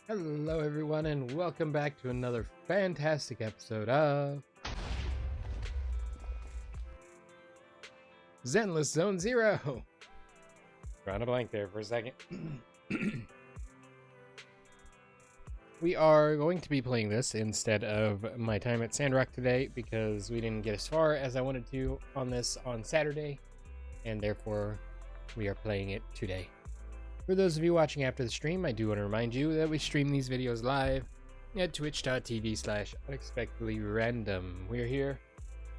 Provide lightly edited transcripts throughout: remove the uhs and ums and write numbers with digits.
Hello everyone and welcome back to another fantastic episode of Zenless Zone Zero. Drawing a blank there for a second. We are going to be playing this instead of my time at Sandrock today because we didn't get as far as I wanted to on this on Saturday, and therefore we are playing it today. For those of you watching after the stream, I do want to remind you that we stream these videos live at twitch.tv/unexpectedlyrandom. We're here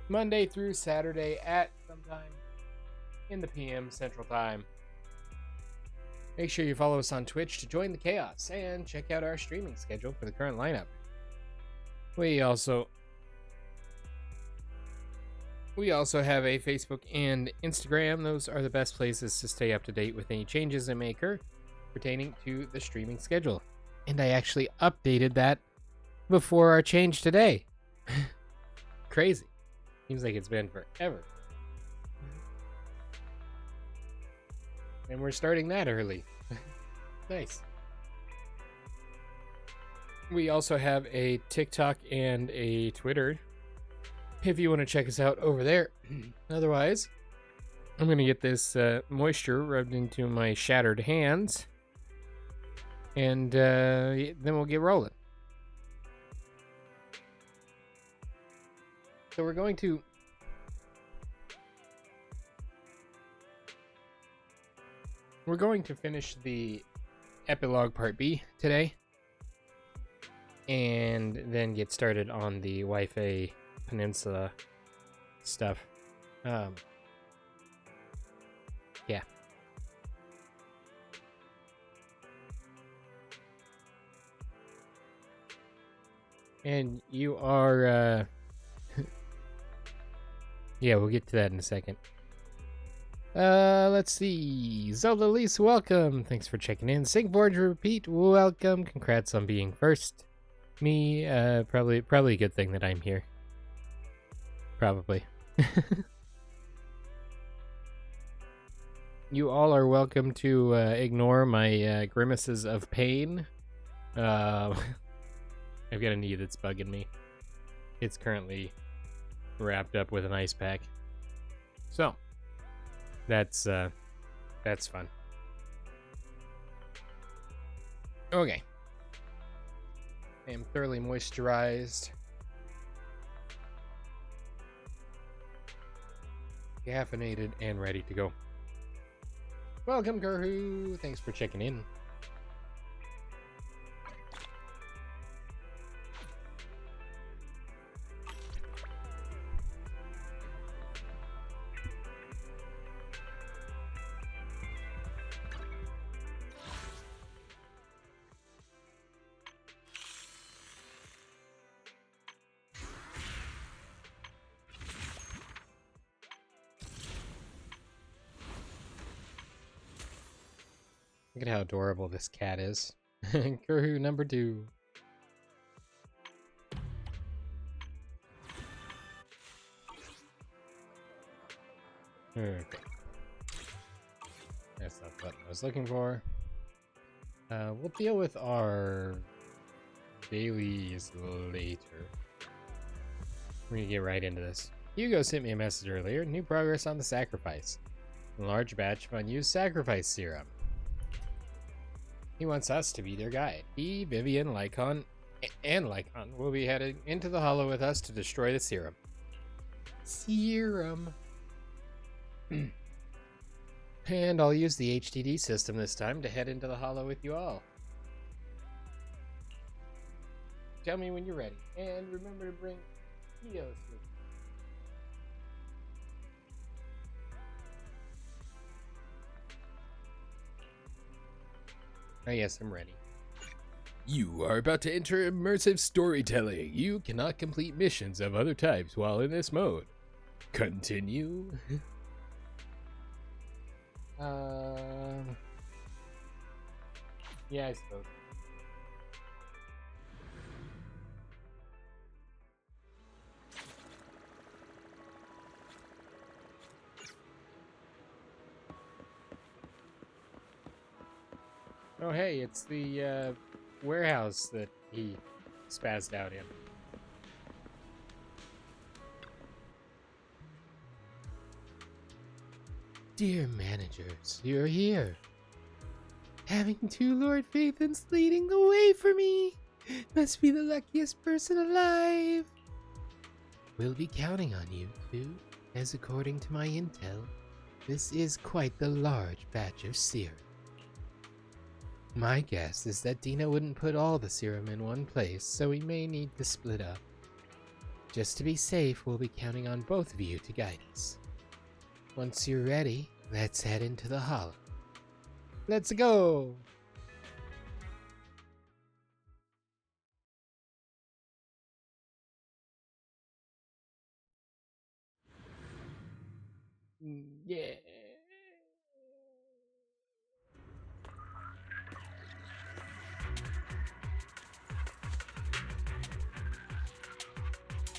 Monday through Saturday at sometime in the PM Central Time. Make sure you follow us on Twitch to join the chaos and check out our streaming schedule for the current lineup. We also have a Facebook and Instagram. Those are the best places to stay up to date with any changes that may occur pertaining to the streaming schedule. And I actually updated that before our change today. Crazy. Seems like it's been forever. And we're starting that early. Nice. We also have a TikTok and a Twitter if you want to check us out over there. Otherwise, I'm going to get this moisture rubbed into my shattered hands, and then we'll get rolling. So we're going to finish the epilogue part B today, and then get started on the Waifei Peninsula stuff. Yeah. And you are yeah, we'll get to that in a second. Let's see. Zelda Lise, welcome. Thanks for checking in. Singforge Repeat, welcome. Congrats on being first. Me, probably a good thing that I'm here. Probably. You all are welcome to ignore my grimaces of pain. I've got a knee that's bugging me. It's currently wrapped up with an ice pack. So, that's fun. Okay. I am thoroughly moisturized, caffeinated, and ready to go. Welcome, Gurhu. Thanks for checking in. Look at how adorable this cat is. Gurhu number 2. Okay. That's not what I was looking for. We'll deal with our dailies later. We're gonna get right into this. Hugo sent me a message earlier. New progress on the sacrifice. A large batch of unused sacrifice serum. He wants us to be their guide. He, Vivian, Lycon, and Lycon will be heading into the hollow with us to destroy the serum. Serum. And I'll use the HDD system this time to head into the hollow with you all. Tell me when you're ready. And remember to bring Theos with you. Oh yes, I'm ready. You are about to enter immersive storytelling. You cannot complete missions of other types while in this mode. Continue. Yeah, I suppose. Oh hey, it's the warehouse that he spazzed out in. Dear managers, you're here. Having two Lord Phaethons leading the way for me. Must be the luckiest person alive. We'll be counting on you, too, as according to my intel, this is quite the large batch of serum. My guess is that Dina wouldn't put all the serum in one place, so we may need to split up. Just to be safe, we'll be counting on both of you to guide us. Once you're ready, let's head into the hollow. Let's go! Yeah.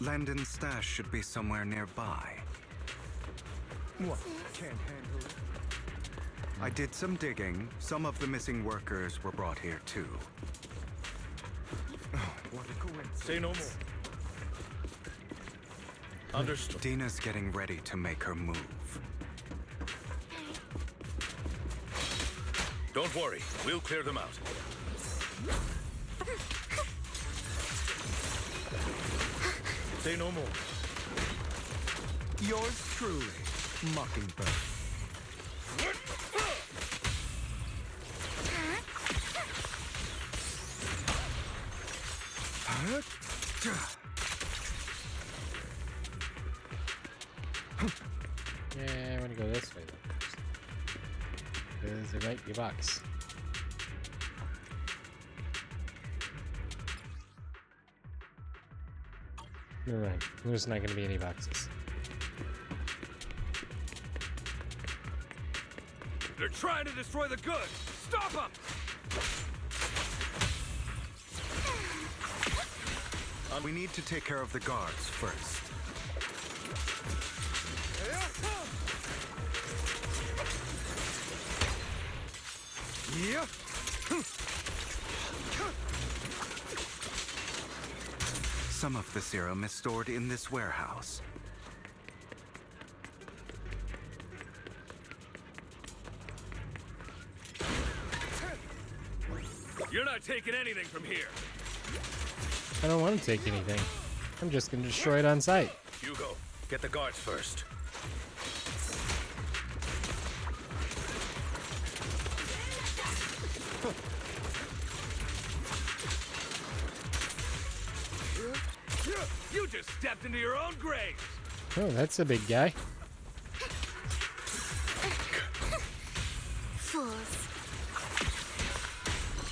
Landon's stash should be somewhere nearby. What? Can't handle it. I did some digging. Some of the missing workers were brought here too. Oh, what a coincidence. Say no more. Understood. Dina's getting ready to make her move. Don't worry, we'll clear them out. Say no more. Yours truly, Mockingbird. Yeah, I want to go this way though. Because there might be a box. Never mind. There's not going to be any boxes. They're trying to destroy the goods! Stop them! We need to take care of the guards first. Yeah. Some of the serum is stored in this warehouse. You're not taking anything from here. I don't want to take anything. I'm just going to destroy it on sight. Hugo, get the guards first. You just stepped into your own grave. Oh, that's a big guy. Fools.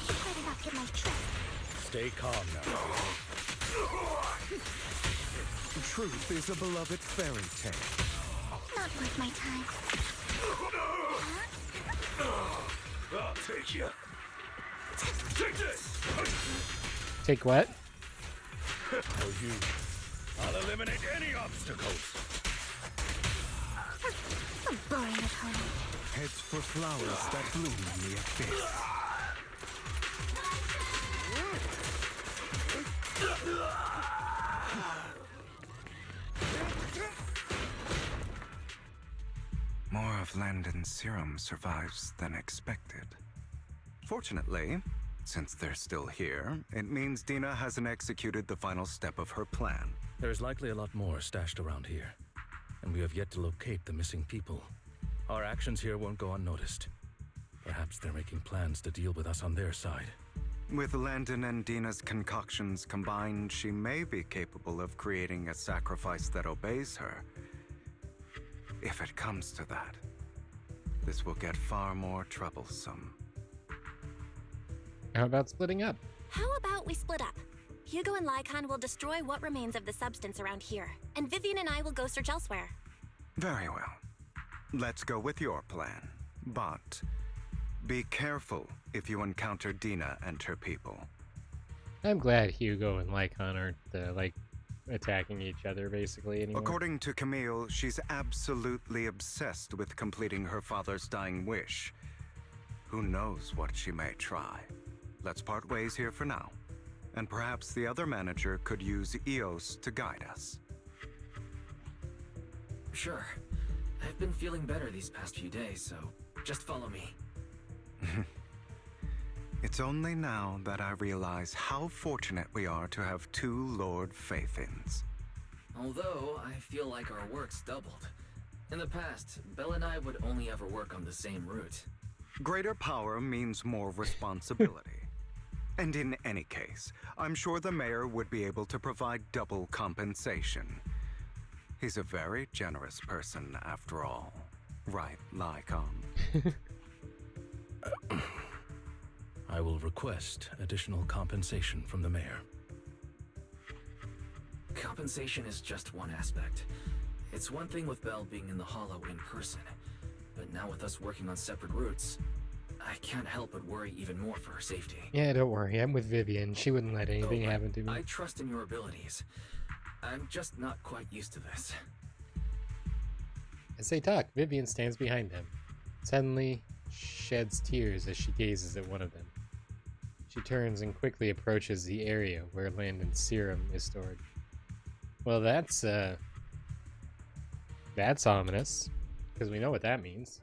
Better not get my trick. Stay calm now. Truth is a beloved fairy tale. Not worth my time. I'll take you. Take this! Take what? For you, I'll eliminate any obstacles. A boring opponent. Heads for flowers that bloom in the abyss. More of Landon's serum survives than expected. Fortunately, since they're still here, it means Dina hasn't executed the final step of her plan. There's likely a lot more stashed around here, and we have yet to locate the missing people. Our actions here won't go unnoticed. Perhaps they're making plans to deal with us on their side. With Landon and Dina's concoctions combined, she may be capable of creating a sacrifice that obeys her. If it comes to that, this will get far more troublesome. How about splitting up? How about we split up? Hugo and Lycon will destroy what remains of the substance around here, and Vivian and I will go search elsewhere. Very well. Let's go with your plan. But be careful if you encounter Dina and her people. I'm glad Hugo and Lycon aren't, attacking each other, basically, anymore. According to Camille, she's absolutely obsessed with completing her father's dying wish. Who knows what she may try? let's part ways here for now. And perhaps the other manager could use EOS to guide us. Sure. I've been feeling better these past few days, so just follow me. It's only now that I realize how fortunate we are to have two Lord Faithins. Although, I feel like our work's doubled. In the past, Belle and I would only ever work on the same route. Greater power means more responsibility. And in any case, I'm sure the mayor would be able to provide double compensation. He's a very generous person, after all. Right, Lycon? I will request additional compensation from the mayor. Compensation is just one aspect. It's one thing with Belle being in the Hollow in person, but now with us working on separate routes, I can't help but worry even more for her safety. Yeah, don't worry. I'm with Vivian. She wouldn't let anything Oh, happen to me. I trust in your abilities. I'm just not quite used to this. As they talk, Vivian stands behind them. Suddenly, sheds tears as she gazes at one of them. She turns and quickly approaches the area where Landon's serum is stored. Well, that's ominous, because we know what that means.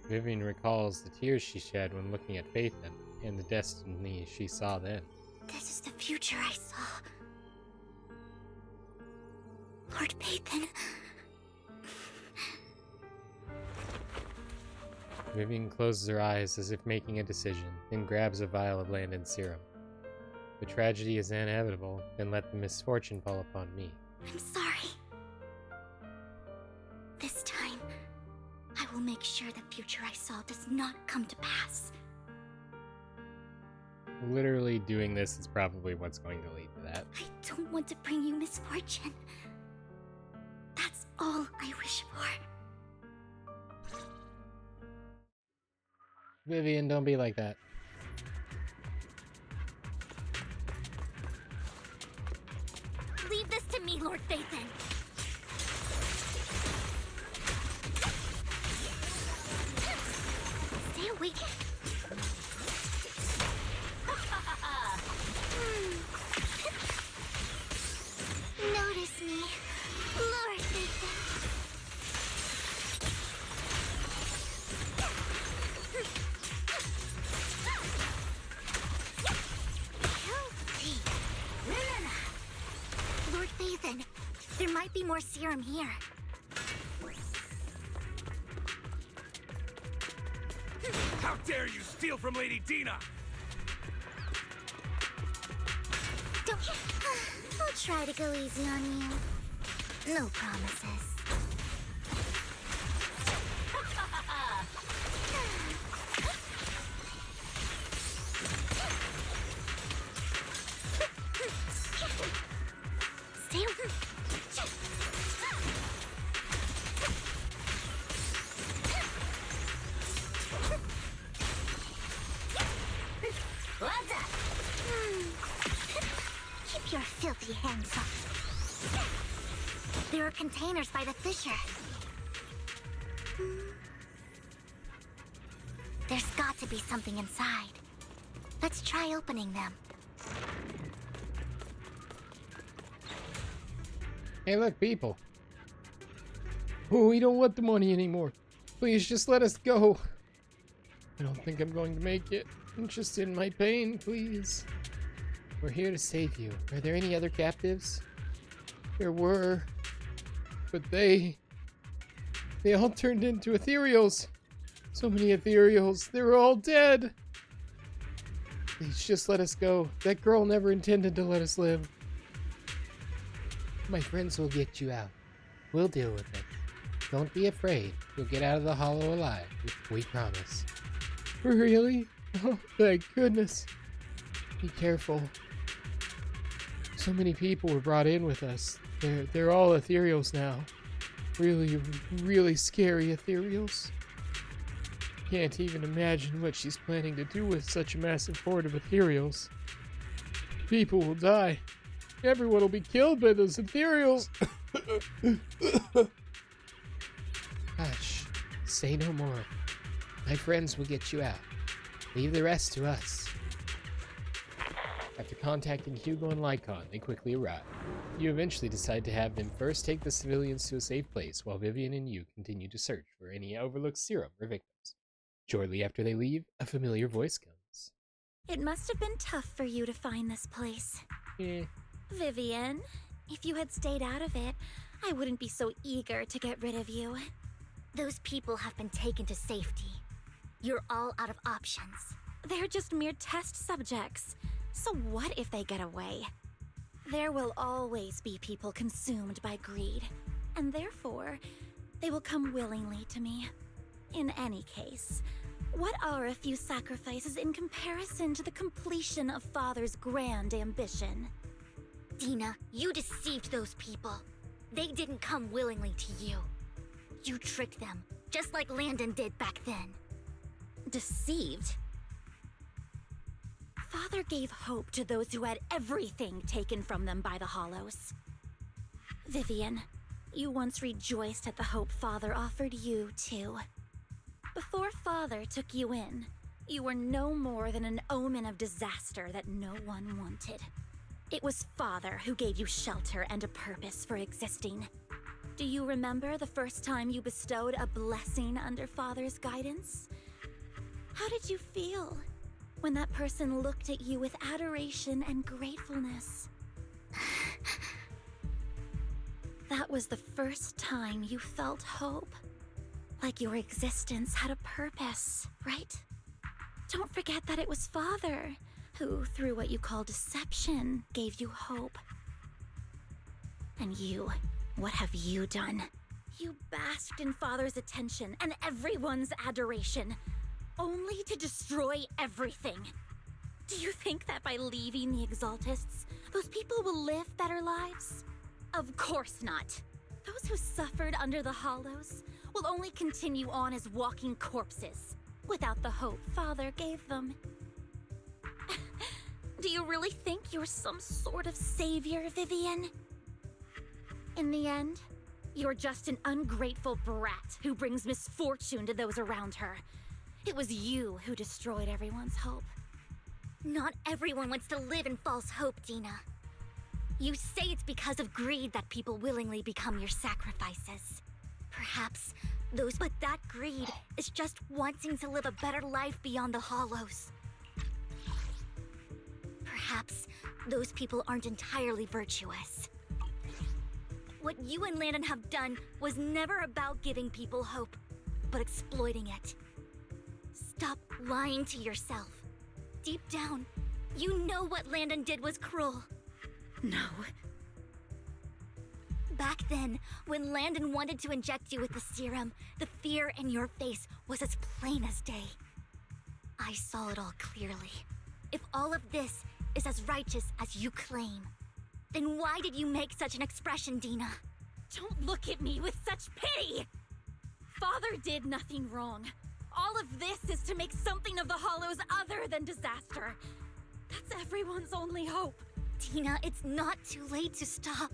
Vivian recalls the tears she shed when looking at Phaethon, and the destiny she saw then. This is the future I saw. Lord Phaethon. Vivian closes her eyes as if making a decision, then grabs a vial of Landon's serum. The tragedy is inevitable, then let the misfortune fall upon me. I'm sorry. This time, I will make sure the future I saw does not come to pass. Literally doing this is probably what's going to lead to that. I don't want to bring you misfortune. That's all I wish for. Vivian, don't be like that. Leave this to me, Lord Phaethon. Stay awake. Notice me, Lord Phaethon. Lord Phaethon, there might be more serum here. How dare you steal from Lady Dina! Don't you? I'll try to go easy on you. No promises. Stay over. Keep your filthy hands off. There are containers by the fissure. There's got to be something inside. Let's try opening them. Hey, look, people. Oh, we don't want the money anymore. Please, just let us go. I don't think I'm going to make it. I'm just in my pain, please. We're here to save you. Are there any other captives? There were. But they all turned into ethereals. So many ethereals. They were all dead. Please, just let us go. That girl never intended to let us live. My friends will get you out. We'll deal with it. Don't be afraid. You'll get out of the hollow alive. We promise. Really? Oh, thank goodness. Be careful. So many people were brought in with us. They're all ethereals now. Really, really scary ethereals. Can't even imagine what she's planning to do with such a massive horde of ethereals. People will die. Everyone will be killed by those ethereals. Hush. Say no more. My friends will get you out. Leave the rest to us. After contacting Hugo and Lycon, they quickly arrive. You eventually decide to have them first take the civilians to a safe place, while Vivian and you continue to search for any overlooked serum or victims. Shortly after they leave, a familiar voice comes. It must have been tough for you to find this place. Eh. Vivian, if you had stayed out of it, I wouldn't be so eager to get rid of you. Those people have been taken to safety. You're all out of options. They're just mere test subjects. So what if they get away? There will always be people consumed by greed, and therefore, they will come willingly to me. In any case, what are a few sacrifices in comparison to the completion of Father's grand ambition? Dina, you deceived those people. They didn't come willingly to you. You tricked them, just like Landon did back then. Deceived? Father gave hope to those who had everything taken from them by the Hollows. Vivian, you once rejoiced at the hope Father offered you, too. Before Father took you in, you were no more than an omen of disaster that no one wanted. It was Father who gave you shelter and a purpose for existing. Do you remember the first time you bestowed a blessing under Father's guidance? How did you feel when that person looked at you with adoration and gratefulness? That was the first time you felt hope. Like your existence had a purpose, right? Don't forget that it was Father who, through what you call deception, gave you hope. And you, what have you done? You basked in Father's attention and everyone's adoration, only to destroy everything. Do you think that by leaving the Exaltists, those people will live better lives? Of course not. Those who suffered under the Hollows will only continue on as walking corpses, without the hope Father gave them. Do you really think you're some sort of savior, Vivian? In the end, you're just an ungrateful brat who brings misfortune to those around her. It was you who destroyed everyone's hope. Not everyone wants to live in false hope, Dina. You say it's because of greed that people willingly become your sacrifices. Perhaps but that greed is just wanting to live a better life beyond the Hollows. Perhaps those people aren't entirely virtuous. What you and Landon have done was never about giving people hope, but exploiting it. Stop lying to yourself. Deep down, you know what Landon did was cruel. No. Back then, when Landon wanted to inject you with the serum, the fear in your face was as plain as day. I saw it all clearly. If all of this is as righteous as you claim, then why did you make such an expression, Dina? Don't look at me with such pity! Father did nothing wrong. All of this is to make something of the Hollows other than disaster. That's everyone's only hope. Dina, it's not too late to stop.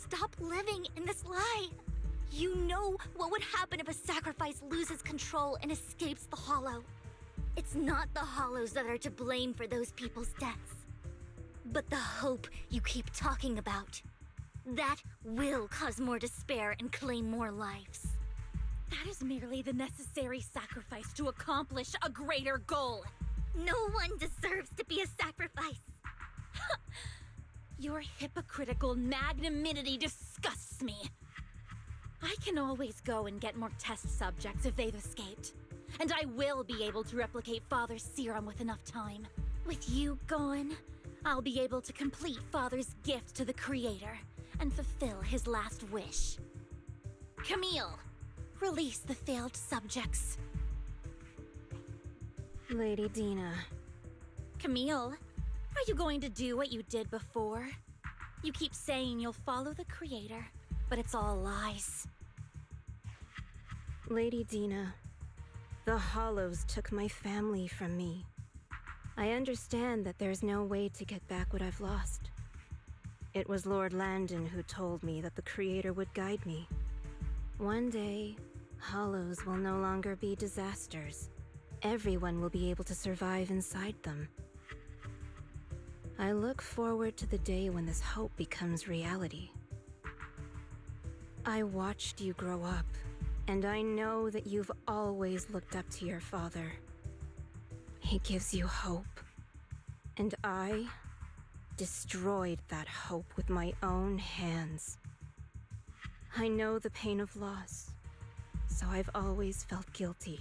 Stop living in this lie. You know what would happen if a sacrifice loses control and escapes the Hollow. It's not the Hollows that are to blame for those people's deaths, but the hope you keep talking about. That will cause more despair and claim more lives. That is merely the necessary sacrifice to accomplish a greater goal. No one deserves to be a sacrifice. Your hypocritical magnanimity disgusts me. I can always go and get more test subjects if they've escaped. And I will be able to replicate Father's serum with enough time. With you gone, I'll be able to complete Father's gift to the Creator and fulfill his last wish. Camille, release the failed subjects. Lady Dina. Camille, are you going to do what you did before? You keep saying you'll follow the Creator, but it's all lies. Lady Dina, the Hollows took my family from me. I understand that there's no way to get back what I've lost. It was Lord Landon who told me that the Creator would guide me. One day, Hollows will no longer be disasters. Everyone will be able to survive inside them. I look forward to the day when this hope becomes reality. I watched you grow up, and I know that you've always looked up to your father. He gives you hope, and I destroyed that hope with my own hands. I know the pain of loss, so I've always felt guilty.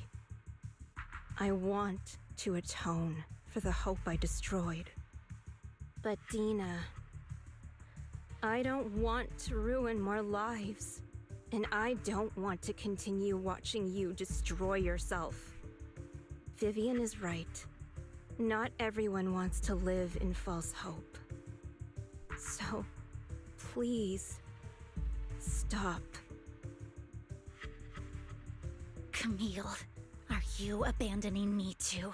I want to atone for the hope I destroyed. But Dina, I don't want to ruin more lives, and I don't want to continue watching you destroy yourself. Vivian is right. Not everyone wants to live in false hope. So, please, stop. Camille, are you abandoning me too?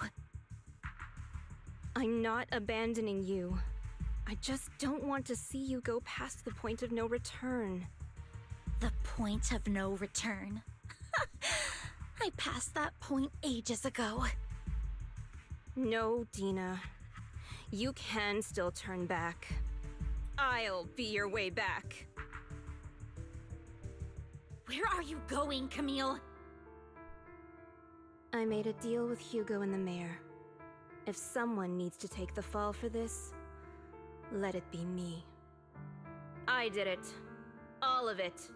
I'm not abandoning you. I just don't want to see you go past the point of no return. The point of no return? I passed that point ages ago. No, Dina. You can still turn back. I'll be your way back. Where are you going, Camille? I made a deal with Hugo and the mayor. If someone needs to take the fall for this, let it be me. I did it. All of it.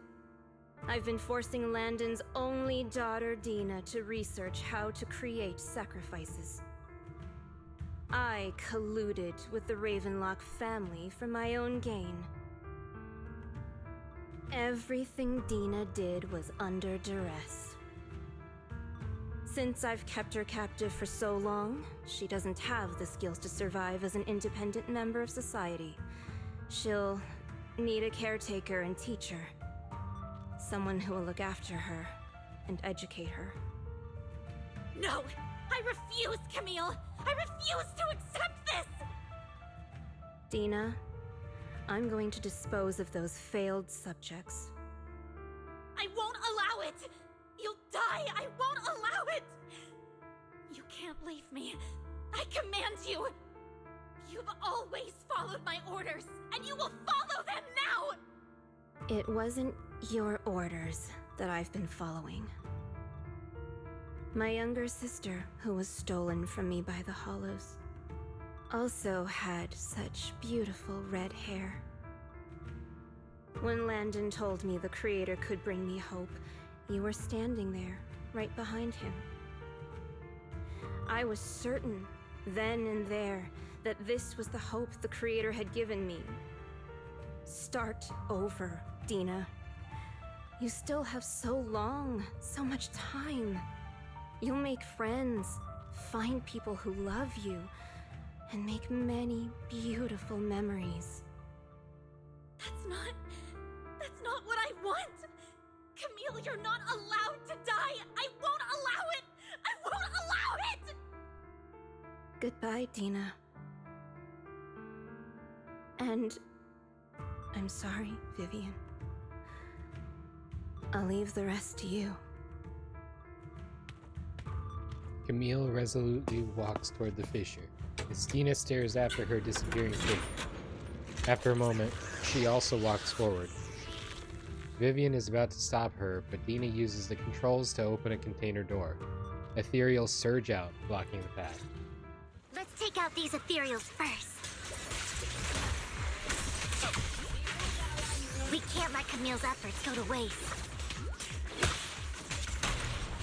I've been forcing Landon's only daughter, Dina, to research how to create sacrifices. I colluded with the Ravenlock family for my own gain. Everything Dina did was under duress. Since I've kept her captive for so long, she doesn't have the skills to survive as an independent member of society. She'll need a caretaker and teacher. Someone who will look after her and educate her. No! I refuse, Camille! I refuse to accept this! Dina, I'm going to dispose of those failed subjects. I won't allow it! You'll die! I won't allow it! You can't leave me. I command you! You've always followed my orders, and you will follow them now! It wasn't your orders that I've been following. My younger sister, who was stolen from me by the Hollows, also had such beautiful red hair. When Landon told me the Creator could bring me hope, you were standing there, right behind him. I was certain, then and there, that this was the hope the Creator had given me. Start over, Dina. You still have so long, so much time. You'll make friends, find people who love you, and make many beautiful memories. That's not what I want! Camille, you're not allowed to die! I won't allow it! I won't allow it! Goodbye, Dina. And I'm sorry, Vivian. I'll leave the rest to you. Camille resolutely walks toward the fissure, as Dina stares after her disappearing figure. After a moment, she also walks forward. Vivian is about to stop her, but Dina uses the controls to open a container door. Ethereals surge out, blocking the path. Let's take out these ethereals first. We can't let Camille's efforts go to waste.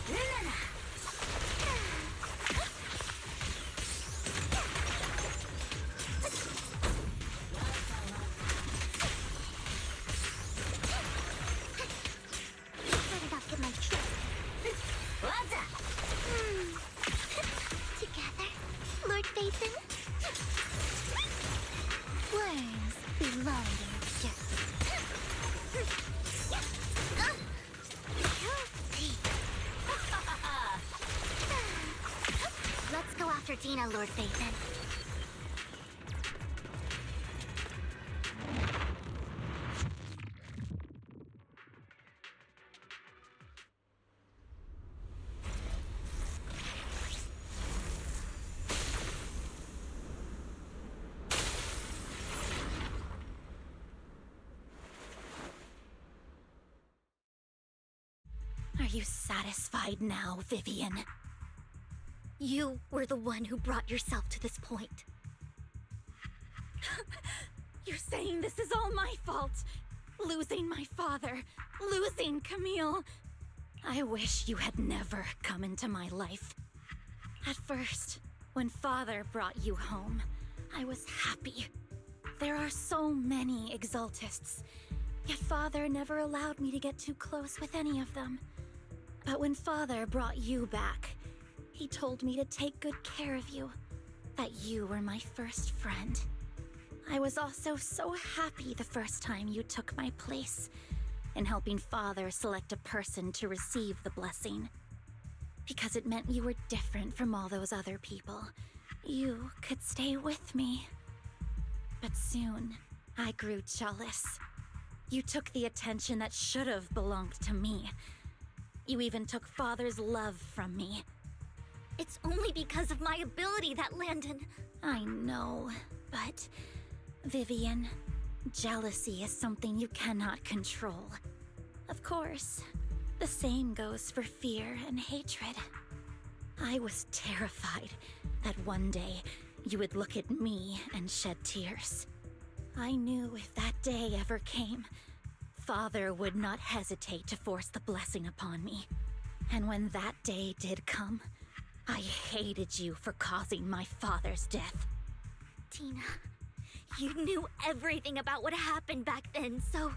Better not get my trick. Together, Lord Phaethon. Worms belong in the dirt. Let's go after Dina, Lord Phaethon. you satisfied now, Vivian? You were the one who brought yourself to this point. You're saying this is all my fault? Losing my father, losing Camille. I wish you had never come into my life. At first, when Father brought you home, I was happy. There are so many Exaltists, yet Father never allowed me to get too close with any of them. But when Father brought you back, he told me to take good care of you, that you were my first friend. I was also so happy the first time you took my place in helping Father select a person to receive the blessing. Because it meant you were different from all those other people. You could stay with me. But soon, I grew jealous. You took the attention that should have belonged to me. You even took Father's love from me. It's only because of my ability that Landon... I know, but... Vivian, jealousy is something you cannot control. Of course, the same goes for fear and hatred. I was terrified that one day you would look at me and shed tears. I knew if that day ever came, Father would not hesitate to force the blessing upon me. And when that day did come, I hated you for causing my father's death. Tina, you knew everything about what happened back then, so...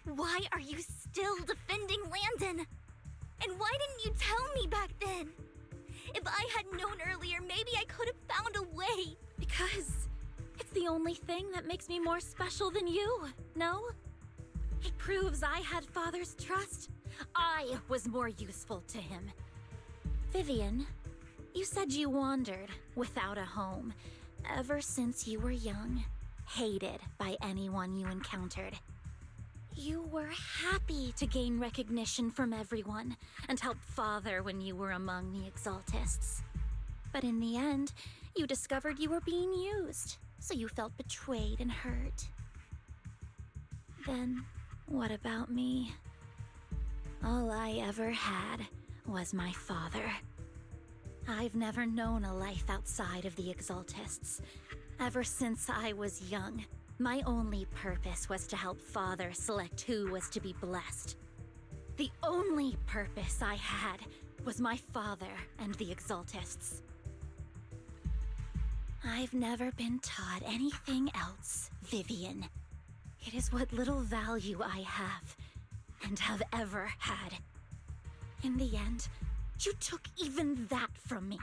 why are you still defending Landon? And why didn't you tell me back then? If I had known earlier, maybe I could have found a way. Because it's the only thing that makes me more special than you, no? It proves I had Father's trust. I was more useful to him. Vivian, you said you wandered without a home ever since you were young, hated by anyone you encountered. You were happy to gain recognition from everyone and help Father when you were among the Exaltists. But in the end, you discovered you were being used, so you felt betrayed and hurt. Then, what about me? All I ever had was my father. I've never known a life outside of the Exaltists. Ever since I was young, my only purpose was to help Father select who was to be blessed. The only purpose I had was my father and the Exaltists. I've never been taught anything else, Vivian. It is what little value I have, and have ever had. In the end, you took even that from me,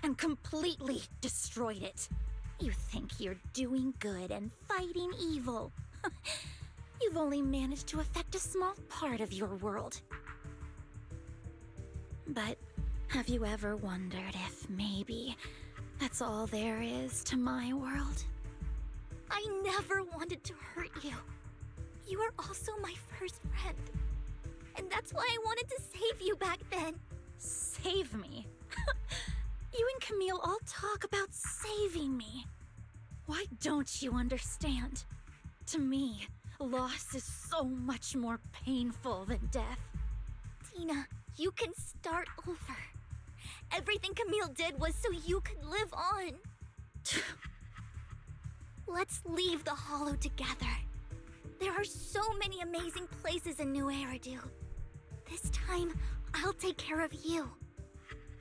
and completely destroyed it. You think you're doing good and fighting evil. You've only managed to affect a small part of your world. But have you ever wondered if maybe that's all there is to my world? I never wanted to hurt you. You were also my first friend. And that's why I wanted to save you back then. Save me? You and Camille all talk about saving me. Why don't you understand? To me, loss is so much more painful than death. Tina, you can start over. Everything Camille did was so you could live on. Let's leave the Hollow together. There are so many amazing places in New Eridu. This time, I'll take care of you.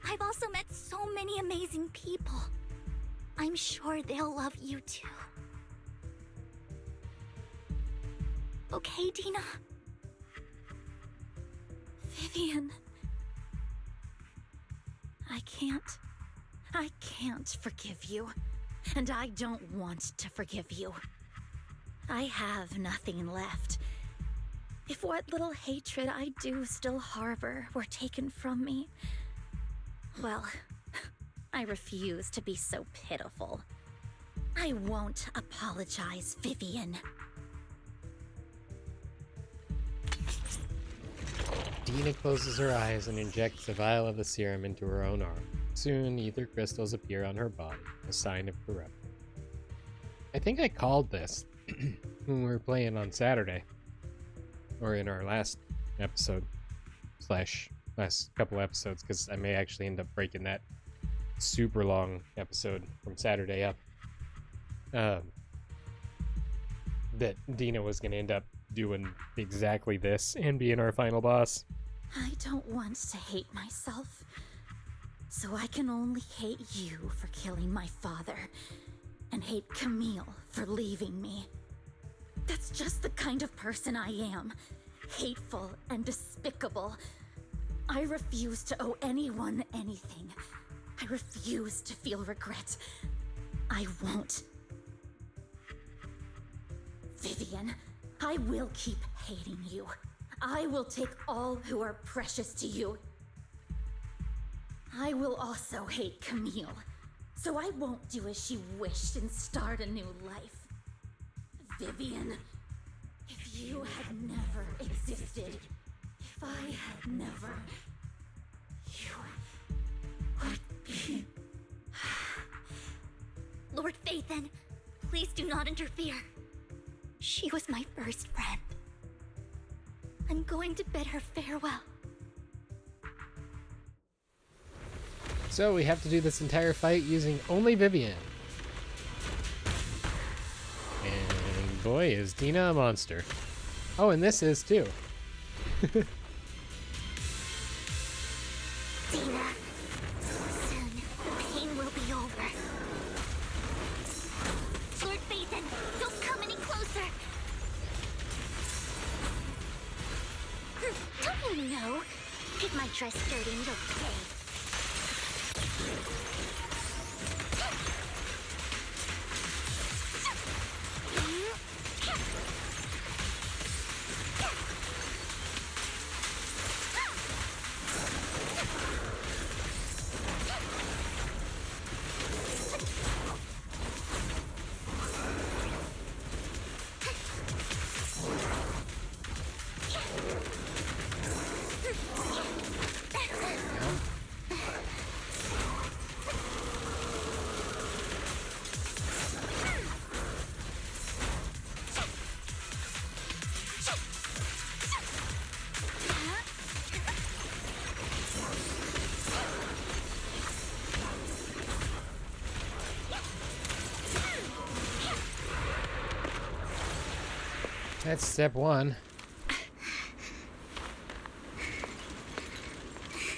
I've also met so many amazing people. I'm sure they'll love you too. Okay, Tina? Vivian. I can't forgive you. And I don't want to forgive you. I have nothing left. If what little hatred I do still harbor were taken from me, well, I refuse to be so pitiful. I won't apologize, Vivian. Dina closes her eyes and injects a vial of the serum into her own arm. Soon, ether crystals appear on her body, a sign of corruption. I think I called this when we were playing on Saturday, or in our last episode. slash last couple episodes, because I may actually end up breaking that super long episode from Saturday up. That Dina was going to end up doing exactly this and being our final boss. I don't want to hate myself, so I can only hate you for killing my father, and hate Camille for leaving me. That's just the kind of person I am. Hateful and despicable. I refuse to owe anyone anything. I refuse to feel regret. I won't. Vivian, I will keep hating you. I will take all who are precious to you. I will also hate Camille, so I won't do as she wished and start a new life. Vivian, if you had never existed, if I had never, you would be... Lord Phaethon, please do not interfere. She was my first friend. I'm going to bid her farewell. So we have to do this entire fight using only Vivian. And boy, is Dina a monster. Oh, and this is too. Dina, soon the pain will be over. Lord Phaethon, don't come any closer. Don't you know? Get my dress dirty and you'll pay. That's step one.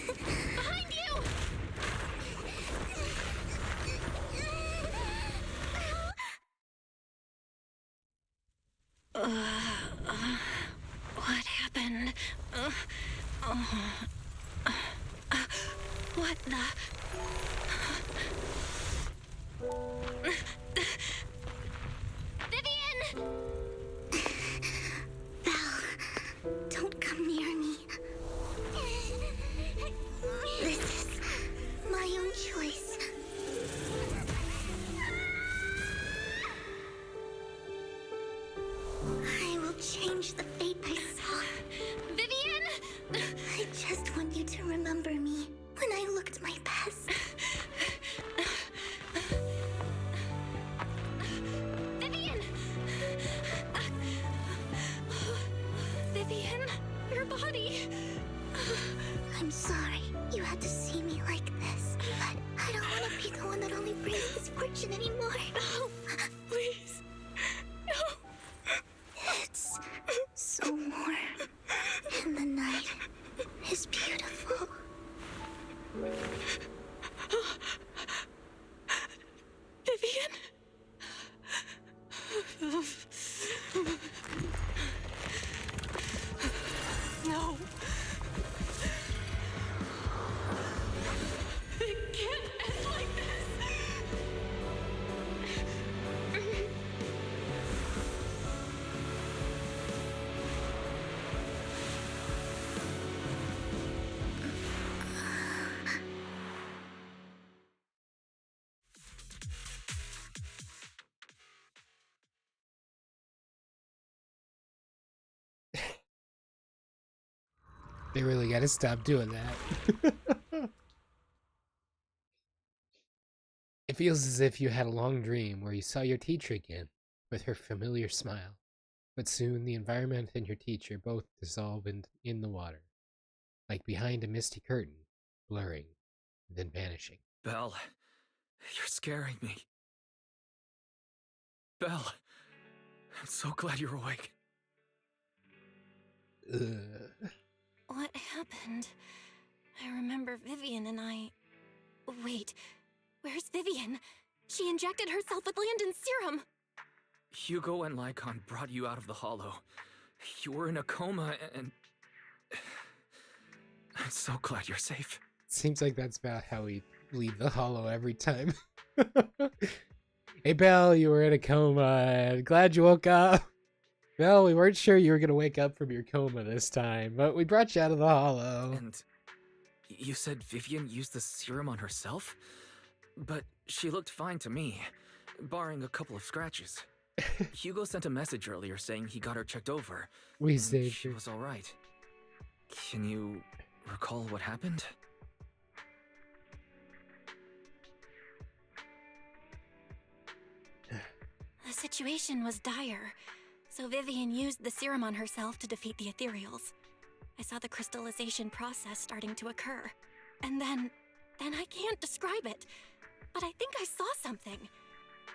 Behind you! What happened? What the? Vivian! Belle, don't come near me. This is my own choice. I will change the fate I saw. Vivian! I just want you to remember me when I looked my best. Vivian! Vivian, your body. I'm sorry you had to see me like this, but I don't want to be the one that only brings misfortune anymore. No, please. No. It's so warm, and the night is beautiful. Vivian? No. It can't end like this. They really gotta stop doing that. It feels as if you had a long dream where you saw your teacher again, with her familiar smile. But soon the environment and your teacher both dissolve in the water. like behind a misty curtain, blurring, then vanishing. Belle, you're scaring me. Belle, I'm so glad you're awake. Ugh. What happened? I remember Vivian and I... Wait, where's Vivian? She injected herself with Landon's serum! Hugo and Lycon brought you out of the hollow. You were in a coma and... I'm so glad you're safe. Seems like that's about how we leave the hollow every time. Hey, Belle, you were in a coma. Glad you woke up. Belle, we weren't sure you were going to wake up from your coma this time, but we brought you out of the hollow. And you said Vivian used the serum on herself? But she looked fine to me, barring a couple of scratches. Hugo sent a message earlier saying he got her checked over. We saved She her. was all right. Can you recall what happened? The situation was dire, so Vivian used the serum on herself to defeat the Ethereals. I saw the crystallization process starting to occur. And then I can't describe it, but I think I saw something.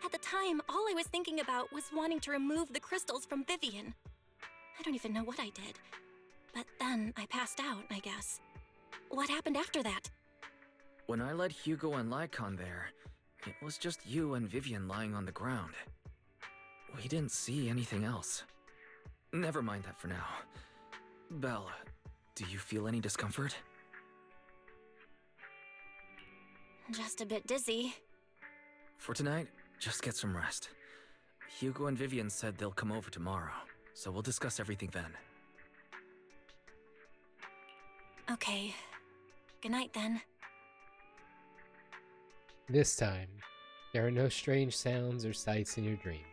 At the time, all I was thinking about was wanting to remove the crystals from Vivian. I don't even know what I did. But then I passed out, I guess. What happened after that? When I led Hugo and Lycon there, it was just you and Vivian lying on the ground. We didn't see anything else. Never mind that for now. Belle, do you feel any discomfort? Just a bit dizzy. For tonight, just get some rest. Hugo and Vivian said they'll come over tomorrow, so we'll discuss everything then. Okay. Good night then. This time, there are no strange sounds or sights in your dream.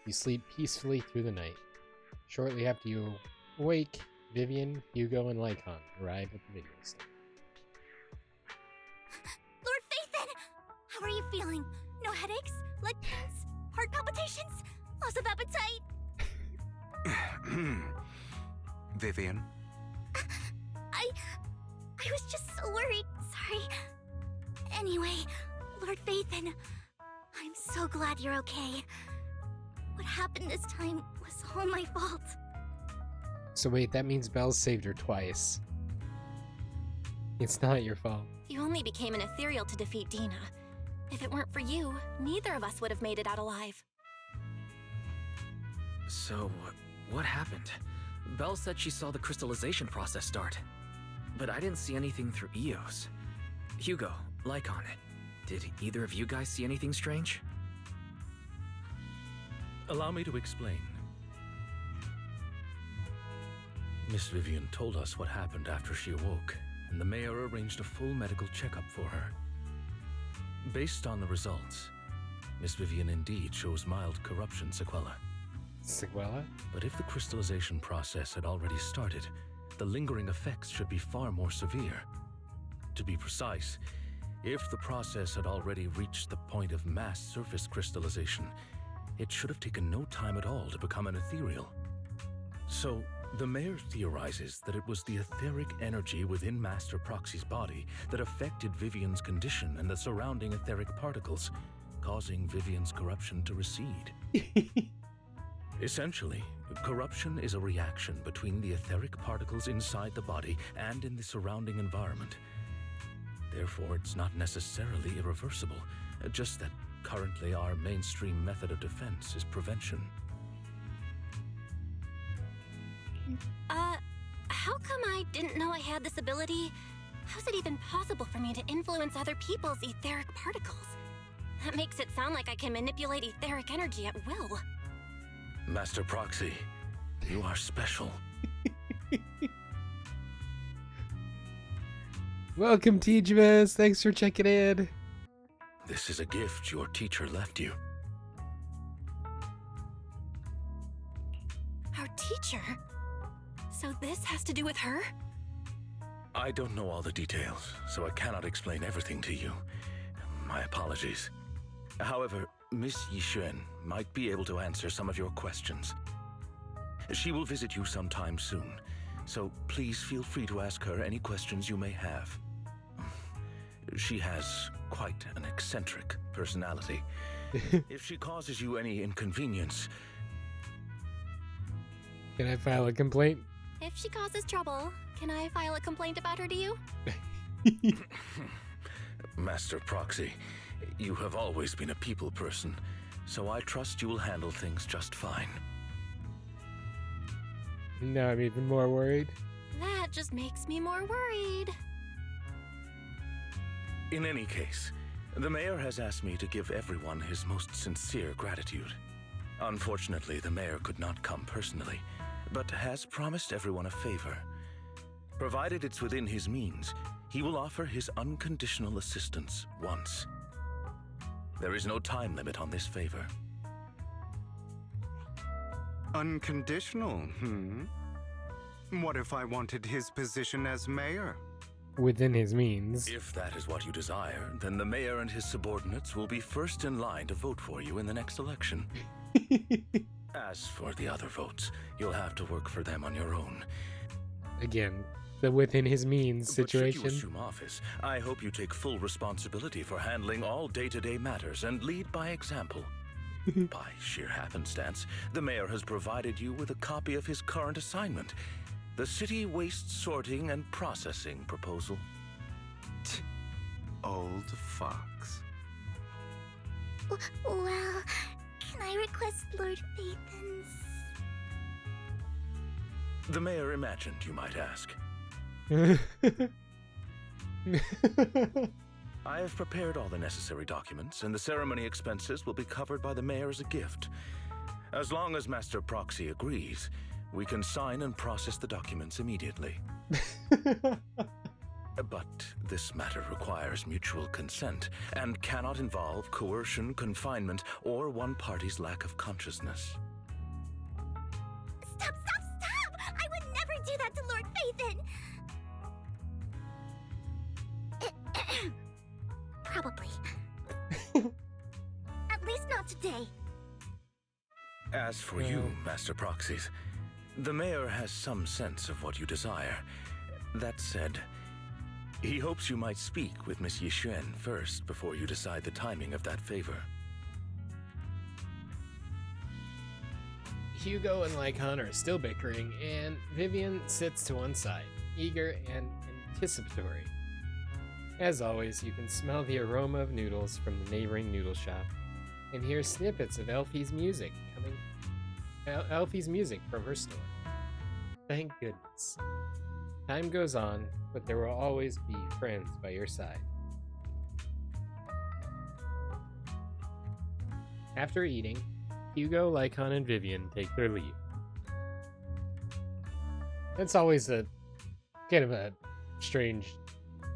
You sleep peacefully through the night. Shortly after you awake, Vivian, Hugo, and Lycon arrive at the video store. Lord Phaethon! How are you feeling? No headaches? Leg pains? Heart palpitations? Loss of appetite? Vivian? I was just so worried. Sorry. Anyway, Lord Phaethon, I'm so glad you're okay. What happened this time was all my fault. So wait, that means Belle saved her twice. It's not your fault. You only became an Ethereal to defeat Dina. If it weren't for you, neither of us would have made it out alive. So, what happened? Belle said she saw the crystallization process start. But I didn't see anything through EOS. Hugo, Lycon, did either of you guys see anything strange? Allow me to explain. Miss Vivian told us what happened after she awoke, and the mayor arranged a full medical checkup for her. Based on the results, Miss Vivian indeed shows mild corruption sequela. Sequela? But if the crystallization process had already started, the lingering effects should be far more severe. To be precise, if the process had already reached the point of mass surface crystallization, it should have taken no time at all to become an ethereal. So, the mayor theorizes that it was the etheric energy within Master Proxy's body that affected Vivian's condition and the surrounding etheric particles, causing Vivian's corruption to recede. Essentially, corruption is a reaction between the etheric particles inside the body and in the surrounding environment. Therefore, it's not necessarily irreversible, just that currently our mainstream method of defense is prevention. How come I didn't know I had this ability? How's it even possible for me to influence other people's etheric particles? That makes it sound like I can manipulate etheric energy at will. Master Proxy, you are special. Welcome, Teamus. Thanks for checking in. This is a gift your teacher left you. Our teacher? So this has to do with her? I don't know all the details, so I cannot explain everything to you. My apologies. However, Miss Yixuan might be able to answer some of your questions. She will visit you sometime soon, so please feel free to ask her any questions you may have. She has quite an eccentric personality. If she causes you any inconvenience... Can I file a complaint? If she causes trouble, can I file a complaint about her to you? Master Proxy, you have always been a people person, so I trust you will handle things just fine. Now I'm even more worried. That just makes me more worried. In any case, the mayor has asked me to give everyone his most sincere gratitude. Unfortunately, the mayor could not come personally, but has promised everyone a favor. Provided it's within his means, he will offer his unconditional assistance once. There is no time limit on this favor. Unconditional, What if I wanted his position as mayor? Within his means. If that is what you desire, then the mayor and his subordinates will be first in line to vote for you in the next election. As for the other votes, you'll have to work for them on your own. Again, the within his means situation. But should you assume office, I hope you take full responsibility for handling all day-to-day matters and lead by example. By sheer happenstance, the mayor has provided you with a copy of his current assignment, the City Waste Sorting and Processing proposal. Old fox. Well, can I request Lord Phaethon's? The mayor imagined you might ask. I have prepared all the necessary documents, and the ceremony expenses will be covered by the mayor as a gift. As long as Master Proxy agrees, we can sign and process the documents immediately. But this matter requires mutual consent and cannot involve coercion, confinement, or one party's lack of consciousness. Stop! I would never do that to Lord Phaethon! Probably. At least not today. As for you, Master Proxies, the mayor has some sense of what you desire. That said, he hopes you might speak with Miss Yixuan first before you decide the timing of that favor. Hugo and Lycon are still bickering, and Vivian sits to one side, eager and anticipatory. As always, you can smell the aroma of noodles from the neighboring noodle shop, and hear snippets of Elfie's music from her store. Thank goodness. Time goes on, but there will always be friends by your side. After eating, Hugo, Lycon, and Vivian take their leave. It's always a kind of a strange,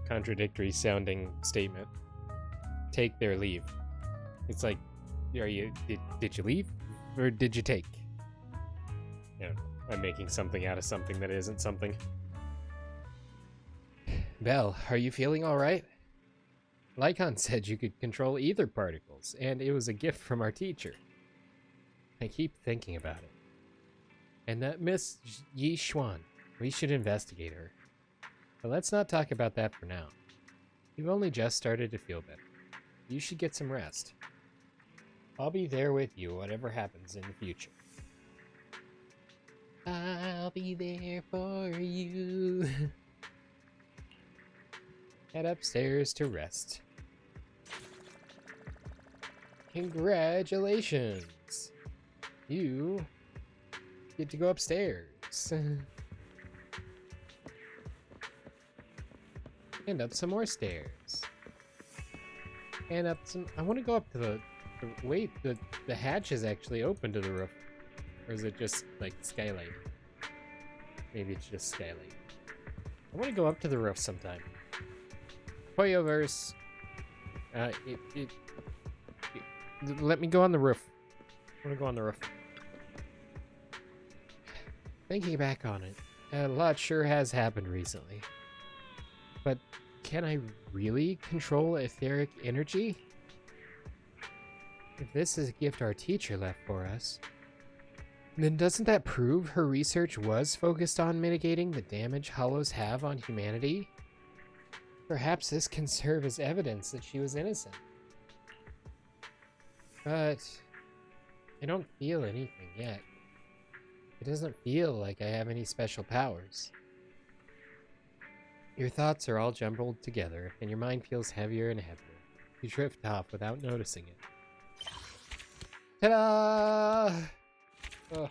contradictory sounding statement. Take their leave. It's like, did you leave or did you take? No, I'm making something out of something that isn't something. Belle, are you feeling all right? Lycon said you could control either particles, and it was a gift from our teacher. I keep thinking about it. And that Miss Yixuan, we should investigate her. But let's not talk about that for now. You've only just started to feel better. You should get some rest. I'll be there with you, whatever happens in the future. I'll be there for you. Head upstairs to rest. Congratulations! You get to go upstairs. And up some more stairs. And up some... I want to go up to the wait, the hatch is actually open to the roof. Or is it just, like, skylight? Maybe it's just skylight. I want to go up to the roof sometime. Hoyoverse. Let me go on the roof. I want to go on the roof. Thinking back on it, a lot sure has happened recently. But can I really control etheric energy? If this is a gift our teacher left for us, Then doesn't that prove her research was focused on mitigating the damage hollows have on humanity? Perhaps this can serve as evidence that she was innocent. But I don't feel anything yet. It doesn't feel like I have any special powers. Your thoughts are all jumbled together, and your mind feels heavier and heavier. You drift off without noticing it. Ta-da! Oh.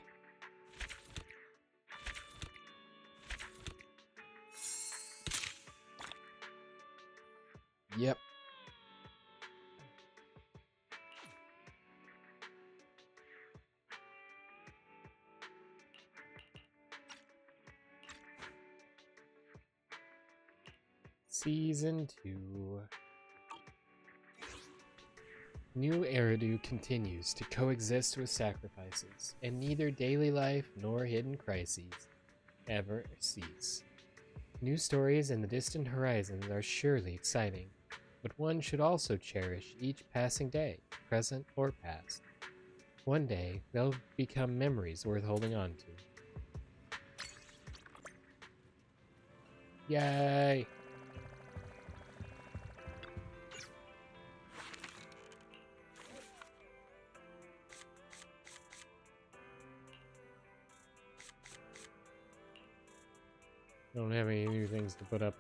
Yep. Season 2. New Eridu continues to coexist with sacrifices, and neither daily life nor hidden crises ever cease. New stories in the distant horizons are surely exciting, but one should also cherish each passing day, present or past. One day, they'll become memories worth holding on to. Yay! Don't have any new things to put up.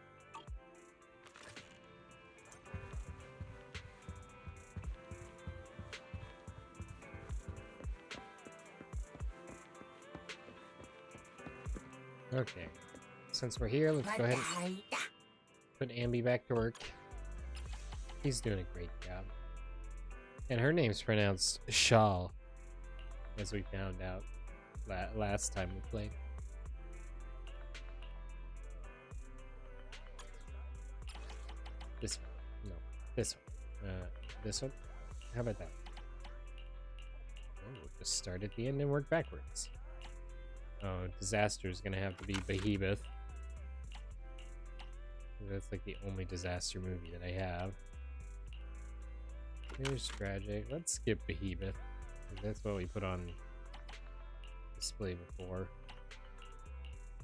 Okay, since we're here, let's go ahead and put Ambi back to work. He's doing a great job. And her name's pronounced Shal, as we found out last time we played. This one. No. This one. This one? How about that? Oh, we'll just start at the end and work backwards. Oh, disaster is gonna have to be Behemoth. That's like the only disaster movie that I have. Here's tragic. Let's skip Behemoth. That's what we put on display before.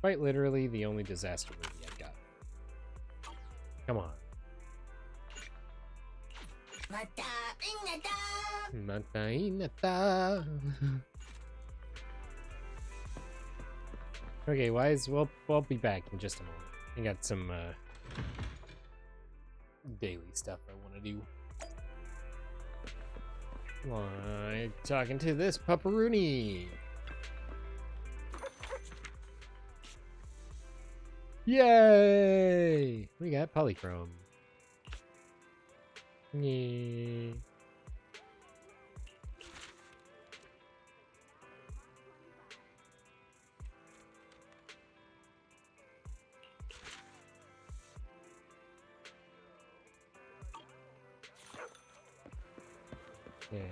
Quite literally the only disaster movie I've got. Come on. Okay, we'll be back in just a moment. I got some daily stuff I want to do. Like talking to this pupperoonie. Yay! We got polychrome. Yeah. Okay,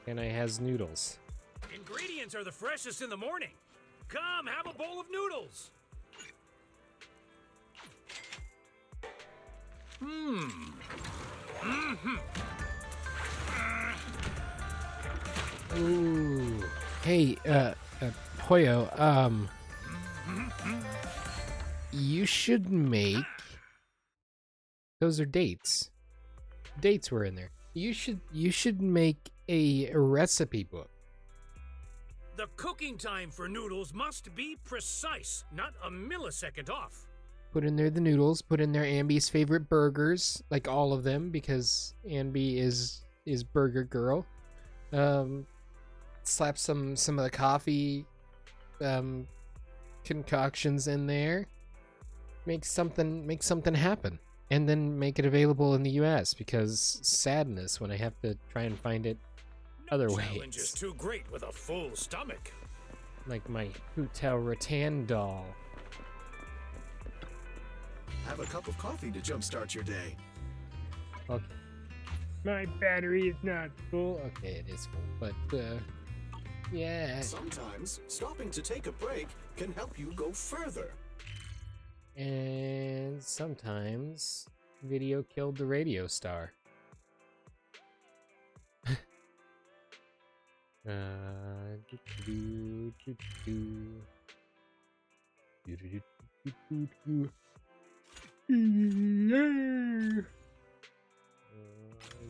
and I has noodles. Ingredients are the freshest in the morning. Come, have a bowl of noodles. Ooh. Hey, Hoyo, you should make... Those are dates. Dates were in there. You should make a recipe book. The cooking time for noodles must be precise, not a millisecond off. Put in there the noodles, put in there Ambi's favorite burgers, like all of them, because Ambi is burger girl. Slap some of the coffee concoctions in there. Make something happen. And then make it available in the US, because sadness when I have to try and find it other ways. Challenge is too great with a full stomach. Like my Hotel Rattan doll. Have a cup of coffee to jumpstart your day. Okay. My battery is not full. Okay, it is full, but yeah. Sometimes stopping to take a break can help you go further. And sometimes video killed the radio star. I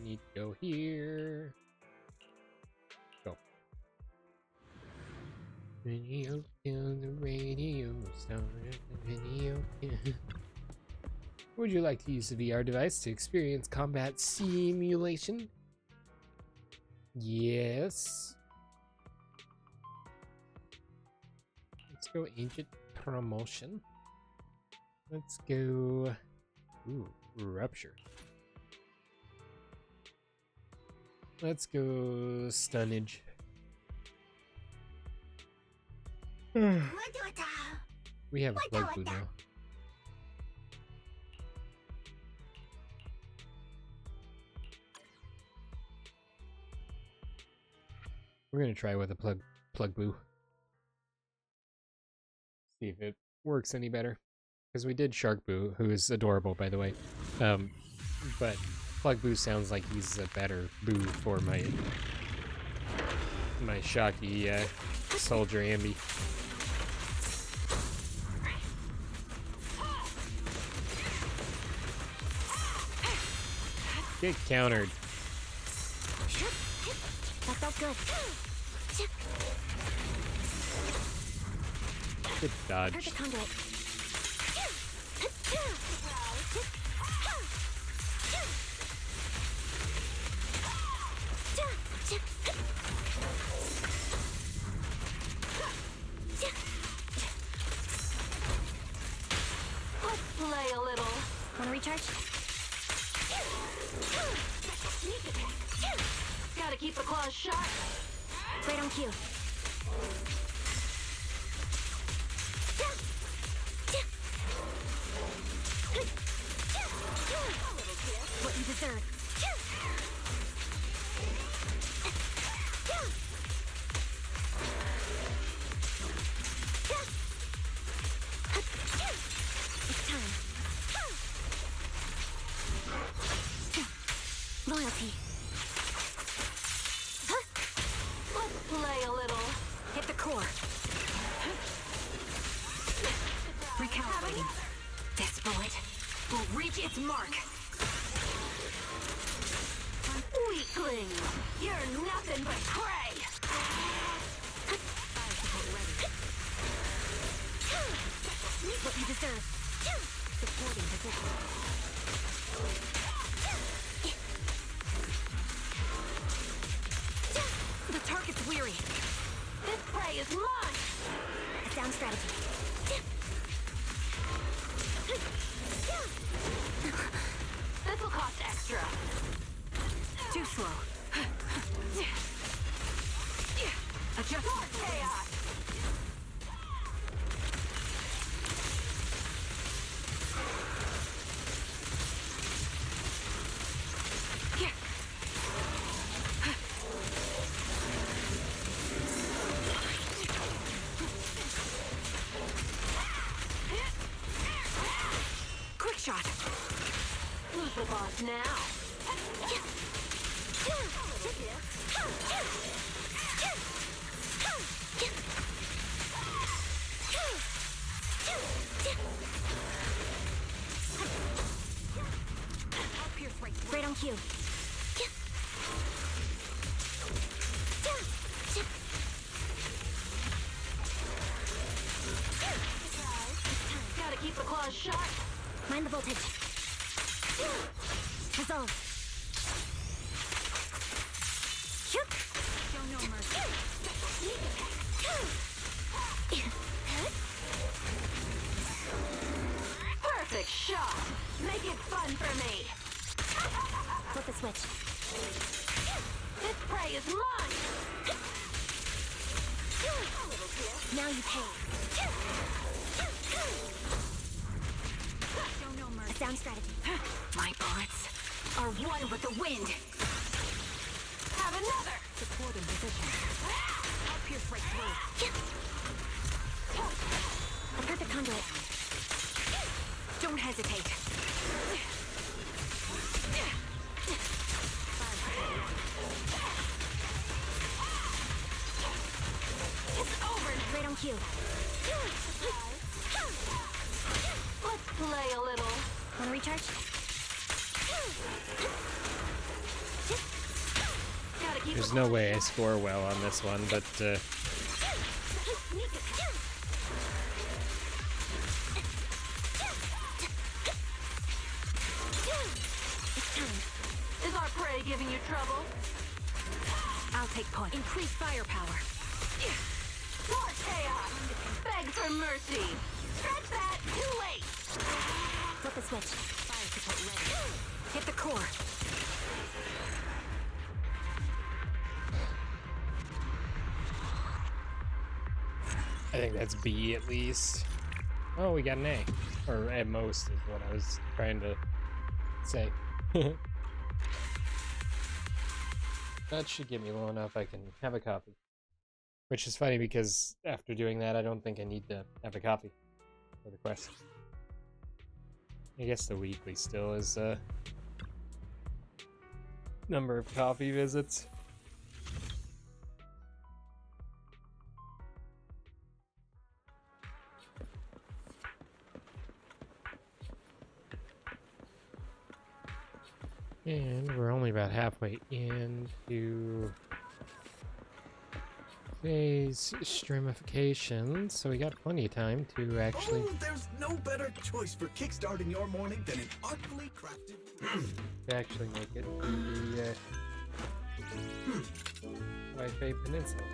need to go here. Go. Radio kill the radio star. Video kill. Would you like to use the VR device to experience combat simulation? Yes. Let's go ancient promotion. Let's go. Ooh, rupture. Let's go stunnage. We have a plug food now. We're gonna try with a plug boo. See if it works any better. Because we did Shark Boo, who is adorable by the way. But Plug Boo sounds like he's a better boo for my shocky soldier ambi. Get countered. That felt good. Good dodge. Perfect conduit. Let's play a little. Wanna recharge? Gotta keep the claws sharp. Right on cue. What you deserve. It's time. Loyalty. Let's play a little. Hit the core. Recalibrating. This bullet will reach its mark. Weakling, you're nothing but prey. What you deserve. Supporting position. The target's weary. This prey is mine. A sound strategy. This'll cost extra. Too slow. Adjust More chaos. Quick shot. Who's the boss now? Right on cue. Gotta keep the claws sharp. Mind the voltage. Resolve. Show no mercy. Perfect shot. Make it fun for me. Flip the switch. This prey is mine. Now you pay. Show no mercy. A sound strategy. My bullets are one with the wind. Have another. Support in position. I'll pierce right through. A perfect conduit. Don't hesitate. Right on cue. Let's play a little. Wanna recharge? Gotta keep There's it no way I score well on this one, but Is our prey giving you trouble? I'll take point. Increase firepower. More chaos! Beg for mercy! Stretch that! Too late! Flip the switch. Fire support ready. Hit the core. I think that's B at least. Oh, we got an A. Or at most is what I was trying to say. That should get me low enough I can have a coffee. Which is funny because after doing that, I don't think I need to have a coffee for the quest. I guess the weekly still is number of coffee visits. And we're only about halfway into today's streamification, so we got plenty of time to actually... Oh, there's no better choice for kickstarting your morning than an artfully crafted... to actually make it to the Waifei Peninsula.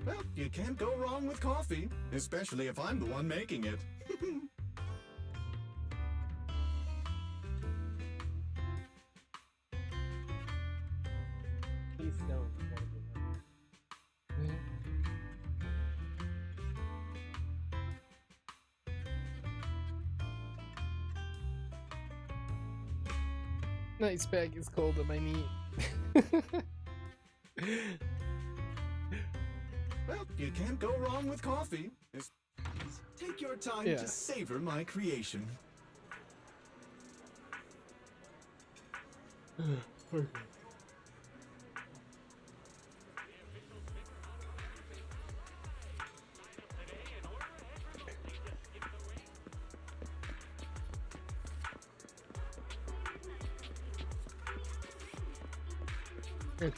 Well, you can't go wrong with coffee, especially if I'm the one making it. Please don't. Nice bag is cold on my knee. Well, you can't go wrong with coffee. Take your time Yeah. to savor my creation. Okay.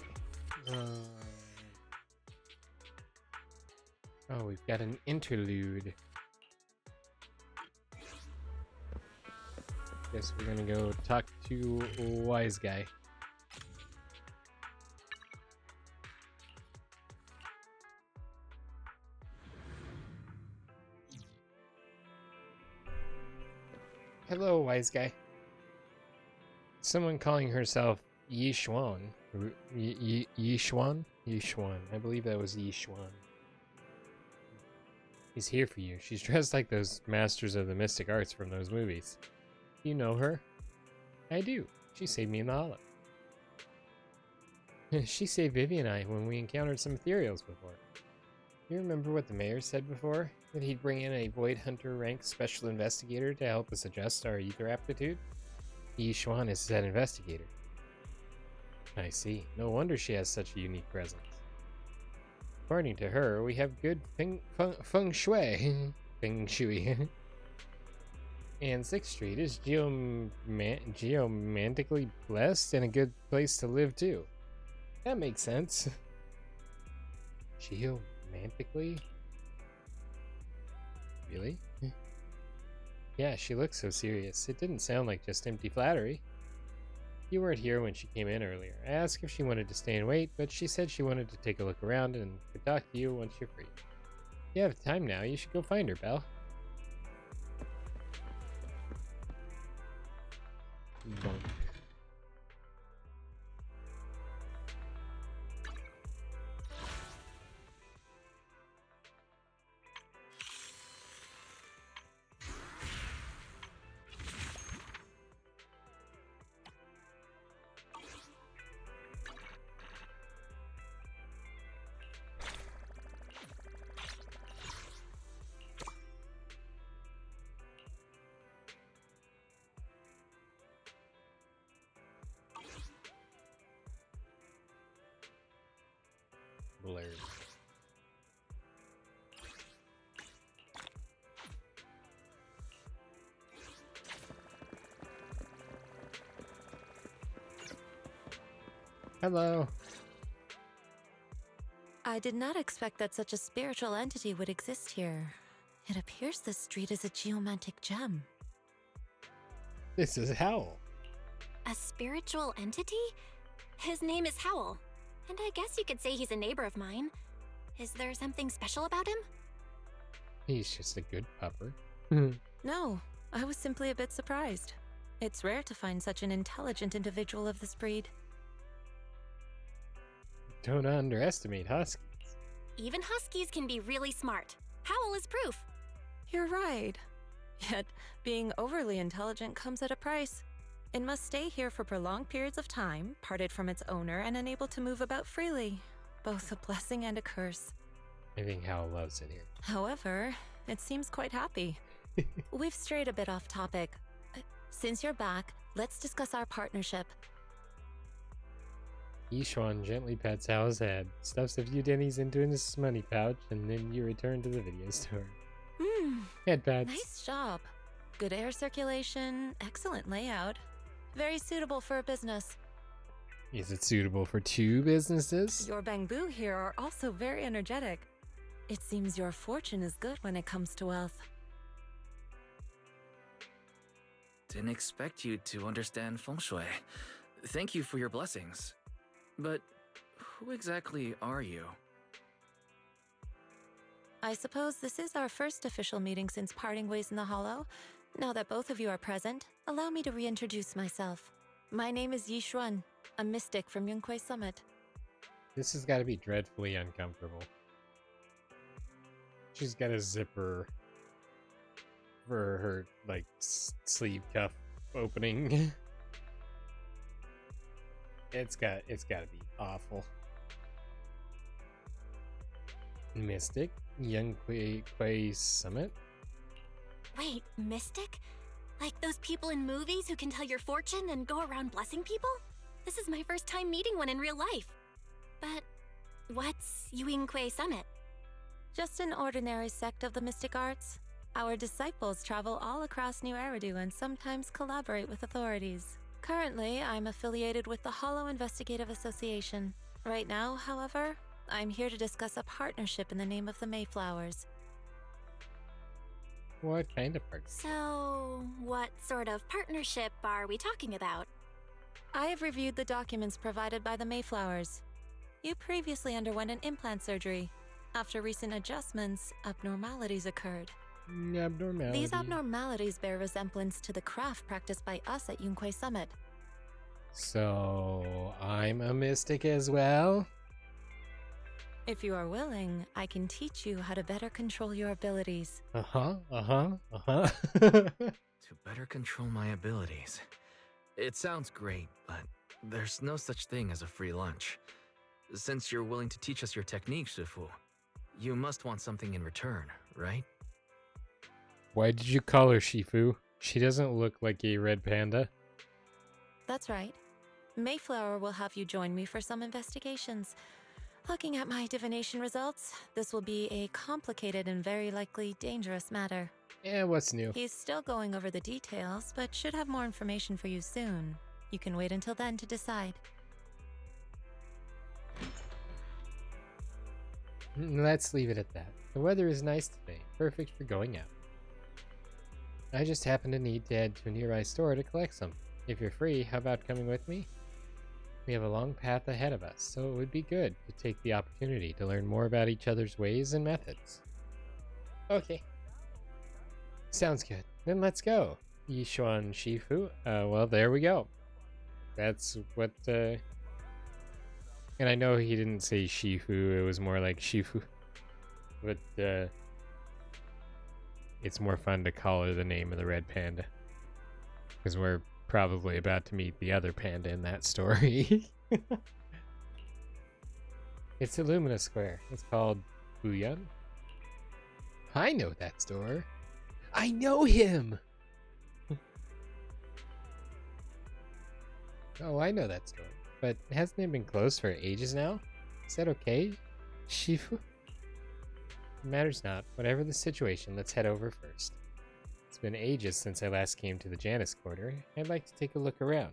Oh, we've got an interlude. Guess we're gonna go talk to Wise Guy. Hello, Wise Guy. Someone calling herself Yishuan. Yishuan? Yishuan. I believe that was Yishuan. He's here for you. She's dressed like those masters of the mystic arts from those movies. You know her? I do. She saved me in the hollow. She saved Vivi and I when we encountered some Ethereals before. You remember what the mayor said before? That he'd bring in a Void Hunter ranked special investigator to help us adjust our ether aptitude? Yishuan is that investigator. I see. No wonder she has such a unique presence. According to her, we have good feng shui. Feng shui. And 6th Street is geomantically blessed and a good place to live too. That makes sense. Geomantically? Really? Yeah, she looks so serious. It didn't sound like just empty flattery. You weren't here when she came in earlier. I asked if she wanted to stay and wait, but she said she wanted to take a look around and could talk to you once you're free. If you have time now, you should go find her, Belle. Bonk. Hilarious. Hello. I did not expect that such a spiritual entity would exist here. It appears this street is a geomantic gem. This is Howl. A spiritual entity? His name is Howl, and I guess you could say he's a neighbor of mine. Is there something special about him? He's just a good pupper. No, I was simply a bit surprised. It's rare to find such an intelligent individual of this breed. Don't underestimate huskies. Even huskies can be really smart. Howl is proof. You're right. Yet, being overly intelligent comes at a price. It must stay here for prolonged periods of time, parted from its owner, and unable to move about freely. Both a blessing and a curse. I think Howl loves it here. However, it seems quite happy. We've strayed a bit off topic. Since you're back, let's discuss our partnership. Yishuan gently pats Howl's head, stuffs a few dennies into his money pouch, and then you return to the video store. Head pats. Nice job. Good air circulation, excellent layout. Very suitable for a business. Is it suitable for two businesses? Your bamboo here are also very energetic. It seems your fortune is good when it comes to wealth. Didn't expect you to understand feng shui. Thank you for your blessings. But who exactly are you? I suppose this is our first official meeting since parting ways in the Hollow. Now that both of you are present, allow me to reintroduce myself. My name is Yishuan, a mystic from Yunquei Summit. This has got to be dreadfully uncomfortable. She's got a zipper for her, like, sleeve cuff opening. It's got to be awful. Mystic, Yunquei Summit. Wait, mystic? Like those people in movies who can tell your fortune and go around blessing people? This is my first time meeting one in real life. But what's Yunquei Summit? Just an ordinary sect of the mystic arts. Our disciples travel all across New Eridu and sometimes collaborate with authorities. Currently, I'm affiliated with the Hollow Investigative Association. Right now, however, I'm here to discuss a partnership in the name of the Mayflowers. What kind of partnership? So, what sort of partnership are we talking about? I have reviewed the documents provided by the Mayflowers. You previously underwent an implant surgery. After recent adjustments, abnormalities occurred. Abnormality. These abnormalities bear resemblance to the craft practiced by us at Yunquei Summit. So, I'm a mystic as well? If you are willing, I can teach you how to better control your abilities. To better control my abilities. It sounds great, but there's no such thing as a free lunch. Since you're willing to teach us your technique, Shifu, you must want something in return, right? Why did you call her Shifu? She doesn't look like a red panda. That's right. Mayflower will have you join me for some investigations. Looking at my divination results, this will be a complicated and very likely dangerous matter. Yeah, what's new? He's still going over the details, but should have more information for you soon. You can wait until then to decide. Let's leave it at that. The weather is nice today, perfect for going out. I just happen to need to head to a nearby store to collect some. If you're free, how about coming with me? We have a long path ahead of us, so it would be good to take the opportunity to learn more about each other's ways and methods. Okay. Sounds good. Then let's go. Yishuan Shifu. Well, there we go. That's what, And I know he didn't say Shifu, it was more like Shifu. But, it's more fun to call her the name of the red panda. Because we're probably about to meet the other panda in that story. It's Illumina Square. It's called Buyun. I know that store. I know him! Oh, I know that store. But hasn't it been closed for ages now? Is that okay? Shifu? Matters not. Whatever the situation, let's head over first. It's been ages since I last came to the Janus Quarter. I'd like to take a look around.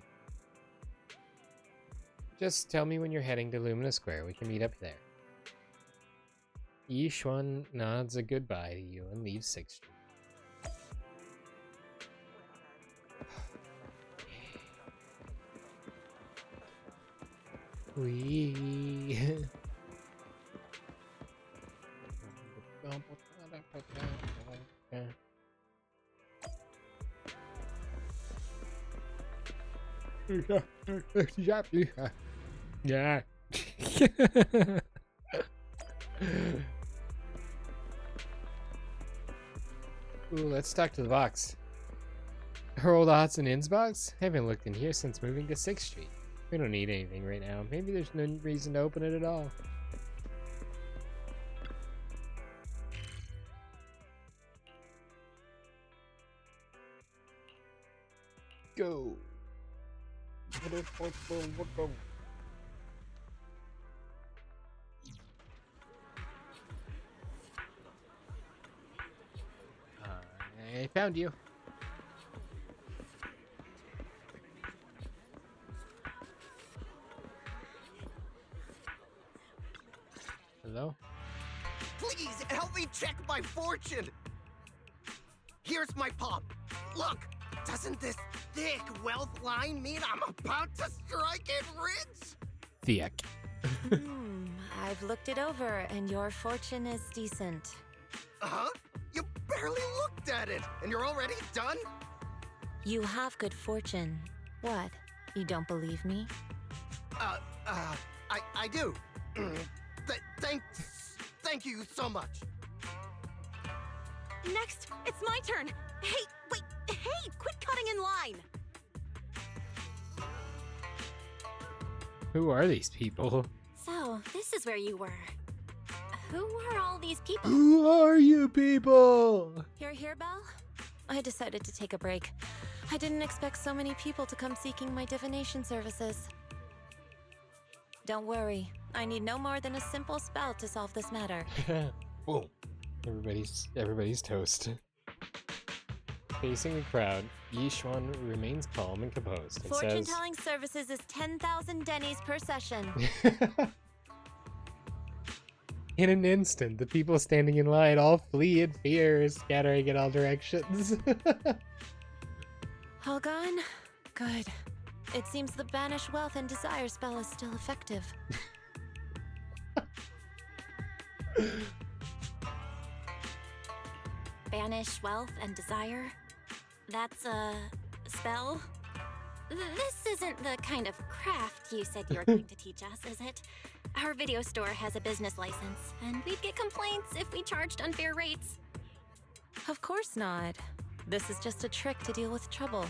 Just tell me when you're heading to Lumina Square. We can meet up there. Yishuan nods a goodbye to you and leaves 6th Street. Wee. Yeah. Ooh, let's talk to the box. Her old odds and ends box? I haven't looked in here since moving to 6th Street. We don't need anything right now. Maybe there's no reason to open it at all. Go. I found you. Hello? Please help me check my fortune. Here's my palm. Look, doesn't this thick wealth line mean I'm about to strike it rich? Thick. I've looked it over, and your fortune is decent. Huh? You barely looked at it, and you're already done? You have good fortune. What? You don't believe me? I do. Thank you so much. Next, it's my turn. Hey, wait, hey, quit cutting in line. Who are these people? So, this is where you were. Who are all these people? Who are you people? Here, Belle? I decided to take a break. I didn't expect so many people to come seeking my divination services. Don't worry. I need no more than a simple spell to solve this matter. Whoa. Everybody's toast. Facing the crowd, Yishuan remains calm and composed and Fortune-telling services is 10,000 dennies per session. In an instant, the people standing in line all flee in fear, scattering in all directions. All gone? Good. It seems the Banish Wealth and Desire spell is still effective. Banish wealth and desire? That's a spell? This isn't the kind of craft you said you were going to teach us, is it? Our video store has a business license, and we'd get complaints if we charged unfair rates. Of course not. This is just a trick to deal with trouble.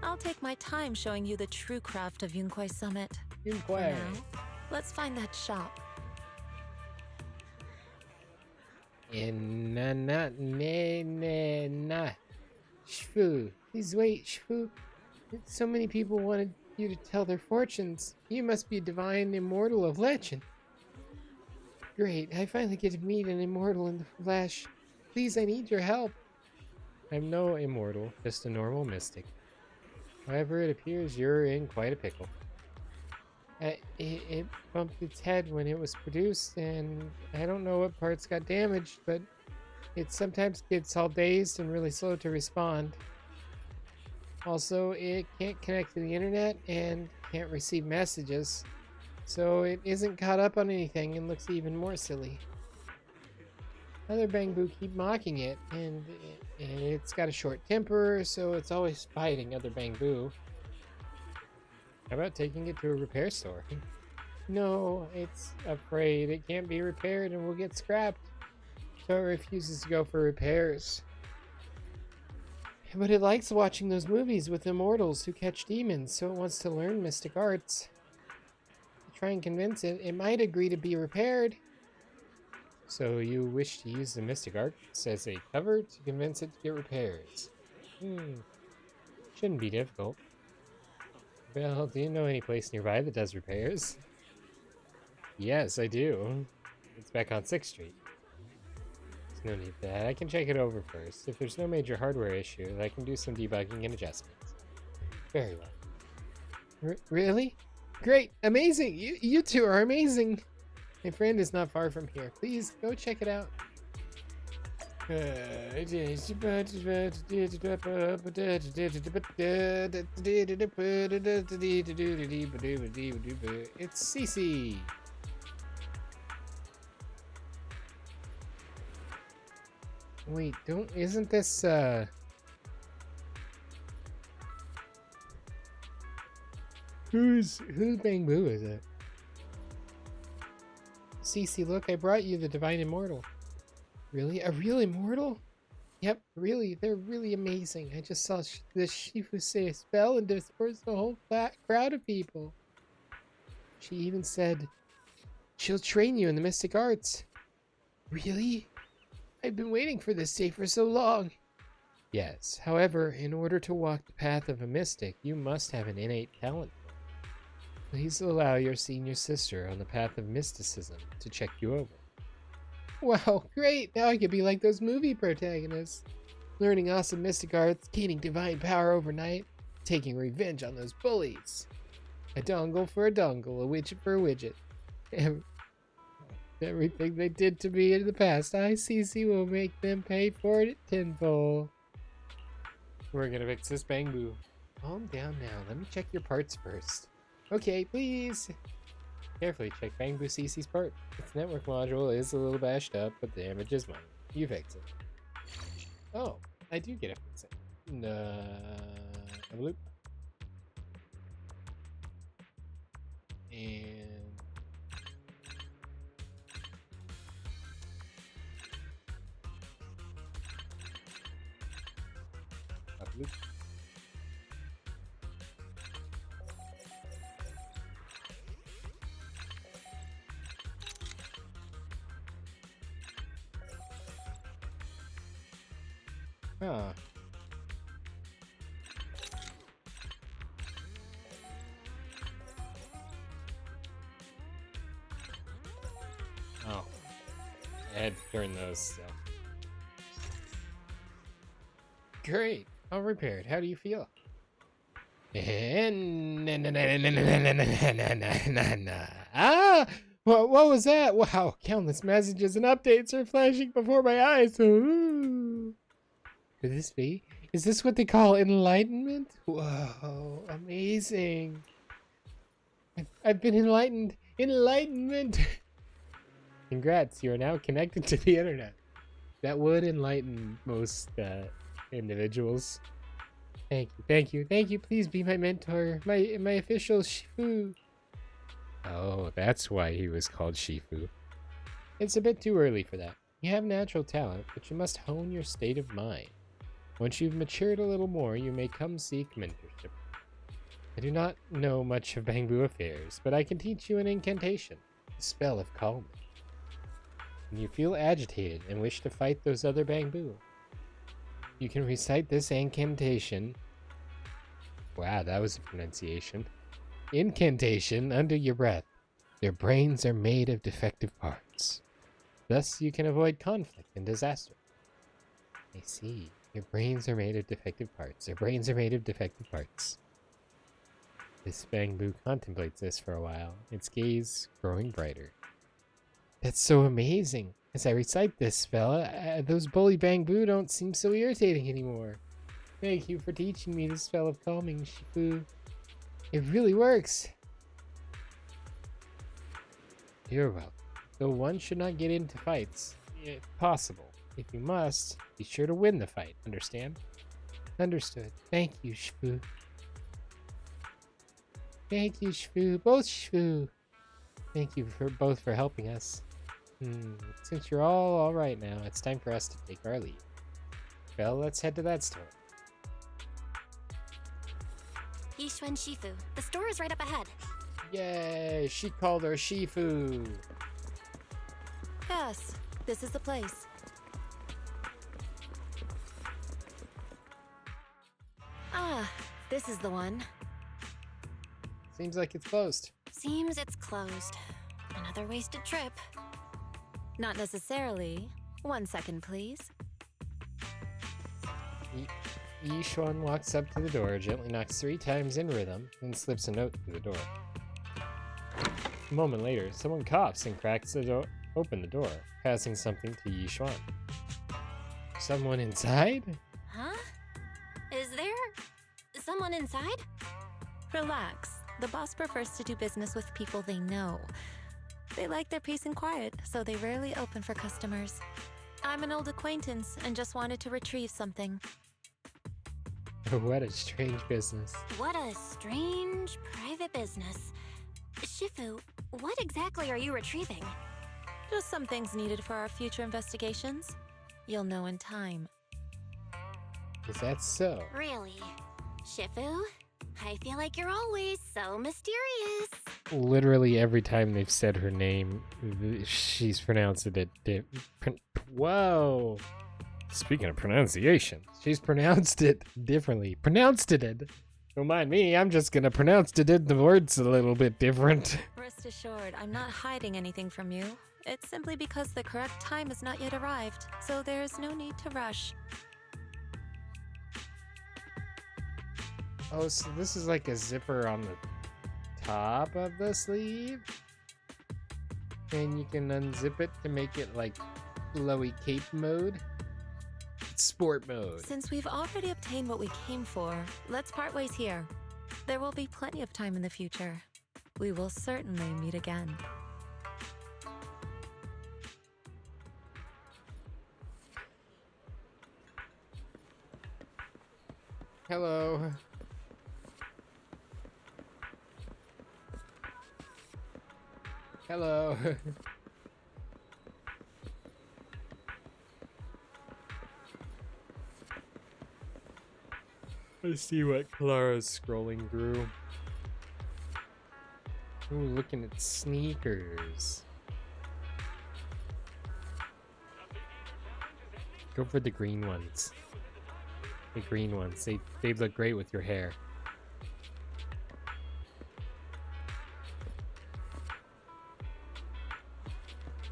I'll take my time showing you the true craft of Yunquai Summit. Yunquai. For now, let's find that shop. Shfu, please wait, Shfu. So many people wanted you to tell their fortunes. You must be a divine immortal of legend. Great, I finally get to meet an immortal in the flesh. Please, I need your help. I'm no immortal, just a normal mystic. However, it appears you're in quite a pickle. It bumped its head when it was produced, and I don't know what parts got damaged, but it sometimes gets all dazed and really slow to respond. Also, it can't connect to the internet and can't receive messages, so it isn't caught up on anything and looks even more silly. Other Bangbu keep mocking it, and it's got a short temper, so it's always fighting other Bangbu. How about taking it to a repair store? No, it's afraid it can't be repaired and will get scrapped, so it refuses to go for repairs. But it likes watching those movies with immortals who catch demons, so it wants to learn mystic arts. To try and convince it, it might agree to be repaired. So you wish to use the mystic arts as a cover to convince it to get repairs. Shouldn't be difficult. Well, do you know any place nearby that does repairs? Yes, I do. It's back on 6th Street. There's no need for that. I can check it over first. If there's no major hardware issue, I can do some debugging and adjustments. Very well. Really? Great! Amazing! You two are amazing! My friend is not far from here. Please, go check it out. It's Cece! Wait, isn't this, Whose Bangbu is it? Cece, look, I brought you the Divine Immortal. Really? A real immortal? Yep, really, they're really amazing. I just saw this Shifu say a spell and dispersed a whole crowd of people. She even said she'll train you in the mystic arts. Really? I've been waiting for this day for so long. Yes, however, in order to walk the path of a mystic, you must have an innate talent. Please allow your senior sister on the path of mysticism to check you over. Wow, great! Now I could be like those movie protagonists. Learning awesome mystic arts, gaining divine power overnight, taking revenge on those bullies. A dongle for a dongle, a widget for a widget. Everything they did to me in the past, Cece will make them pay for it tenfold. We're gonna fix this Bangbu. Calm down now, let me check your parts first. Okay, please. Carefully check Bangbu Cece's part. Its network module is a little bashed up, but the damage is minor. You fix it. Oh, I do get to fix it. A loop. And a loop. Huh. Oh. I had to turn those still. Great. All repaired. How do you feel? Ah! What was that? Wow, countless messages and updates are flashing before my eyes. Ooh. Could this be? Is this what they call enlightenment? Whoa, amazing. I've been enlightened. Enlightenment! Congrats, you are now connected to the internet. That would enlighten most individuals. Thank you. Please be my mentor. My official Shifu. Oh, that's why he was called Shifu. It's a bit too early for that. You have natural talent, but you must hone your state of mind. Once you've matured a little more, you may come seek mentorship. I do not know much of Bangbu affairs, but I can teach you an incantation, a spell of calming. When you feel agitated and wish to fight those other Bangbu, you can recite this incantation. Wow, that was a pronunciation. Incantation under your breath. Their brains are made of defective parts. Thus, you can avoid conflict and disaster. I see. Your brains are made of defective parts. Their brains are made of defective parts. This Bangbu contemplates this for a while, its gaze growing brighter. That's so amazing. As I recite this spell, those bully Bangbu don't seem so irritating anymore. Thank you for teaching me the spell of calming, Shifu. It really works. You're welcome. Though one should not get into fights, if possible. If you must, be sure to win the fight, understand? Understood. Thank you, Shifu. Thank you, Shifu. Both Shifu. Thank you both for helping us. Since you're all right now, it's time for us to take our leave. Well, let's head to that store. Yishuan Shifu. The store is right up ahead. Yay! She called her Shifu. Yes, this is the place. Ah, this is the one. Seems like it's closed. Seems it's closed. Another wasted trip. Not necessarily. 1 second, please. Yishuan walks up to the door, gently knocks 3 times in rhythm, then slips a note through the door. A moment later, someone coughs and cracks open the door, passing something to Yishuan. Someone inside? Huh? Is there someone inside? Relax. The boss prefers to do business with people they know. They like their peace and quiet, so they rarely open for customers. I'm an old acquaintance and just wanted to retrieve something. What a strange business. What a strange private business. Shifu, what exactly are you retrieving? Just some things needed for our future investigations. You'll know in time. Is that so? Really? Shifu, I feel like you're always so mysterious. Literally every time they've said her name, she's pronounced it Whoa! Speaking of pronunciation, she's pronounced it differently. Don't mind me, I'm just gonna pronounce the words a little bit different. Rest assured, I'm not hiding anything from you. It's simply because the correct time has not yet arrived, so there's no need to rush. Oh, so this is like a zipper on the top of the sleeve? And you can unzip it to make it like flowy cape mode? Sport mode. Since we've already obtained what we came for, let's part ways here. There will be plenty of time in the future. We will certainly meet again. Hello. Hello. I see what Clara's scrolling through. Ooh, looking at sneakers. Go for the green ones. The green ones. They look great with your hair.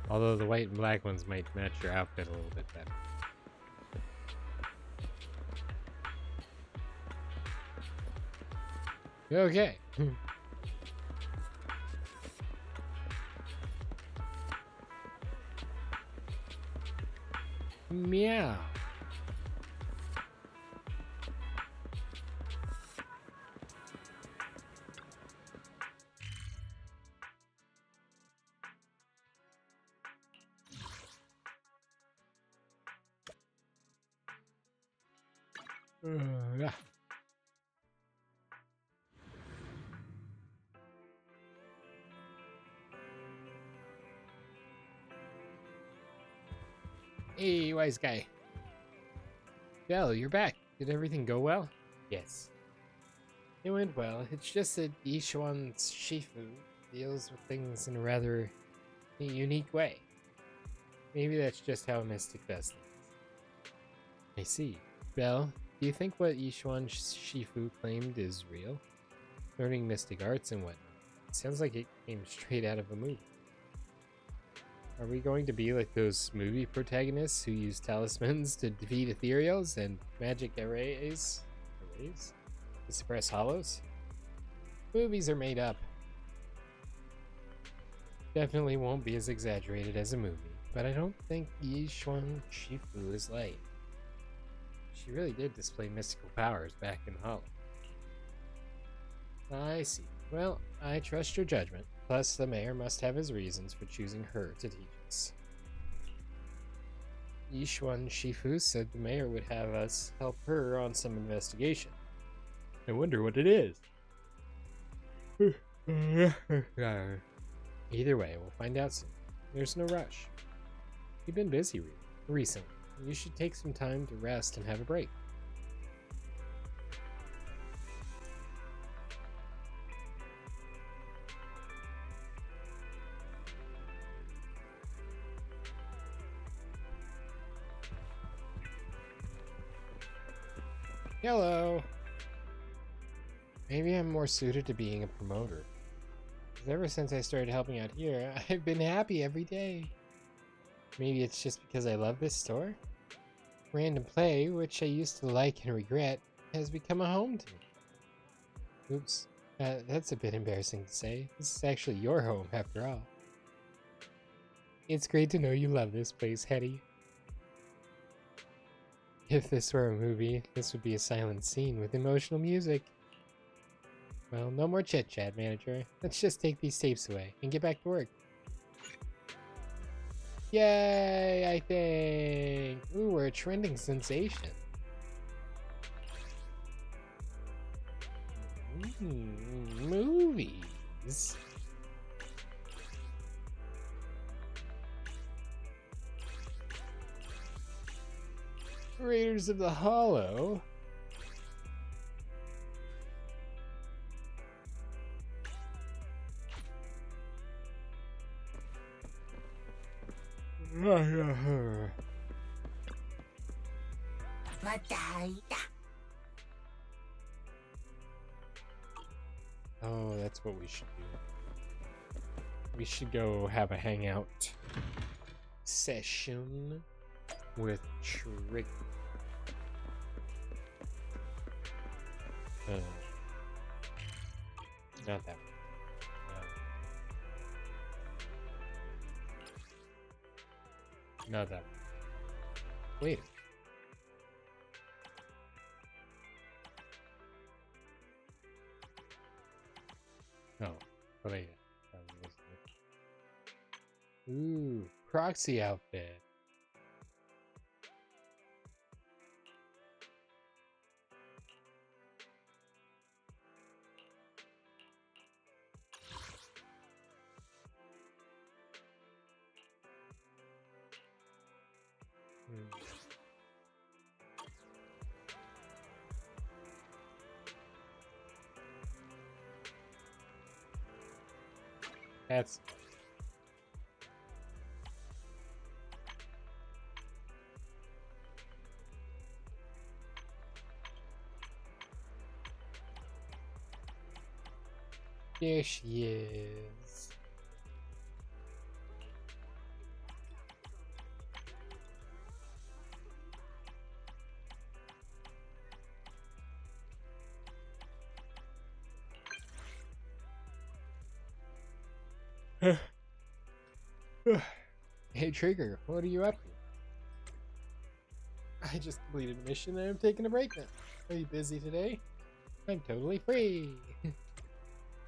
Although the white and black ones might match your outfit a little bit better. Okay. Meow. Yeah. Hey, wise guy. Belle, you're back. Did everything go well? Yes. It went well. It's just that Yishuan's Shifu deals with things in a rather unique way. Maybe that's just how a mystic does things. I see. Belle, do you think what Yishuan Shifu claimed is real? Learning mystic arts and whatnot. It sounds like it came straight out of a movie. Are we going to be like those movie protagonists who use talismans to defeat Ethereals and magic arrays to suppress hollows? Movies are made up. Definitely won't be as exaggerated as a movie, but I don't think Yishuan Shifu is light. She really did display mystical powers back in Hollow. I see. Well, I trust your judgment. Plus, the mayor must have his reasons for choosing her to teach us. Yishuan Shifu said the mayor would have us help her on some investigation. I wonder what it is. Either way, we'll find out soon. There's no rush. You've been busy recently. You should take some time to rest and have a break. Hello. Maybe I'm more suited to being a promoter. 'Cause ever since I started helping out here, I've been happy every day. Maybe it's just because I love this store? Random play, which I used to like and regret, has become a home to me. Oops, that's a bit embarrassing to say. This is actually your home, after all. It's great to know you love this place, Hetty. If this were a movie, this would be a silent scene with emotional music. Well, no more chit-chat, manager. Let's just take these tapes away and get back to work. Yay, I think! Ooh, we're a trending sensation. Movies. Raiders of the Hollow. Oh, that's what we should do. We should go have a hangout session with Trick. Not that one. Not that one. Wait. No. Oh, wait. Ooh, Proxy outfit. That's there she is. Hey Trigger, what are you up to? I just completed a mission and I'm taking a break now. Are you busy today? I'm totally free.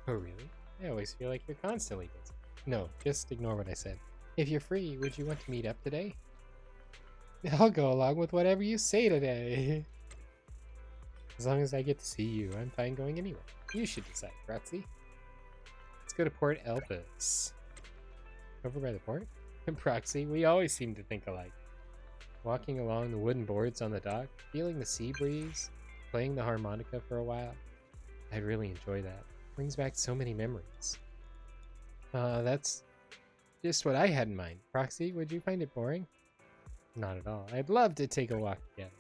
Oh really? I always feel like you're constantly busy. No, just ignore what I said. If you're free, would you want to meet up today? I'll go along with whatever you say today. As long as I get to see you, I'm fine going anywhere. You should decide, Proxy. Let's go to Port Elpis. Over by the port? Proxy, we always seem to think alike. Walking along the wooden boards on the dock, feeling the sea breeze, playing the harmonica for a while. I'd really enjoy that. Brings back so many memories. That's just what I had in mind. Proxy, would you find it boring? Not at all. I'd love to take a walk together.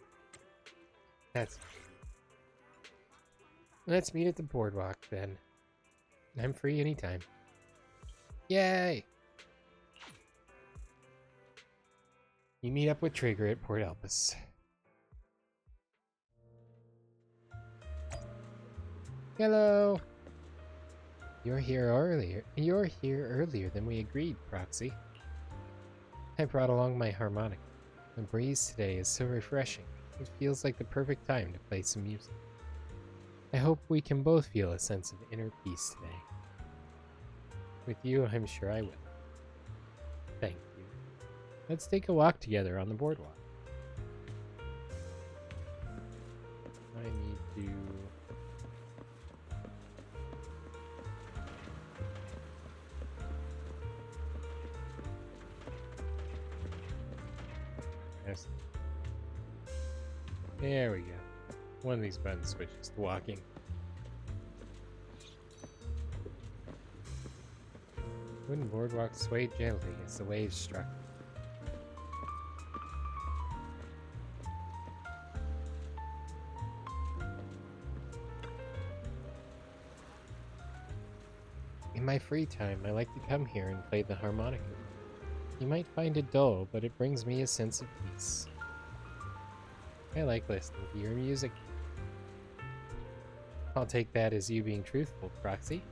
That's... Let's meet at the boardwalk, then. I'm free anytime. Yay! You meet up with Trigger at Port Elpis. Hello! You're here earlier than we agreed, Proxy. I brought along my harmonica. The breeze today is so refreshing. It feels like the perfect time to play some music. I hope we can both feel a sense of inner peace today. With you, I'm sure I will. Thank you. Let's take a walk together on the boardwalk. I need to... Yes. There we go. One of these buttons switches to walking. Wooden boardwalk swayed gently as the waves struck. In my free time, I like to come here and play the harmonica. You might find it dull, but it brings me a sense of peace. I like listening to your music. I'll take that as you being truthful, Proxy.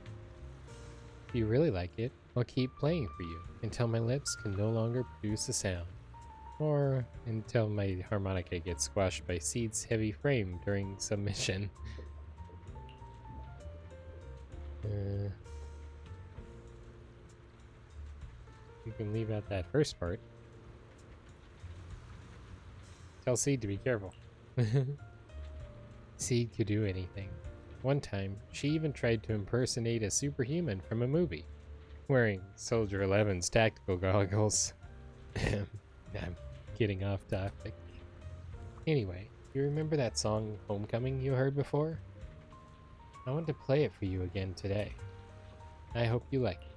If you really like it, I'll keep playing for you until my lips can no longer produce a sound. Or until my harmonica gets squashed by Seed's heavy frame during submission. You can leave out that first part. Tell Seed to be careful. Seed could do anything. One time, she even tried to impersonate a superhuman from a movie, wearing Soldier 11's tactical goggles. I'm getting off topic. Anyway, you remember that song Homecoming you heard before? I want to play it for you again today. I hope you like it.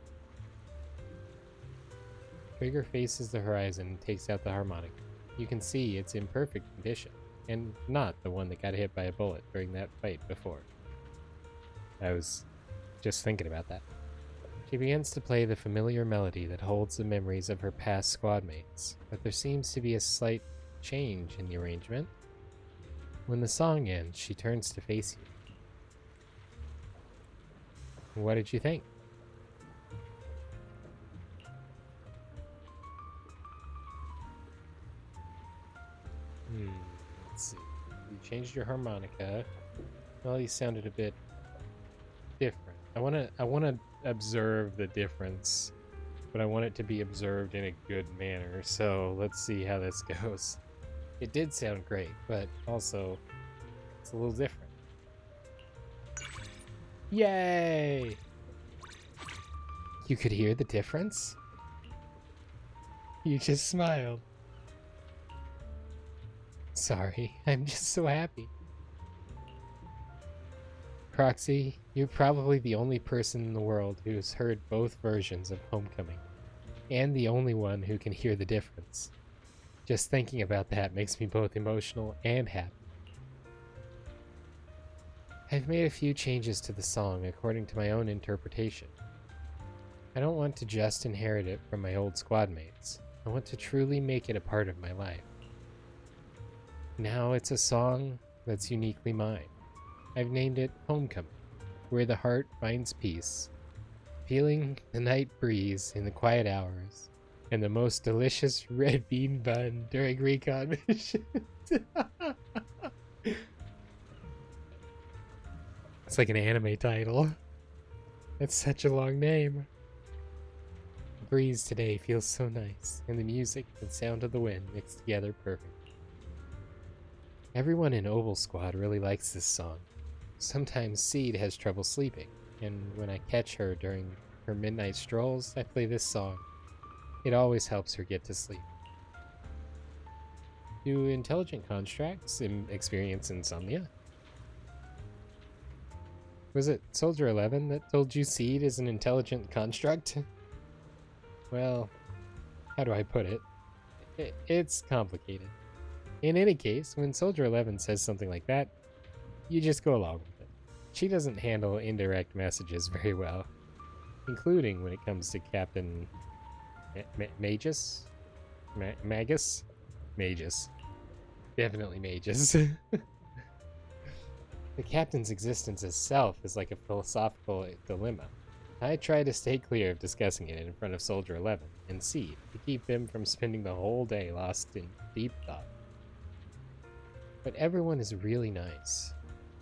Trigger faces the horizon and takes out the harmonica. You can see it's in perfect condition, and not the one that got hit by a bullet during that fight before. I was just thinking about that. She begins to play the familiar melody that holds the memories of her past squad mates, but there seems to be a slight change in the arrangement. When the song ends, she turns to face you. What did you think? Let's see. You changed your harmonica. Well, you sounded a bit different. I wanna observe the difference, but I want it to be observed in a good manner. So let's see how this goes. It did sound great, but also it's a little different. Yay! You could hear the difference? You just smiled. Sorry, I'm just so happy. Proxy, you're probably the only person in the world who's heard both versions of Homecoming, and the only one who can hear the difference. Just thinking about that makes me both emotional and happy. I've made a few changes to the song according to my own interpretation. I don't want to just inherit it from my old squad mates. I want to truly make it a part of my life. Now it's a song that's uniquely mine. I've named it Homecoming, where the heart finds peace, feeling the night breeze in the quiet hours, and the most delicious red bean bun during recon missions. It's like an anime title. That's such a long name. The breeze today feels so nice, and the music and sound of the wind mixed together perfect. Everyone in Oval Squad really likes this song. Sometimes Seed has trouble sleeping, and when I catch her during her midnight strolls, I play this song. It always helps her get to sleep. Do intelligent constructs experience insomnia? Was it Soldier 11 that told you Seed is an intelligent construct? Well, how do I put it? It's complicated. In any case, when Soldier 11 says something like that, you just go along with it. She doesn't handle indirect messages very well, including when it comes to Captain Magus? Magus? Magus. Definitely Magus. The Captain's existence itself is like a philosophical dilemma. I try to stay clear of discussing it in front of Soldier 11 and Seed to keep him from spending the whole day lost in deep thought. But everyone is really nice.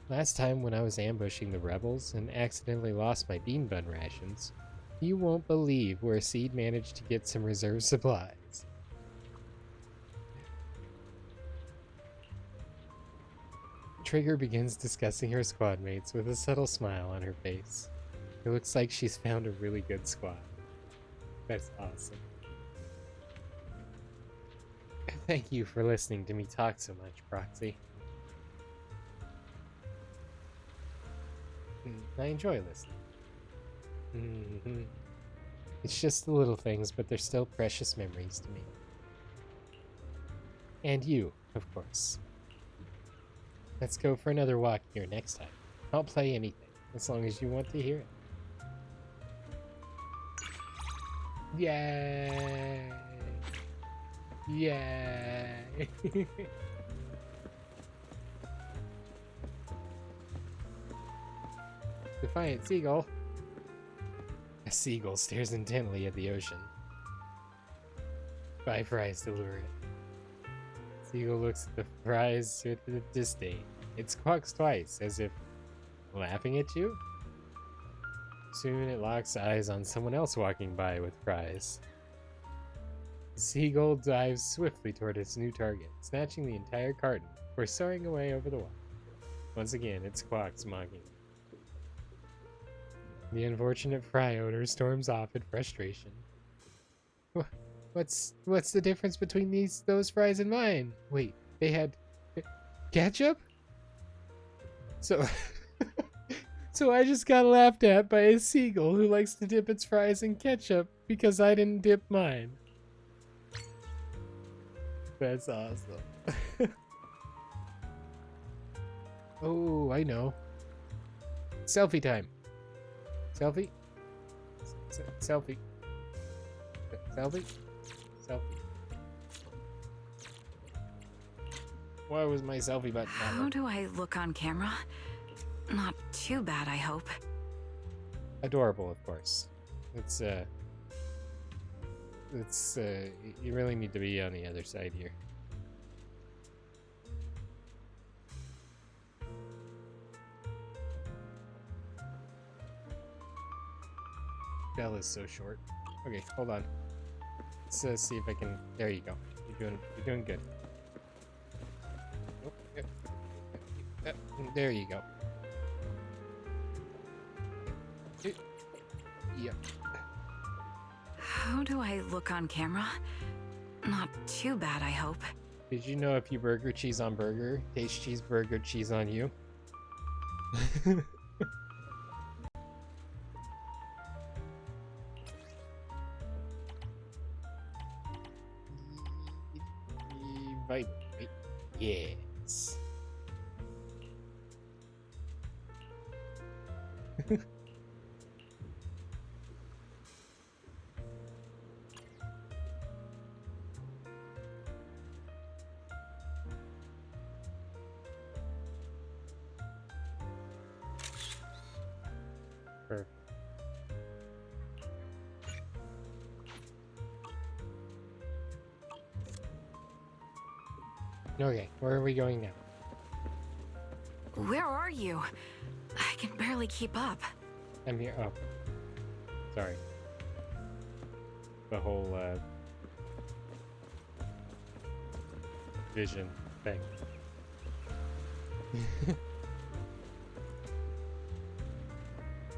Last time when I was ambushing the rebels and accidentally lost my bean bun rations, you won't believe where Seed managed to get some reserve supplies. Trigger begins discussing her squad mates with a subtle smile on her face. It looks like she's found a really good squad. That's awesome. Thank you for listening to me talk so much, Proxy. I enjoy listening. It's just the little things, but they're still precious memories to me. And you, of course. Let's go for another walk here next time. I'll play anything, as long as you want to hear it. Yay! Yay! Defiant seagull. A seagull stares intently at the ocean. 5 fries to lure it. Seagull looks at the fries with disdain. It squawks twice, as if laughing at you. Soon it locks eyes on someone else walking by with fries. The seagull dives swiftly toward its new target, snatching the entire carton before soaring away over the water. Once again, it squawks, mocking. The unfortunate fry owner storms off in frustration. What's the difference between those fries and mine? Wait, they had ketchup? So so I just got laughed at by a seagull who likes to dip its fries in ketchup because I didn't dip mine. That's awesome. Oh, I know. Selfie time. Selfie? Selfie. Selfie? Selfie. Why was my selfie button not How do I look on camera? Not too bad, I hope. Adorable, of course. You really need to be on the other side here. Bell is so short. Okay, hold on. Let's see if I can. There you go. You're doing good. Oh, yep. There you go. Yep. How do I look on camera? Not too bad, I hope. Did you know if you burger cheese on burger, taste cheeseburger cheese on you? Vibrate. Yes. Perfect. Okay, where are we going now? Where are you? I can barely keep up. I'm here. Oh. Sorry. The whole, vision thing. It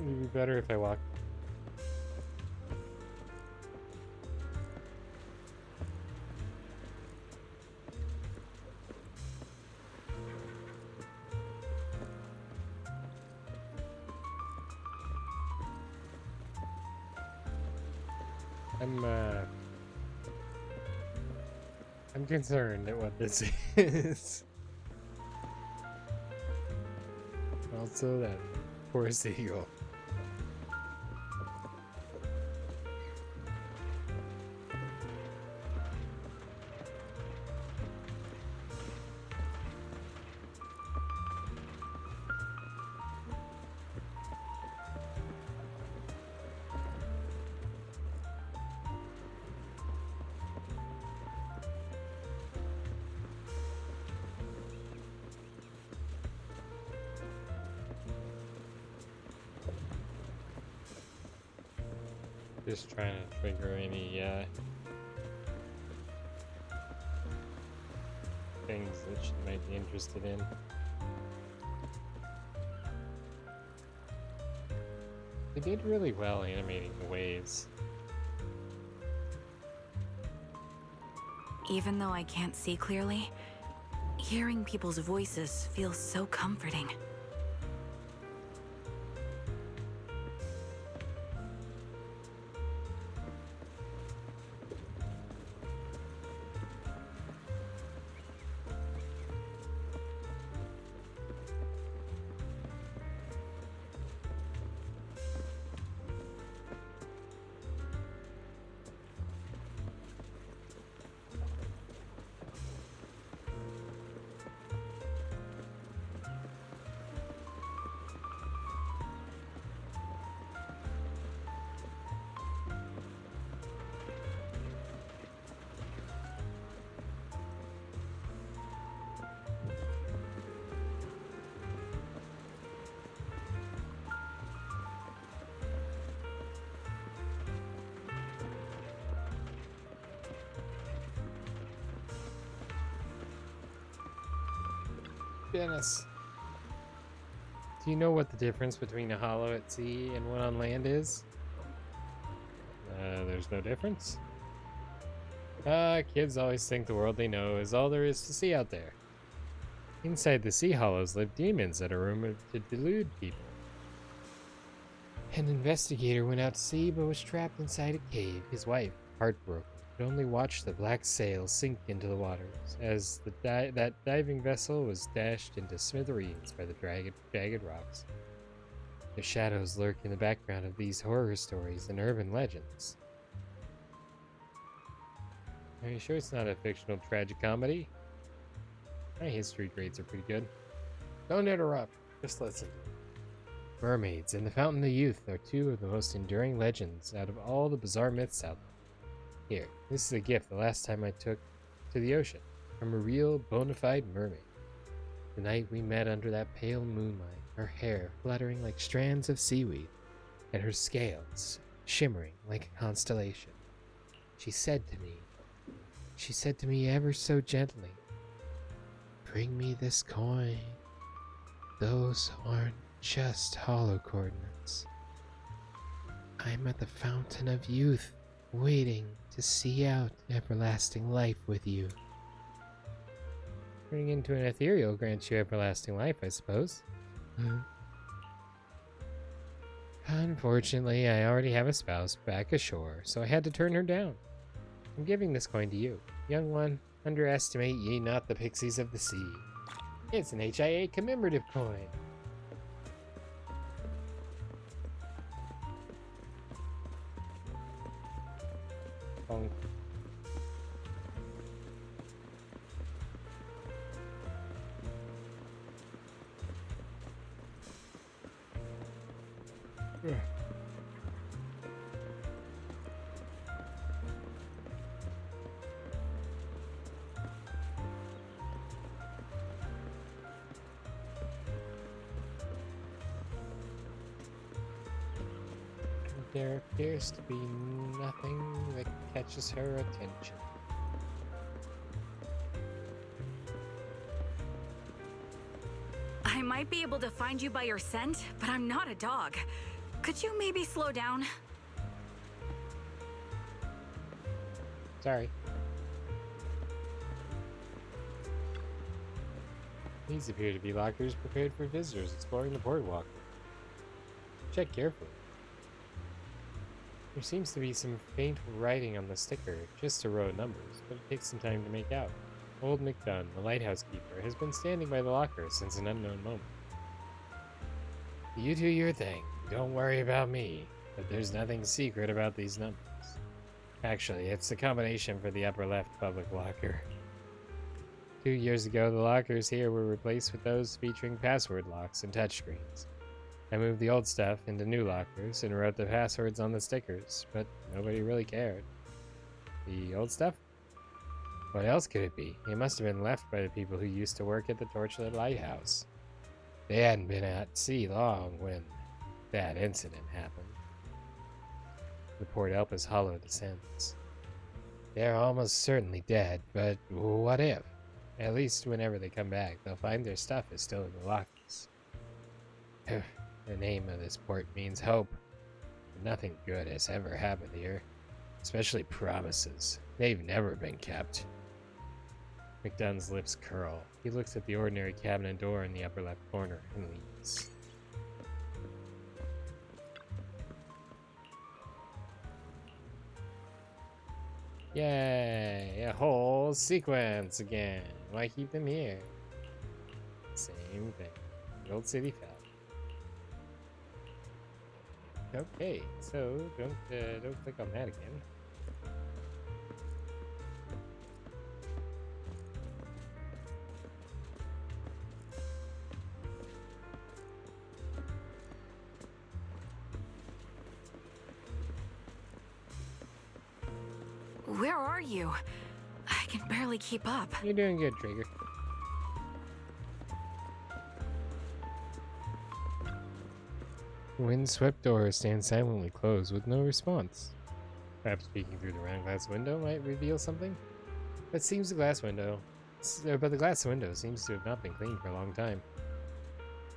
would be better if I walked. I'm concerned at what this is. Also, that poor seagull. Just trying to trigger any things that she might be interested in. They did really well animating the waves. Even though I can't see clearly, hearing people's voices feels so comforting. Dennis. Do you know what the difference between a hollow at sea and one on land is? There's no difference. Kids always think the world they know is all there is to see out there. Inside the sea hollows live demons that are rumored to delude people. An investigator went out to sea but was trapped inside a cave. His wife, heartbroken, could only watch the black sails sink into the waters as that diving vessel was dashed into smithereens by the jagged rocks. The shadows lurk in the background of these horror stories and urban legends. Are you sure it's not a fictional tragic comedy? My history grades are pretty good. Don't interrupt, just listen. Mermaids and the Fountain of Youth are two of the most enduring legends out of all the bizarre myths out there. Here, this is a gift the last time I took to the ocean, from a real bona fide mermaid. The night we met under that pale moonlight, her hair fluttering like strands of seaweed, and her scales shimmering like a constellation. She said to me ever so gently, "Bring me this coin. Those aren't just hollow coordinates. I'm at the Fountain of Youth, waiting to see out everlasting life with you." Turning into an ethereal grants you everlasting life, I suppose. Unfortunately, I already have a spouse back ashore, so I had to turn her down. I'm giving this coin to you. Young one, underestimate ye not the pixies of the sea. It's an HIA commemorative coin. Bonk. There appears to be nothing that catches her attention. I might be able to find you by your scent, but I'm not a dog. Could you maybe slow down? Sorry. These appear to be lockers prepared for visitors exploring the boardwalk. Check carefully. There seems to be some faint writing on the sticker, just a row of numbers, but it takes some time to make out. Old McDunn, the lighthouse keeper, has been standing by the locker since an unknown moment. You do your thing. Don't worry about me. But there's nothing secret about these numbers. Actually, it's the combination for the upper left public locker. 2 years ago, the lockers here were replaced with those featuring password locks and touchscreens. I moved the old stuff into new lockers and wrote the passwords on the stickers, but nobody really cared. The old stuff? What else could it be? It must have been left by the people who used to work at the Torchlit Lighthouse. They hadn't been at sea long when that incident happened. The Port Elpis Hollow descends. They're almost certainly dead, but what if? At least whenever they come back, they'll find their stuff is still in the lockers. The name of this port means hope. But nothing good has ever happened here. Especially promises. They've never been kept. McDunn's lips curl. He looks at the ordinary cabinet door in the upper left corner and leaves. Yay! A whole sequence again. Why keep them here? Same thing. The old city fell. Okay, so don't click on that again. Where are you? I can barely keep up. You're doing good, Trigger. Windswept door stands silently closed with no response. Perhaps peeking through the round glass window might reveal something? That seems the glass window. But the glass window seems to have not been cleaned for a long time.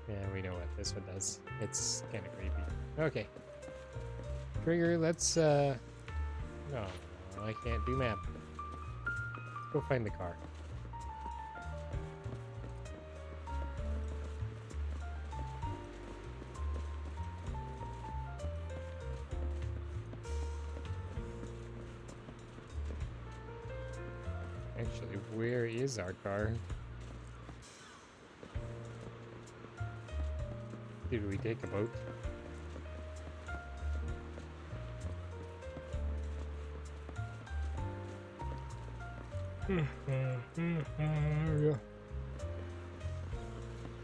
Yeah, we know what this one does. It's kind of creepy. Okay. Trigger, let's, No, I can't do map. Let's go find the car. Actually, where is our car? Did we take a boat?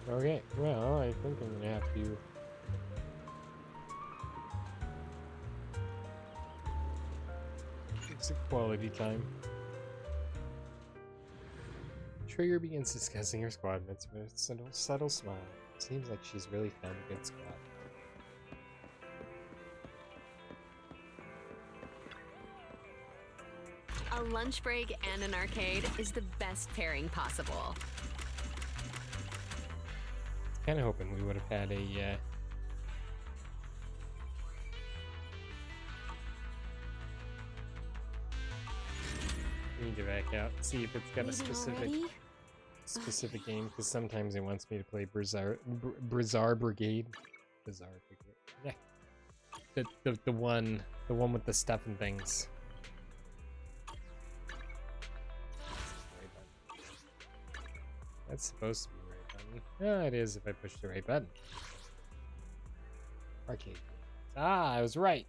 Okay, well, I think I'm gonna have to it's a quality time. Trigger begins discussing her squad mates with a subtle smile. Seems like she's really found a good squad. A lunch break and an arcade is the best pairing possible. Kind of hoping we would have had a we need to back out, see if it's got a specific game, because sometimes it wants me to play Bizarre Brigade. Bizarre Brigade. Yeah. The one with the stuff and things. That's supposed to be the right button. Yeah, it is if I push the right button. Arcade. Ah, I was right.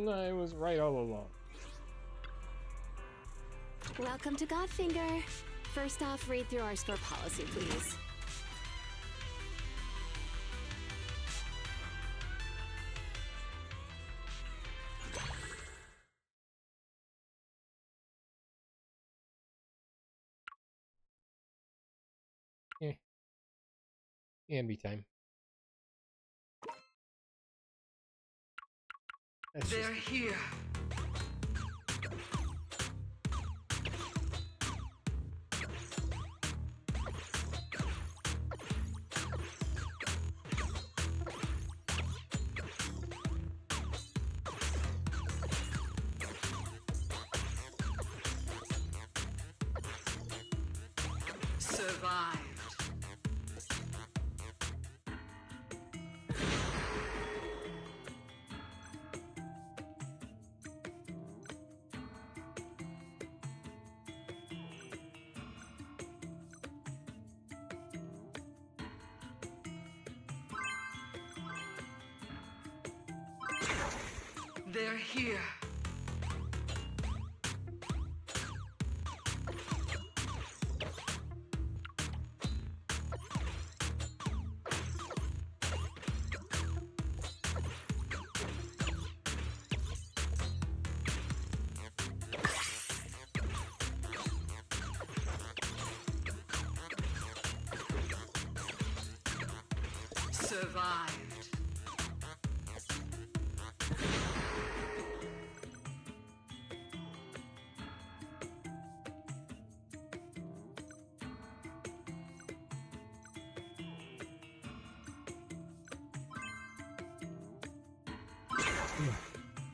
I was right all along. Welcome to Godfinger. First off, read through our store policy, please. And be time. They're here. Survived. They're here. Survived.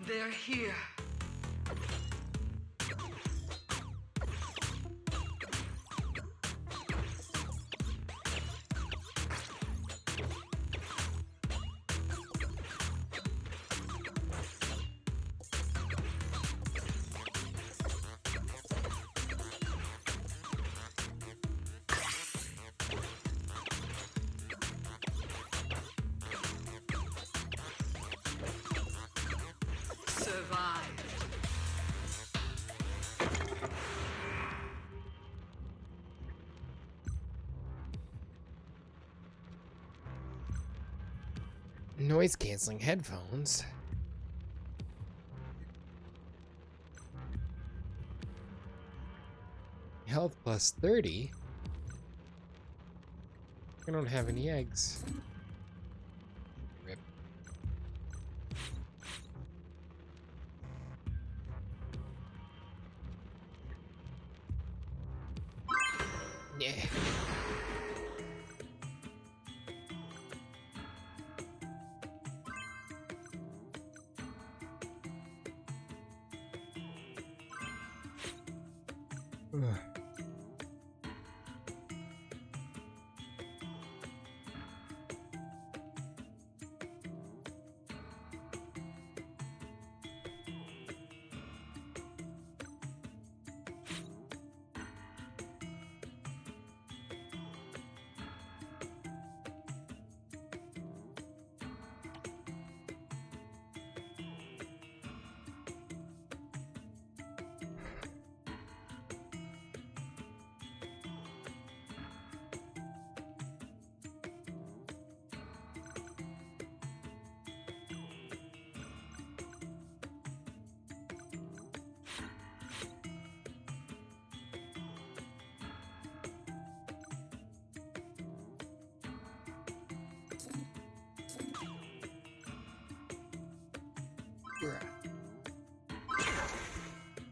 They're here. Survived. Noise canceling headphones. Health plus 30. I don't have any eggs. Rip. Yeah. Ugh.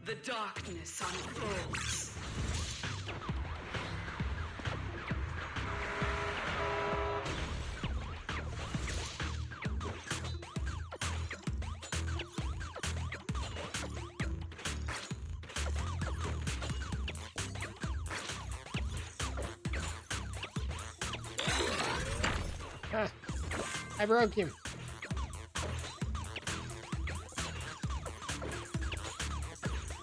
The darkness unfolds. Ah, I broke him.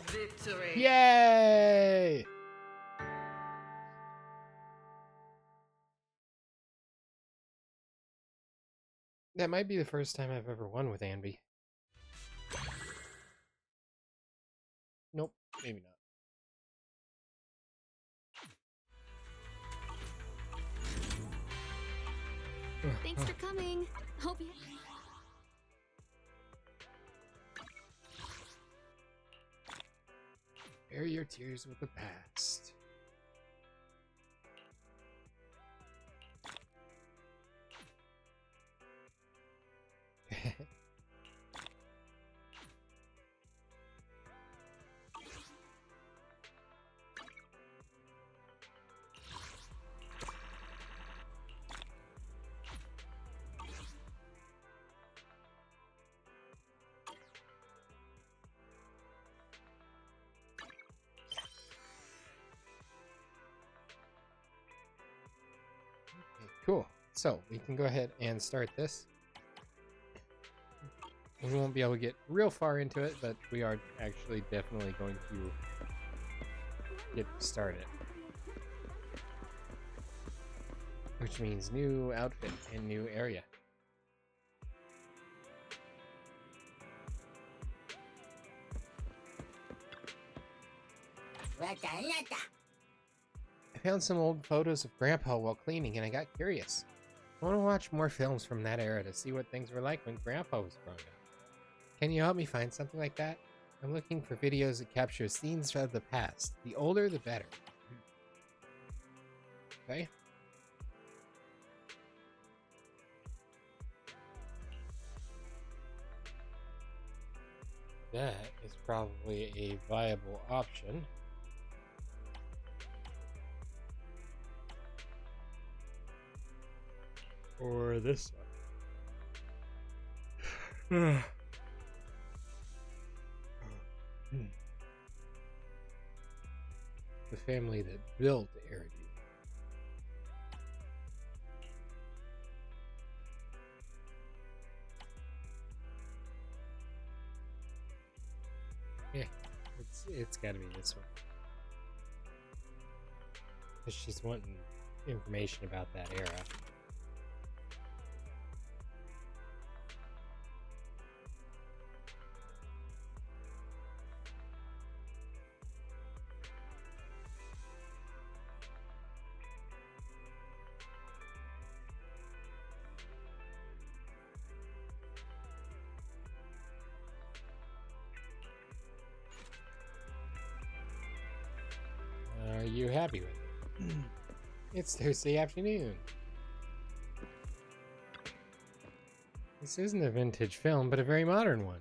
Victory. Yay! That might be the first time I've ever won with Anby. Nope, maybe not. Thanks for coming. Hope you. Bury your tears with the past. Cool. So we can go ahead and start this. We won't be able to get real far into it, but we are actually definitely going to get started. Which means new outfit and new area. I found some old photos of Grandpa while cleaning and I got curious. I want to watch more films from that era to see what things were like when Grandpa was growing up. Can you help me find something like that? I'm looking for videos that capture scenes of the past. The older, the better. Okay. That is probably a viable option. Or this one. The family that built Eridu. Yeah, it's gotta be this one. Because she's wanting information about that era. Are you happy with it? It's Thursday afternoon. This isn't a vintage film, but a very modern one.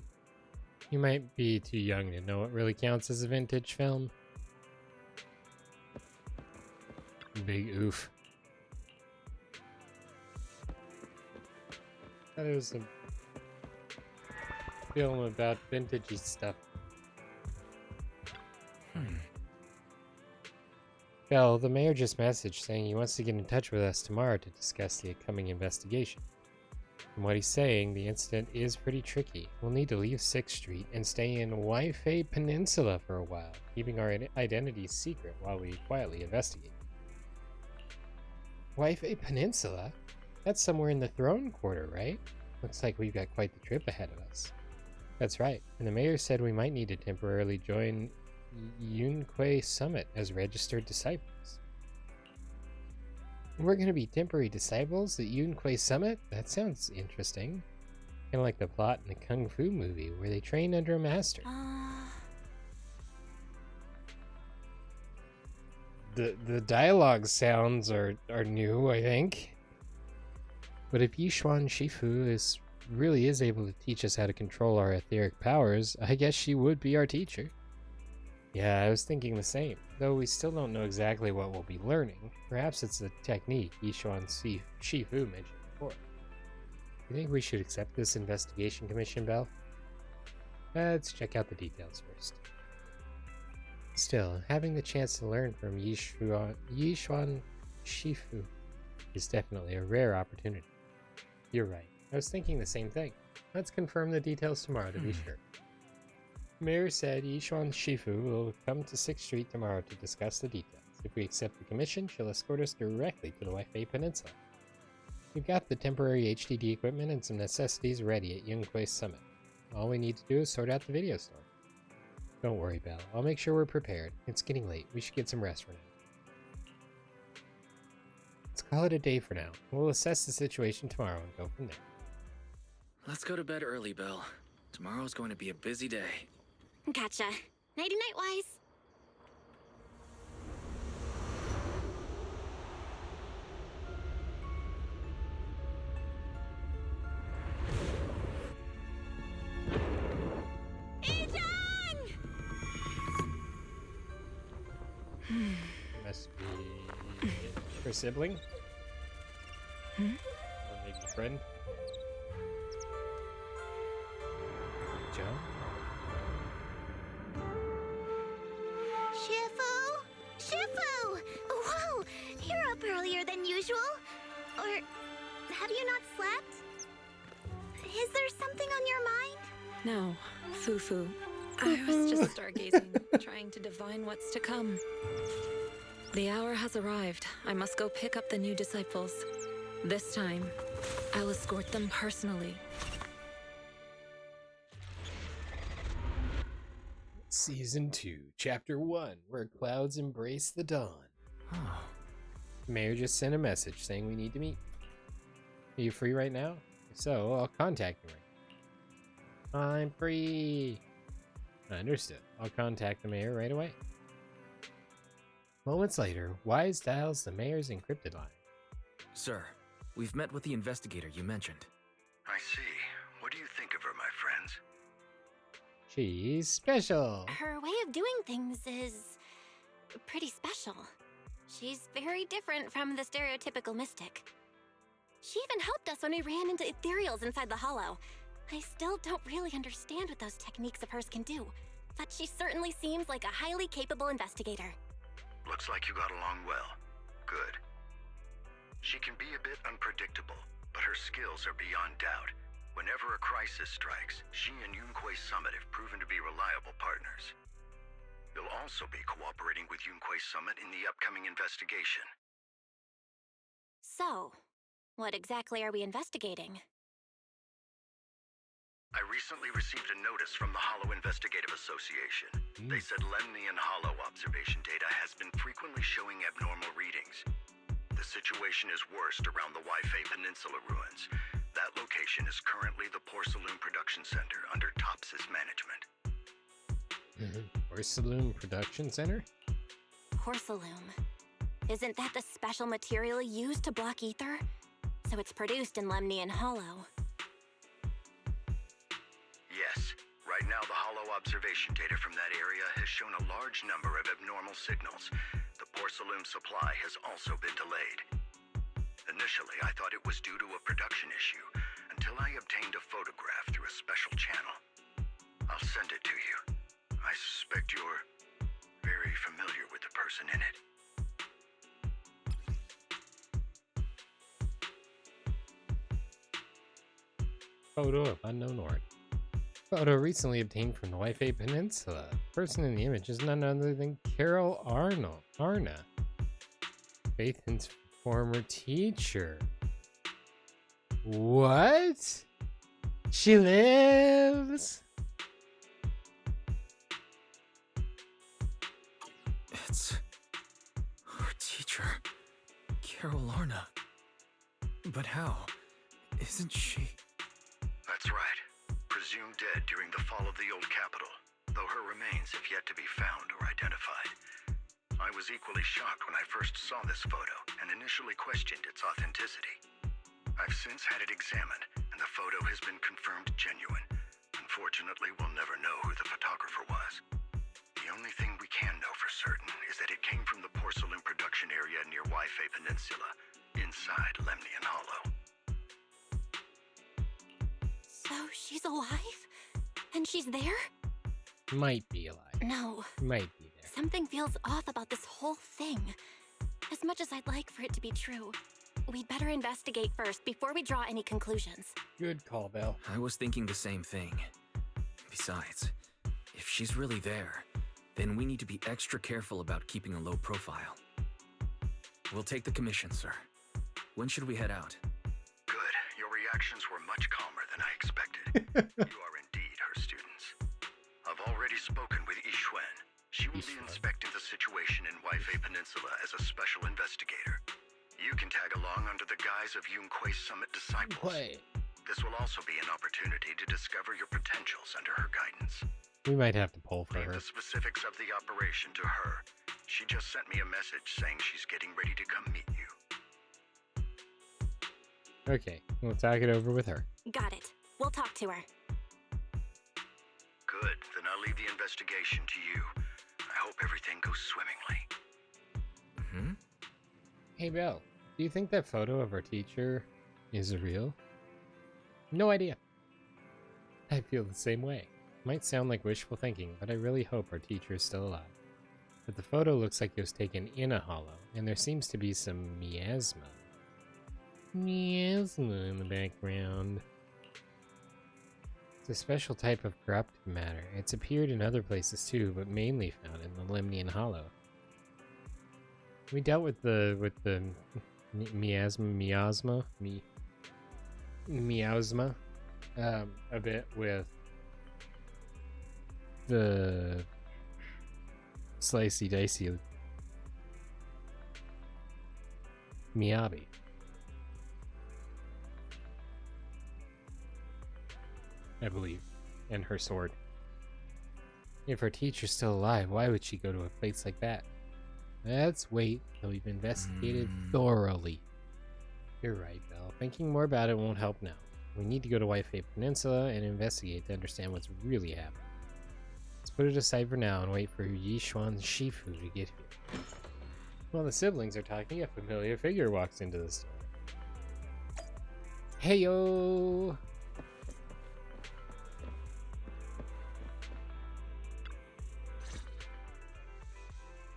You might be too young to know what really counts as a vintage film. Big oof. Thought it was a film about vintagey stuff. Belle, the mayor just messaged saying he wants to get in touch with us tomorrow to discuss the upcoming investigation. From what he's saying, the incident is pretty tricky. We'll need to leave 6th Street and stay in Waifei Peninsula for a while, keeping our identities secret while we quietly investigate. Waifei Peninsula? That's somewhere in the Throne Quarter, right? Looks like we've got quite the trip ahead of us. That's right, and the mayor said we might need to temporarily join Yunquei Summit as registered disciples. We're going to be temporary disciples at Yunquei Summit? That sounds interesting. Kind of like the plot in the Kung Fu movie where they train under a master. The dialogue sounds are new, I think. But if Yishuan Shifu really is able to teach us how to control our etheric powers, I guess she would be our teacher. Yeah, I was thinking the same, though we still don't know exactly what we'll be learning. Perhaps it's a technique Yishuan Shifu mentioned before. You think we should accept this investigation commission, Belle? Let's check out the details first. Still, having the chance to learn from Yishuan Shifu is definitely a rare opportunity. You're right. I was thinking the same thing. Let's confirm the details tomorrow to be sure. Mayor said Yishuan Shifu will come to 6th Street tomorrow to discuss the details. If we accept the commission, she'll escort us directly to the Waifei Peninsula. We've got the temporary HDD equipment and some necessities ready at Yunquei Summit. All we need to do is sort out the video store. Don't worry, Belle. I'll make sure we're prepared. It's getting late. We should get some rest for now. Let's call it a day for now. We'll assess the situation tomorrow and go from there. Let's go to bed early, Belle. Tomorrow's going to be a busy day. Gotcha. Nighty-night, Wise. Must be her sibling? Or maybe friend? Joe? Shifu! Whoa! You're up earlier than usual. Or have you not slept? Is there something on your mind? No, Fufu. I was just stargazing, trying to divine what's to come. The hour has arrived. I must go pick up the new disciples. This time, I'll escort them personally. Season 2, Chapter 1, Where Clouds Embrace the Dawn. Mayor just sent a message saying we need to meet. Are you free right now? If so, I'll contact you right now. I'm free. Understood. I'll contact the mayor right away. Moments later, Wise dials the mayor's encrypted line. Sir, we've met with the investigator you mentioned. I see. What do you think of her, my friends? She's special. Her way of doing things is pretty special. She's very different from the stereotypical mystic. She even helped us when we ran into Ethereals inside the Hollow. I still don't really understand what those techniques of hers can do, but she certainly seems like a highly capable investigator. Looks like you got along well. Good. She can be a bit unpredictable, but her skills are beyond doubt. Whenever a crisis strikes, she and Yunquei Summit have proven to be reliable partners. You'll also be cooperating with Yunquei Summit in the upcoming investigation. So, what exactly are we investigating? I recently received a notice from the Hollow Investigative Association. They said Lemnian Hollow observation data has been frequently showing abnormal readings. The situation is worst around the Waifei Peninsula ruins. That location is currently the Porcelain Production Center under Tops's management. Porcelain Production Center? Porcelain. Isn't that the special material used to block ether? So it's produced in Lemnian Hollow. Yes. Right now, the Hollow observation data from that area has shown a large number of abnormal signals. the porcelain supply has also been delayed. Initially, I thought it was due to a production issue, until I obtained a photograph through a special channel. I'll send it to you. I suspect you're very familiar with the person in it. Photo of unknown origin. Photo recently obtained from the Waifei Peninsula. The person in the image is none other than Carol Arna, Faithin's former teacher. What? She lives? It's our teacher, Carol Arna. But how? Isn't she? That's right. Presumed dead during the fall of the old capital, though her remains have yet to be found or identified. I was equally shocked when I first saw this photo and initially questioned its authenticity. I've since had it examined, and the photo has been confirmed genuine. Unfortunately, we'll never know who the photographer was. The only thing we can know for certain is that it came from the porcelain production area near Waifei Peninsula, inside Lemnian Hollow. So she's alive? And she's there? Might be alive. No. Might be there. Something feels off about this whole thing. As much as I'd like for it to be true, we'd better investigate first before we draw any conclusions. Good call, Belle. I was thinking the same thing. Besides, if she's really there, then we need to be extra careful about keeping a low profile. We'll take the commission, sir. When should we head out? Good. Your reactions were much calmer than I expected. You are indeed her students. I've already spoken with E51. She will be inspecting the situation in Waifei Peninsula as a special investigator. You can tag along under the guise of Yunque's Summit disciples. This will also be an opportunity to discover your potentials under her guidance. We might have to pull for Leave her. the specifics of the operation to her. She just sent me a message saying she's getting ready to come meet you. Okay, we'll talk it over with her. Got it. We'll talk to her. Good. Then I'll leave the investigation to you. I hope everything goes swimmingly. Hey, Belle, do you think that photo of our teacher is real? No idea. I feel the same way. Might sound like wishful thinking, but I really hope our teacher is still alive. But the photo looks like it was taken in a hollow, and there seems to be some miasma. Miasma in the background. It's a special type of corrupted matter. It's appeared in other places too, but mainly found in the Lemnian Hollow. We dealt with the miasma a bit with the slicey dicey Miyabi. I believe, and her sword. If her teacher's still alive, why would she go to a place like that? Let's wait till we've investigated thoroughly. You're right, Belle. Thinking more about it won't help now. We need to go to Waifei Peninsula and investigate to understand what's really happening. Let's put it aside for now and wait for Yishuan's Shifu to get here. While the siblings are talking, a familiar figure walks into the store. Heyo!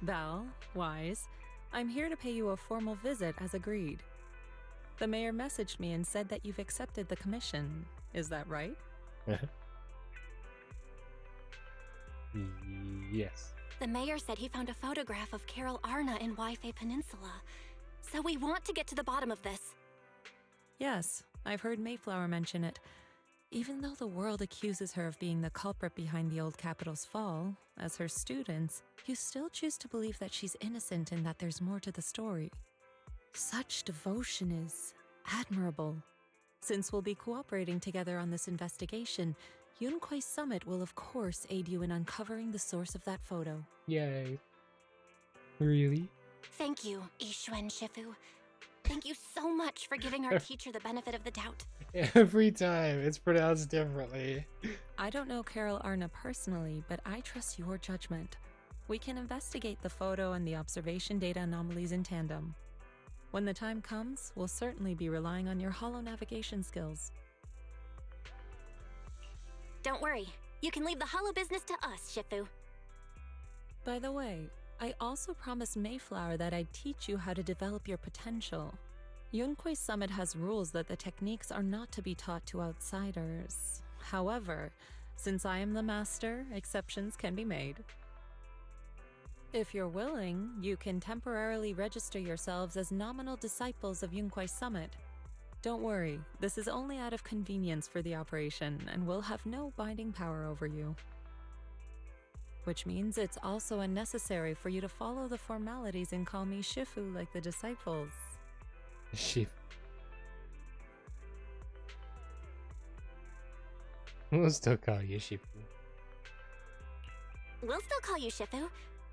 Val, Wise, I'm here to pay you a formal visit as agreed. The mayor messaged me and said that you've accepted the commission. Is that right? Yes. The mayor said he found a photograph of Carol Arna in Waifei Peninsula. So we want to get to the bottom of this. Yes, I've heard Mayflower mention it. Even though the world accuses her of being the culprit behind the old capital's fall, as her students, you still choose to believe that she's innocent and that there's more to the story. Such devotion is admirable. Since we'll be cooperating together on this investigation, Yunque's Summit will of course aid you in uncovering the source of that photo. Yay. Really? Thank you, Yishuan Shifu. Thank you so much for giving our teacher the benefit of the doubt. Every time, it's pronounced differently. I don't know Carol Arna personally, but I trust your judgment. We can investigate the photo and the observation data anomalies in tandem. When the time comes, we'll certainly be relying on your holo navigation skills. Don't worry. You can leave the holo business to us, Shifu. By the way, I also promised Mayflower that I'd teach you how to develop your potential. Yunquei Summit has rules that the techniques are not to be taught to outsiders. However, since I am the master, exceptions can be made. If you're willing, you can temporarily register yourselves as nominal disciples of Yunquei Summit. Don't worry, this is only out of convenience for the operation and will have no binding power over you. Which means it's also unnecessary for you to follow the formalities and call me Shifu like the disciples. Shifu. We'll still call you Shifu. We'll still call you Shifu.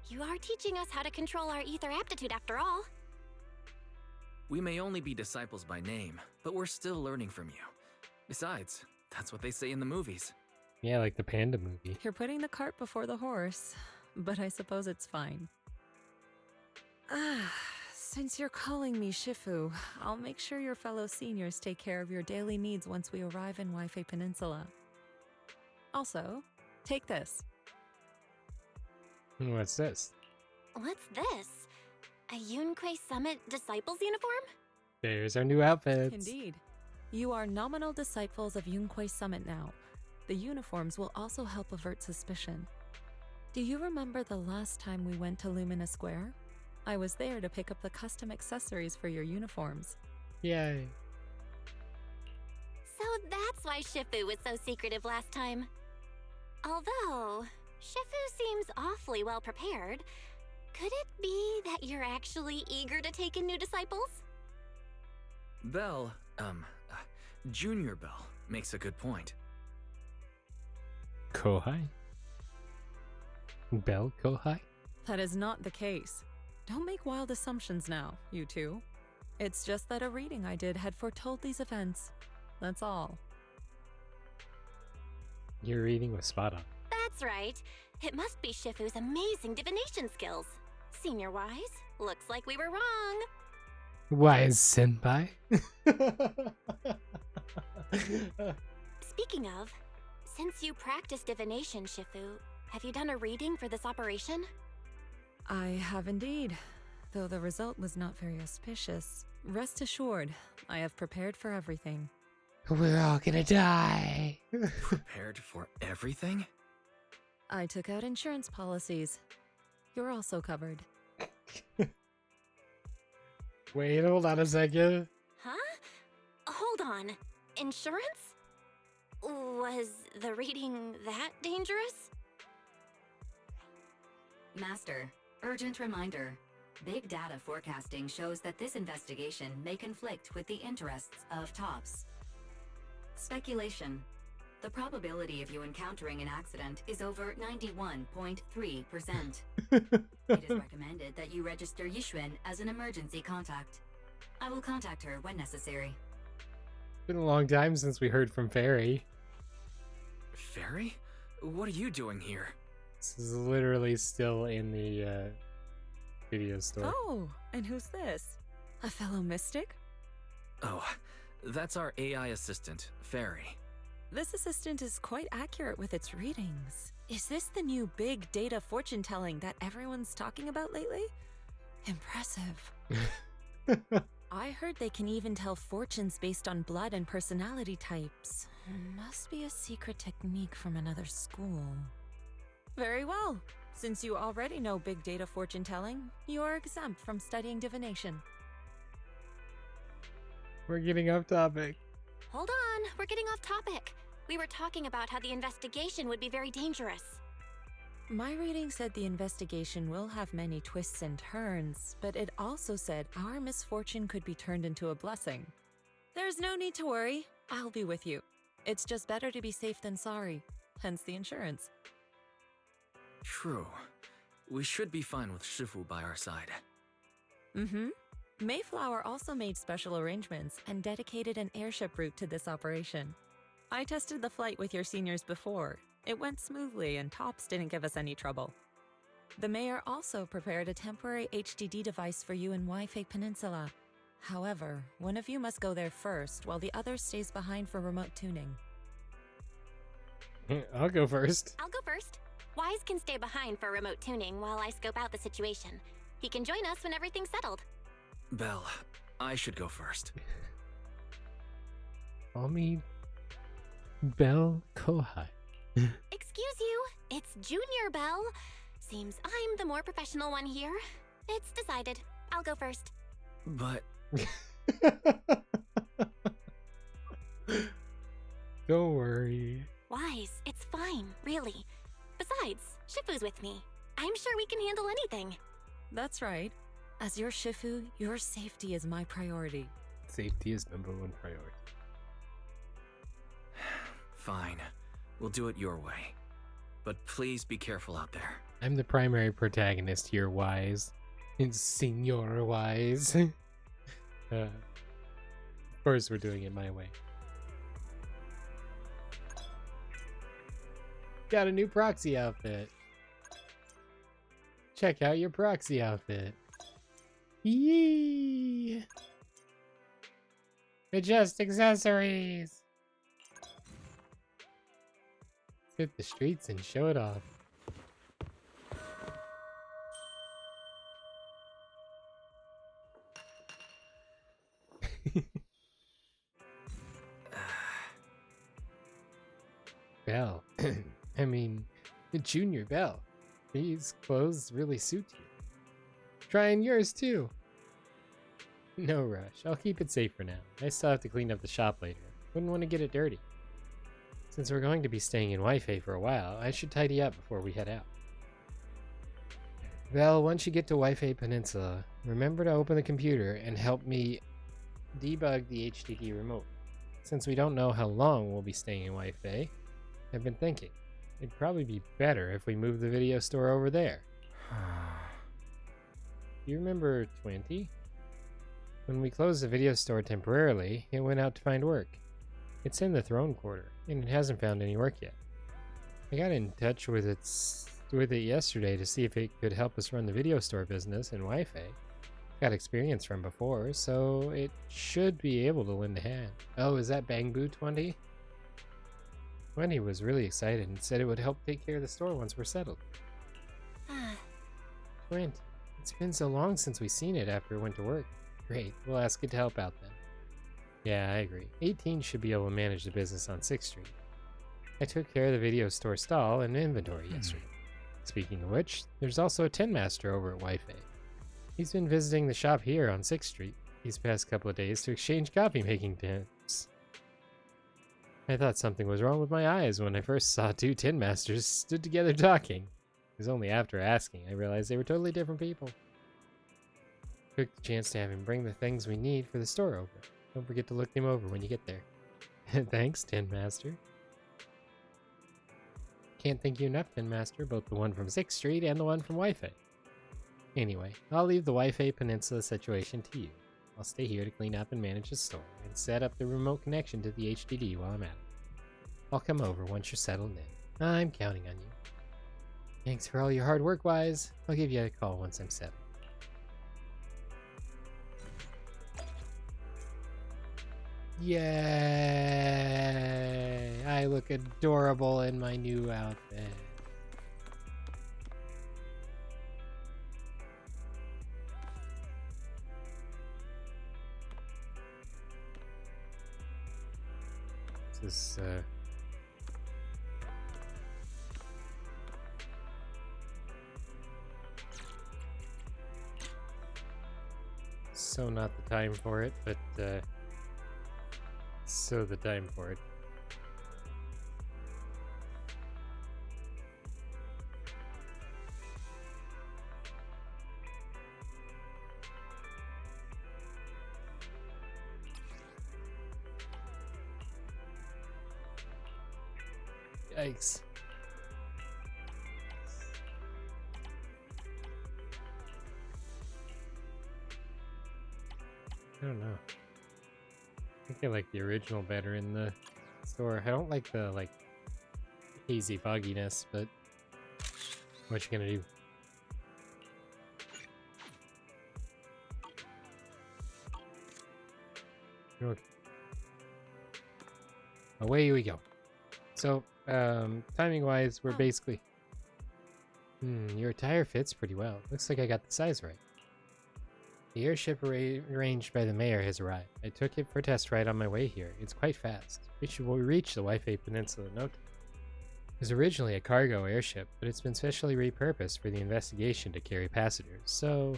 You are teaching us how to control our ether aptitude after all. We may only be disciples by name, but we're still learning from you. Besides, that's what they say in the movies. Yeah, like the panda movie. You're putting the cart before the horse, but I suppose it's fine. Since you're calling me Shifu, I'll make sure your fellow seniors take care of your daily needs once we arrive in Waifei Peninsula. Also, take this. What's this? What's this? A Yunquei Summit Disciples uniform? There's our new outfits. Indeed. You are nominal disciples of Yunquei Summit now. The uniforms will also help avert suspicion. Do you remember the last time we went to Lumina Square? I was there to pick up the custom accessories for your uniforms. Yay. So that's why Shifu was so secretive last time. Although, Shifu seems awfully well prepared. Could it be that you're actually eager to take in new disciples? Belle, Junior Belle, makes a good point. Kohai? Bell Kohai? That is not the case. Don't make wild assumptions now, you two. It's just that a reading I did had foretold these events. That's all. Your reading was spot on. That's right. It must be Shifu's amazing divination skills. Senior-wise, looks like we were wrong. Wise senpai? Speaking of, since you practice divination, Shifu, have you done a reading for this operation? I have indeed, though the result was not very auspicious. Rest assured, I have prepared for everything. We're all gonna die. Prepared for everything? I took out insurance policies. You're also covered. Wait, hold on a second. Huh? Hold on. Insurance? Was the reading that dangerous? Master, urgent reminder. Big data forecasting shows that this investigation may conflict with the interests of TOPS. Speculation. The probability of you encountering an accident is over 91.3%. It is recommended that you register Yixuan as an emergency contact. I will contact her when necessary. It's been a long time since we heard from Fairy. Fairy? What are you doing here? This is literally still in the video store. Oh, and who's this? A fellow mystic? Oh, that's our AI assistant, Fairy. This assistant is quite accurate with its readings. Is this the new big data fortune telling that everyone's talking about lately? Impressive. I heard they can even tell fortunes based on blood and personality types. Must be a secret technique from another school. Very well. Since you already know big data fortune telling, you are exempt from studying divination. We're getting off topic. Hold on, we're getting off topic. We were talking about how the investigation would be very dangerous. My reading said the investigation will have many twists and turns, but it also said our misfortune could be turned into a blessing. There's no need to worry. I'll be with you. It's just better to be safe than sorry, hence the insurance. True. We should be fine with Shifu by our side. Mm-hmm. Mayflower also made special arrangements and dedicated an airship route to this operation. I tested the flight with your seniors before. It went smoothly and TOPS didn't give us any trouble. The mayor also prepared a temporary HDD device for you in Waifei Peninsula. However, one of you must go there first, while the other stays behind for remote tuning. I'll go first. I'll go first. Wise can stay behind for remote tuning while I scope out the situation. He can join us when everything's settled. Belle, I should go first. Call me Belle Kohai. Excuse you, it's Junior Bell. Seems I'm the more professional one here. It's decided. I'll go first. But... Don't worry. Wise, it's fine, really. Besides, Shifu's with me. I'm sure we can handle anything. That's right. As your Shifu, your safety is my priority. Safety is #1 priority. Fine. We'll do it your way. But please be careful out there. I'm the primary protagonist here, Wise. And Senor Wise. Of course we're doing it my way. Got a new Proxy outfit. Check out your Proxy outfit. Yee! Adjust accessories! Hit the streets and show it off. Belle. I mean, the Junior Belle. These clothes really suit you. Trying yours too. No rush. I'll keep it safe for now. I still have to clean up the shop later. Wouldn't want to get it dirty. Since we're going to be staying in Waifei for a while, I should tidy up before we head out. Well, once you get to Waifei Peninsula, remember to open the computer and help me debug the HDD remote. Since we don't know how long we'll be staying in Waifei, I've been thinking, it'd probably be better if we move the video store over there. Do you remember 20? When we closed the video store temporarily, it went out to find work. It's in the throne quarter, and it hasn't found any work yet. I got in touch with it yesterday to see if it could help us run the video store business in Waifei. Got experience from before, so it should be able to lend a hand. Oh, is that Bangbu 20? 20 was really excited and said it would help take care of the store once we're settled. 20. It's been so long since we seen it after it went to work. Great, we'll ask it to help out then. Yeah, I agree. 18 should be able to manage the business on 6th Street. I took care of the video store stall and inventory yesterday. Speaking of which, there's also a Tin Master over at Waifei. He's been visiting the shop here on 6th Street these past couple of days to exchange copy-making tips. I thought something was wrong with my eyes when I first saw two Tin Masters stood together talking. It was only after asking I realized they were totally different people. Took the chance to have him bring the things we need for the store over. Don't forget to look them over when you get there. Thanks, Tin Master. Can't thank you enough, Tin Master, both the one from 6th Street and the one from Waifei. Anyway, I'll leave the Waifei Peninsula situation to you. I'll stay here to clean up and manage the store, and set up the remote connection to the HDD while I'm at it. I'll come over once you're settled in. I'm counting on you. Thanks for all your hard work, Wise. I'll give you a call once I'm settled. Yay! I look adorable in my new outfit. This is, so not the time for it, but, so the time for it. Yikes. I don't know. I think I like the original better in the store. I don't like the, hazy fogginess, but what you gonna do? Okay. Away we go. So, timing-wise, we're basically... your attire fits pretty well. Looks like I got the size right. The airship arranged by the mayor has arrived. I took it for a test ride on my way here. It's quite fast. We should reach the Waifei Peninsula in no time. It was originally a cargo airship, but it's been specially repurposed for the investigation to carry passengers, so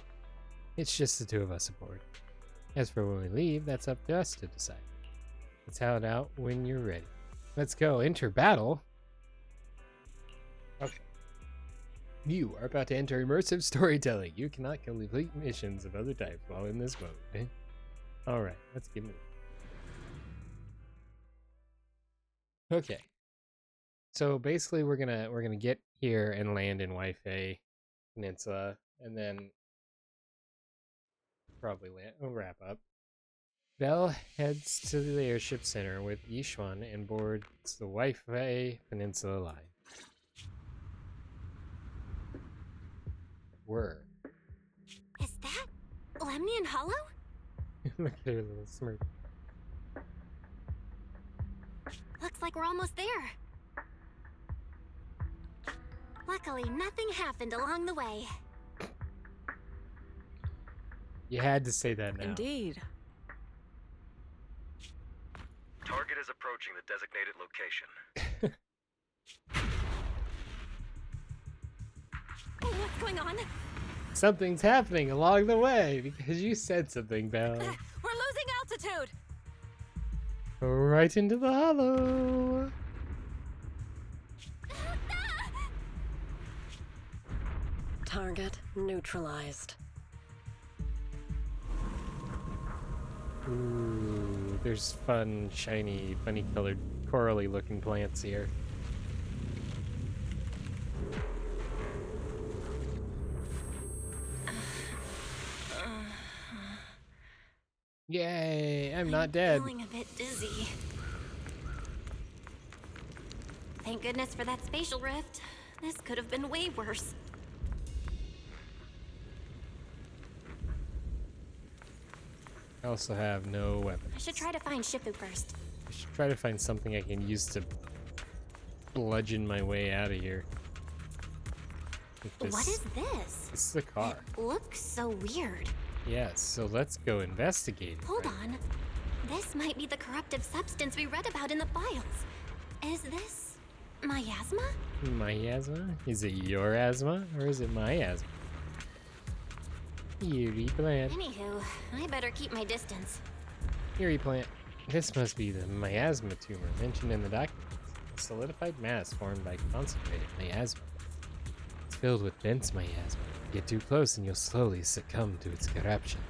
it's just the two of us aboard. As for when we leave, that's up to us to decide. Let's head out when you're ready. Let's go. Enter battle. Okay. You are about to enter immersive storytelling. You cannot complete missions of other types while in this mode. Alright, let's get moving. Okay. So basically we're gonna get here and land in Waifei Peninsula, and then probably wrap up. Belle heads to the airship center with Yishuan and boards the Waifei Peninsula line. Word. Is that Lemnian Hollow? Look at her little smirk. Looks like we're almost there. Luckily, nothing happened along the way. You had to say that now. Indeed. Target is approaching the designated location. What's going on? Something's happening along the way because you said something, Belle. We're losing altitude. Right into the hollow. Target neutralized. Ooh, there's fun, shiny, bunny-colored, corally looking plants here. Yay, I'm not dead. Feeling a bit dizzy. Thank goodness for that spatial rift. This could have been way worse. I also have no weapons. I should try to find Shifu first. I should try to find something I can use to bludgeon my way out of here. What is this? This is a car. It looks so weird. Yes, so let's go investigate it. Hold on. This might be the corruptive substance we read about in the files. Is this miasma? Miasma? Is it your asthma or is it my asthma? Eerie plant. Anywho, I better keep my distance. Eerie plant. This must be the miasma tumor mentioned in the documents. A solidified mass formed by concentrated miasma. It's filled with dense miasma. Get too close and you'll slowly succumb to its corruption.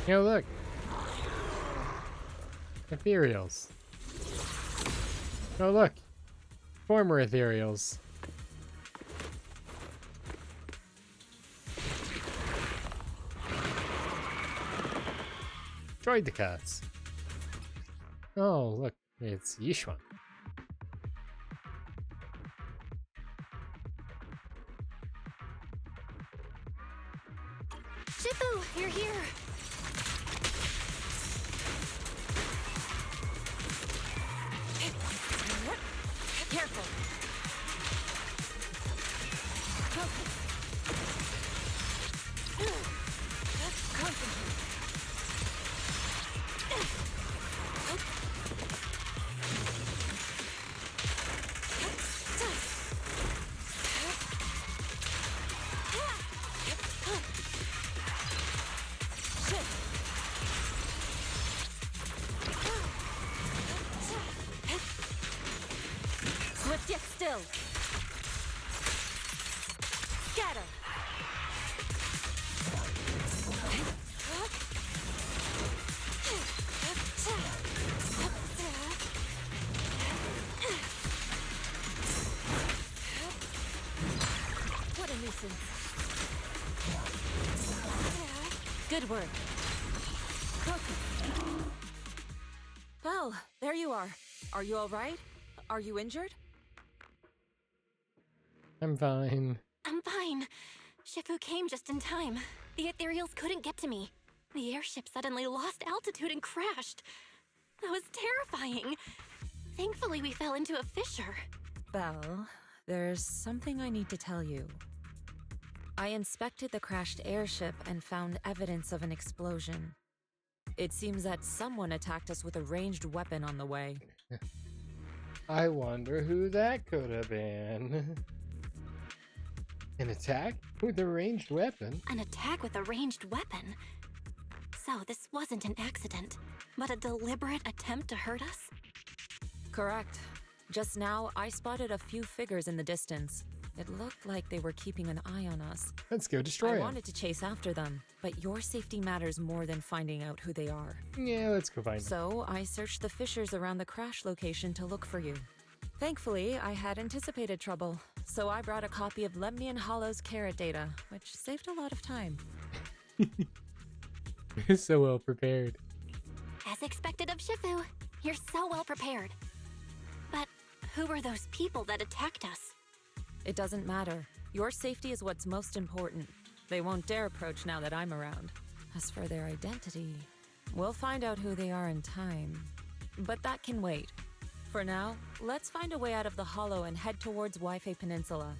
Yo, look! Ethereals. Oh, look! Former Ethereals. Droid the cuts. Oh, look, it's Yishuan. Shifu, you're here. Careful. Concentrate. Swift yet still. Good work. Well, there you are. Are you all right? Are you injured? I'm fine. I'm fine. Shifu came just in time. The Ethereals couldn't get to me. The airship suddenly lost altitude and crashed. That was terrifying. Thankfully, we fell into a fissure. Belle, there's something I need to tell you. I inspected the crashed airship and found evidence of an explosion. It seems that someone attacked us with a ranged weapon on the way. I wonder who that could have been. An attack with a ranged weapon? An attack with a ranged weapon? So this wasn't an accident, but a deliberate attempt to hurt us? Correct. Just now, I spotted a few figures in the distance. It looked like they were keeping an eye on us. Let's go destroy them. I wanted to chase after them, but your safety matters more than finding out who they are. Yeah, let's go find them. So, I searched the fissures around the crash location to look for you. Thankfully, I had anticipated trouble, so I brought a copy of Lemnian Hollow's carrot data, which saved a lot of time. So well prepared. As expected of Shifu, you're so well prepared. But who were those people that attacked us? It doesn't matter. Your safety is what's most important. They won't dare approach now that I'm around. As for their identity, we'll find out who they are in time. But that can wait. For now, let's find a way out of the hollow and head towards Waifei Peninsula.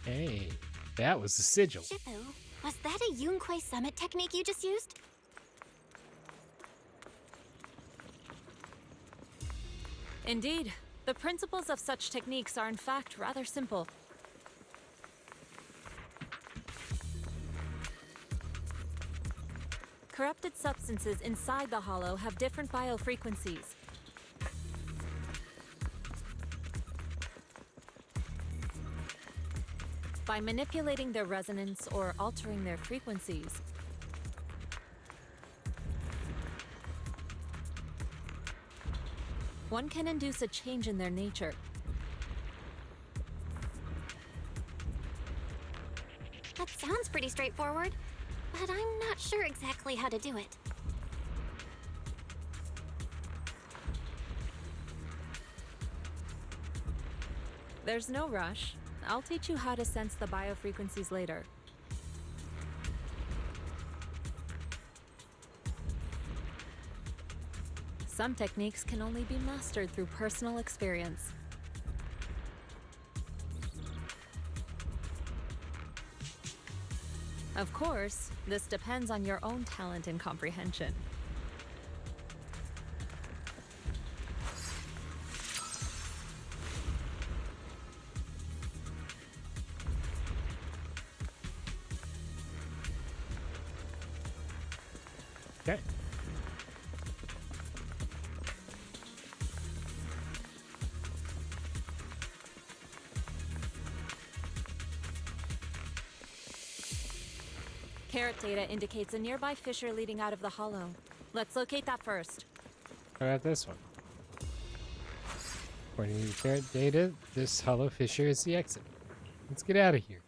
Hey, that was the sigil. Shifu, was that a Yunquei summit technique you just used? Indeed. The principles of such techniques are in fact rather simple. Corrupted substances inside the hollow have different biofrequencies. By manipulating their resonance or altering their frequencies, one can induce a change in their nature. That sounds pretty straightforward, but I'm not sure exactly how to do it. There's no rush. I'll teach you how to sense the biofrequencies later. Some techniques can only be mastered through personal experience. Of course, this depends on your own talent and comprehension. Okay. Carrot data indicates a nearby fissure leading out of the hollow. Let's locate that first. How about this one? According to the carrot data, this hollow fissure is the exit. Let's get out of here.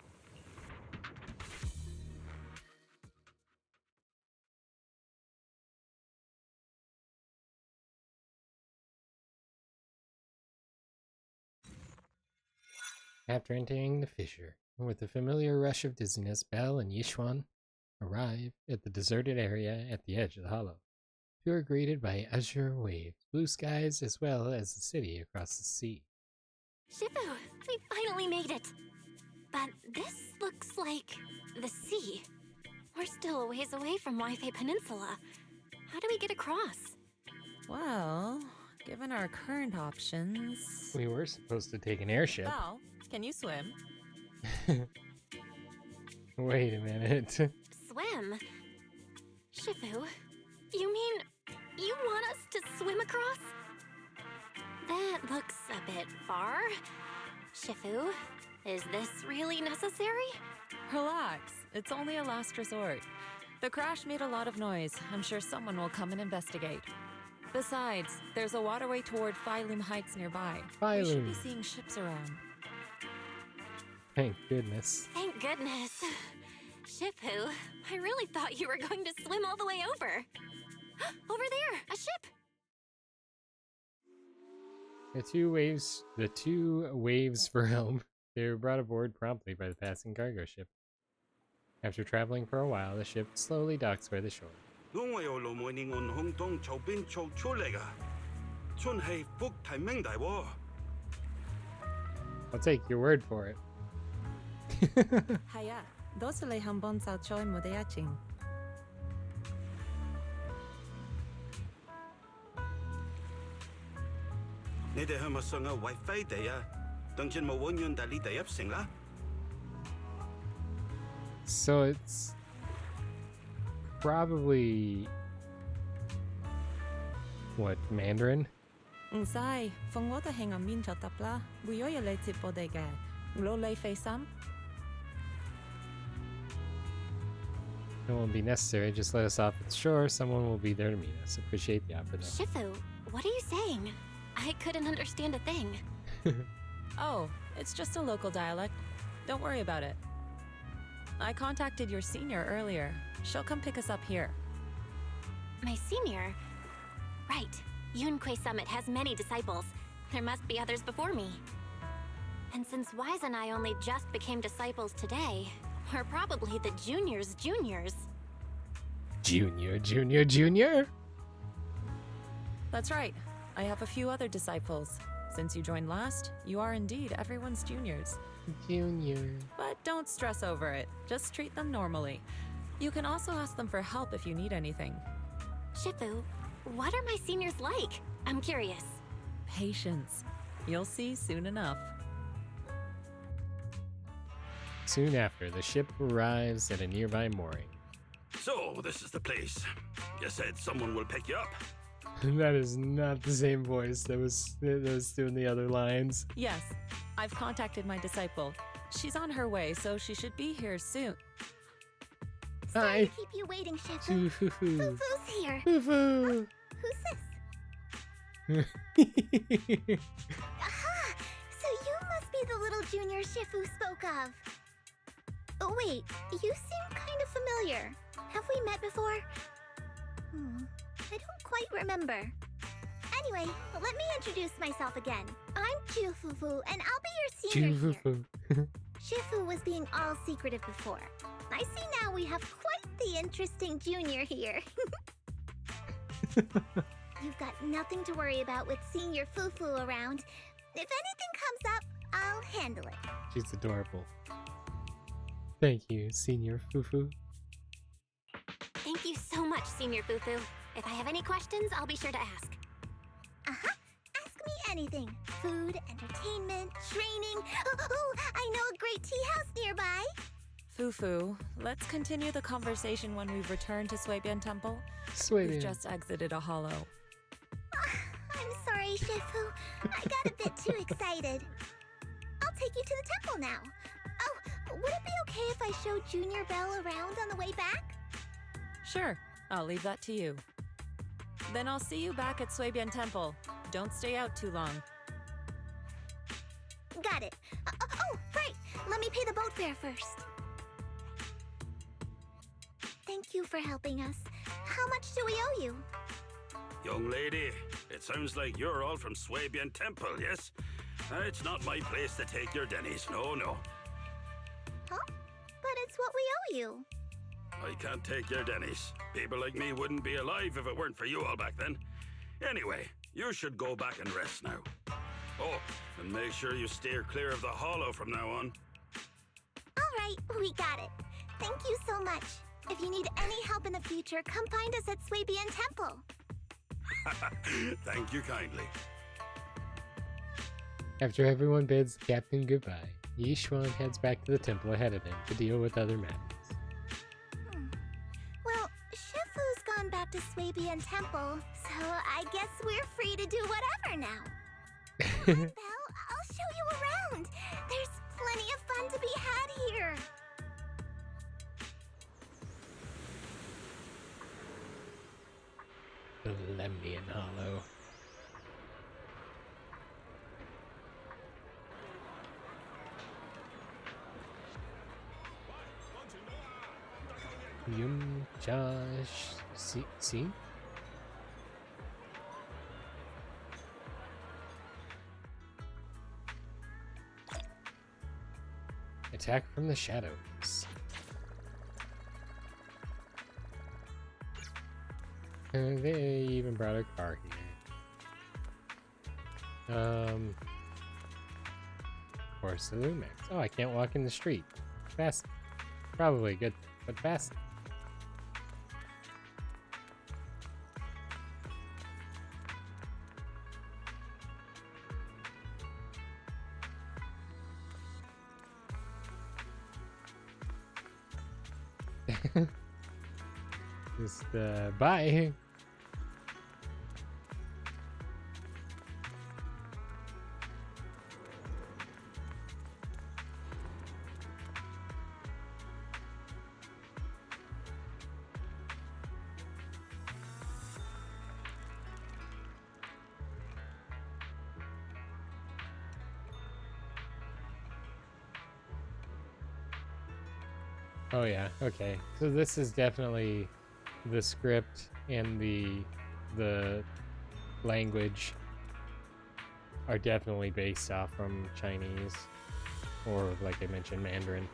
After entering the fissure, with a familiar rush of dizziness, Belle and Yishuan arrive at the deserted area at the edge of the hollow. Two are greeted by azure waves, blue skies, as well as the city across the sea. Shifu, we finally made it! But this looks like the sea. We're still a ways away from Waifei Peninsula. How do we get across? Well, given our current options... We were supposed to take an airship. Belle, can you swim? Wait a minute. Swim? Shifu, you mean you want us to swim across? That looks a bit far. Shifu, is this really necessary? Relax, it's only a last resort. The crash made a lot of noise. I'm sure someone will come and investigate. Besides, there's a waterway toward Phylum Heights nearby. We should be Phylum. seeing ships around. Thank goodness. Thank goodness. Shifu, I really thought you were going to swim all the way over. Over there, a ship! The two waves for help. They were brought aboard promptly by the passing cargo ship. After traveling for a while, the ship slowly docks by the shore. I'll take your word for it. Haya, dosulay hambon sa choy mo deyaching. Waifei So it's probably what, Mandarin? Sai, phong wo ta hang min cho tapla, buyo ya le tipo de ga. Lo lay face sam. It won't be necessary. Just let us off at the shore. Someone will be there to meet us. Appreciate the offer, though. Shifu, what are you saying? I couldn't understand a thing. Oh, it's just a local dialect. Don't worry about it. I contacted your senior earlier. She'll come pick us up here. My senior? Right. Yunquei Summit has many disciples. There must be others before me. And since Wise and I only just became disciples today, we're probably the juniors' juniors. Junior? That's right. I have a few other disciples. Since you joined last, you are indeed everyone's juniors. Junior. But don't stress over it. Just treat them normally. You can also ask them for help if you need anything. Shifu, what are my seniors like? I'm curious. Patience. You'll see soon enough. Soon after, the ship arrives at a nearby mooring. So, this is the place. You said someone will pick you up. That is not the same voice that was doing the other lines. Yes, I've contacted my disciple. She's on her way, so she should be here soon. Sorry to keep you waiting, Shifu. Fufu's here. Fufu. Who's this? Aha! So you must be the little junior Shifu spoke of. Oh wait, you seem kind of familiar. Have we met before? I don't quite remember. Anyway, let me introduce myself again. I'm Jufufu, and I'll be your senior here. Shifu was being all secretive before. I see now we have quite the interesting junior here. You've got nothing to worry about with Senior Fufu around. If anything comes up, I'll handle it. She's adorable. Thank you, Senior Fufu. Thank you so much, Senior Fufu. If I have any questions, I'll be sure to ask. Uh-huh. Ask me anything. Food, entertainment, training. Oh, I know a great tea house nearby. Fufu, let's continue the conversation when we've returned to Suibian Temple. We've just exited a hollow. I'm sorry, Shifu. I got a bit too excited. I'll take you to the temple now. Oh, would it be okay if I showed Junior Belle around on the way back? Sure, I'll leave that to you. Then I'll see you back at Suibian Temple. Don't stay out too long. Got it. Oh, right. Let me pay the boat fare first. Thank you for helping us. How much do we owe you? Young lady, it sounds like you're all from Suibian Temple, yes? It's not my place to take your dennies, no. Huh? But it's what we owe you. I can't take your dennies. People like me wouldn't be alive if it weren't for you all back then. Anyway, you should go back and rest now. Oh, and make sure you steer clear of the hollow from now on. All right, we got it. Thank you so much. If you need any help in the future, come find us at Suibian Temple. Thank you kindly. After everyone bids the captain goodbye, Yishuan heads back to the temple ahead of him to deal with other matters. Well, Shifu's gone back to Suibian Temple, so I guess we're free to do whatever now. Come on, Belle, I'll show you around. There's plenty of fun to be had here. Lemnian Hollow. Yum Josh. See? Attack from the shadows. They even brought a car here. Of course, the Lumex. Oh, I can't walk in the street. Fast. Probably a good thing, but fast. Just, bye. Oh yeah, okay. So this is definitely the script and the language are definitely based off from Chinese, or like I mentioned, Mandarin.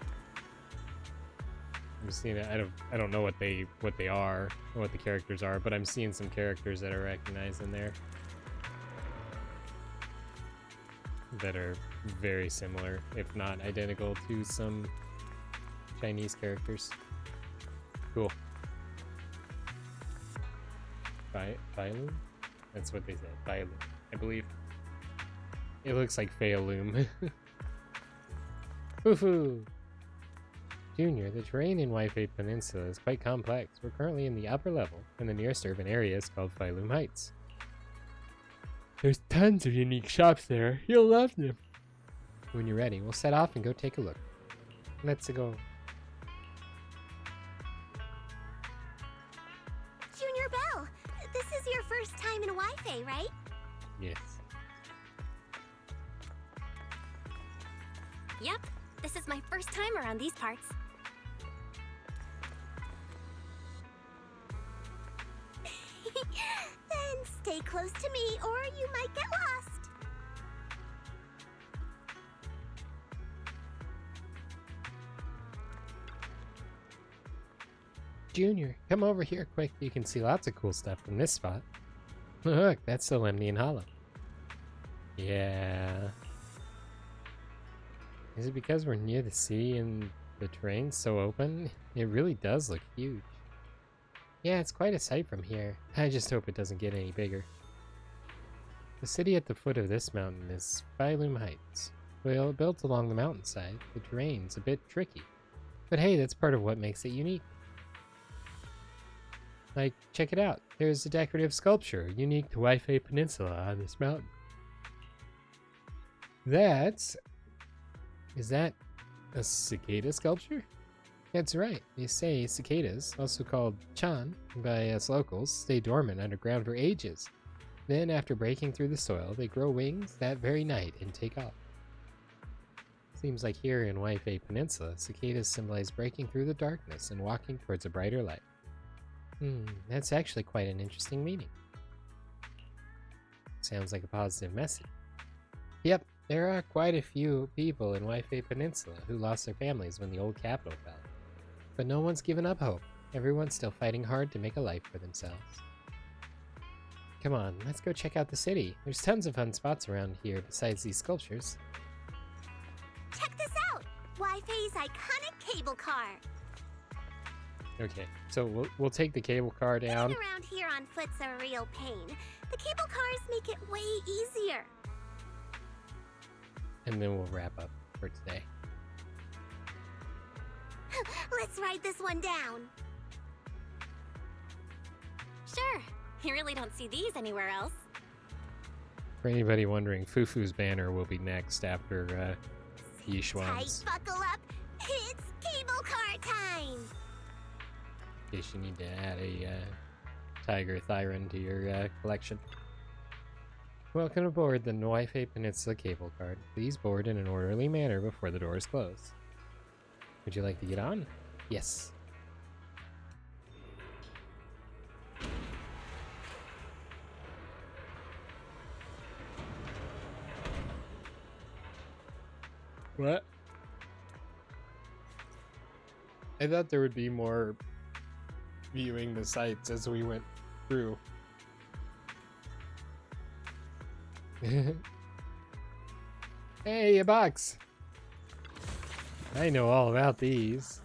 I'm seeing it. I don't know what they are or what the characters are, but I'm seeing some characters that are recognized in there that are very similar, if not identical, to some Chinese characters. Cool. Phylum? That's what they said. Phylum, I believe. It looks like Phailum. Foo-foo! Junior, the terrain in Waifei Peninsula is quite complex. We're currently in the upper level, and the nearest urban area is called Phylum Heights. There's tons of unique shops there. You'll love them. When you're ready, we'll set off and go take a look. Let's go. Junior Belle, this is your first time in Waifei, right? Yes. Yep, this is my first time around these parts. Then stay close to me or you might get lost. Junior, come over here quick. You can see lots of cool stuff from this spot. Look, that's the Lemnian Hollow. Yeah. Is it because we're near the sea and the terrain's so open? It really does look huge. Yeah, it's quite a sight from here. I just hope it doesn't get any bigger. The city at the foot of this mountain is Phylum Heights. Well, built along the mountainside, the terrain's a bit tricky. But hey, that's part of what makes it unique. Like, check it out. There's a decorative sculpture unique to Waifei Peninsula on this mountain. Is that a cicada sculpture? That's right. They say cicadas, also called chan by us locals, stay dormant underground for ages. Then, after breaking through the soil, they grow wings that very night and take off. Seems like here in Waifei Peninsula, cicadas symbolize breaking through the darkness and walking towards a brighter light. That's actually quite an interesting meaning. Sounds like a positive message. Yep, there are quite a few people in Waifei Peninsula who lost their families when the old capital fell. But no one's given up hope. Everyone's still fighting hard to make a life for themselves. Come on, let's go check out the city. There's tons of fun spots around here besides these sculptures. Check this out! Waifei's iconic cable car. Okay, so we'll take the cable car down. Getting around here on foot's a real pain. The cable cars make it way easier. And then we'll wrap up for today. Let's ride this one down. Sure. You really don't see these anywhere else. For anybody wondering, Fufu's banner will be next after Yishuan's. Tight, buckle up. It's cable car time. In case you need to add a tiger Thyron to your collection. Welcome aboard the Waifei Peninsula cable car. Please board in an orderly manner before the doors close. Would you like to get on? Yes. What? I thought there would be more viewing the sites as we went through. Hey, a box! I know all about these.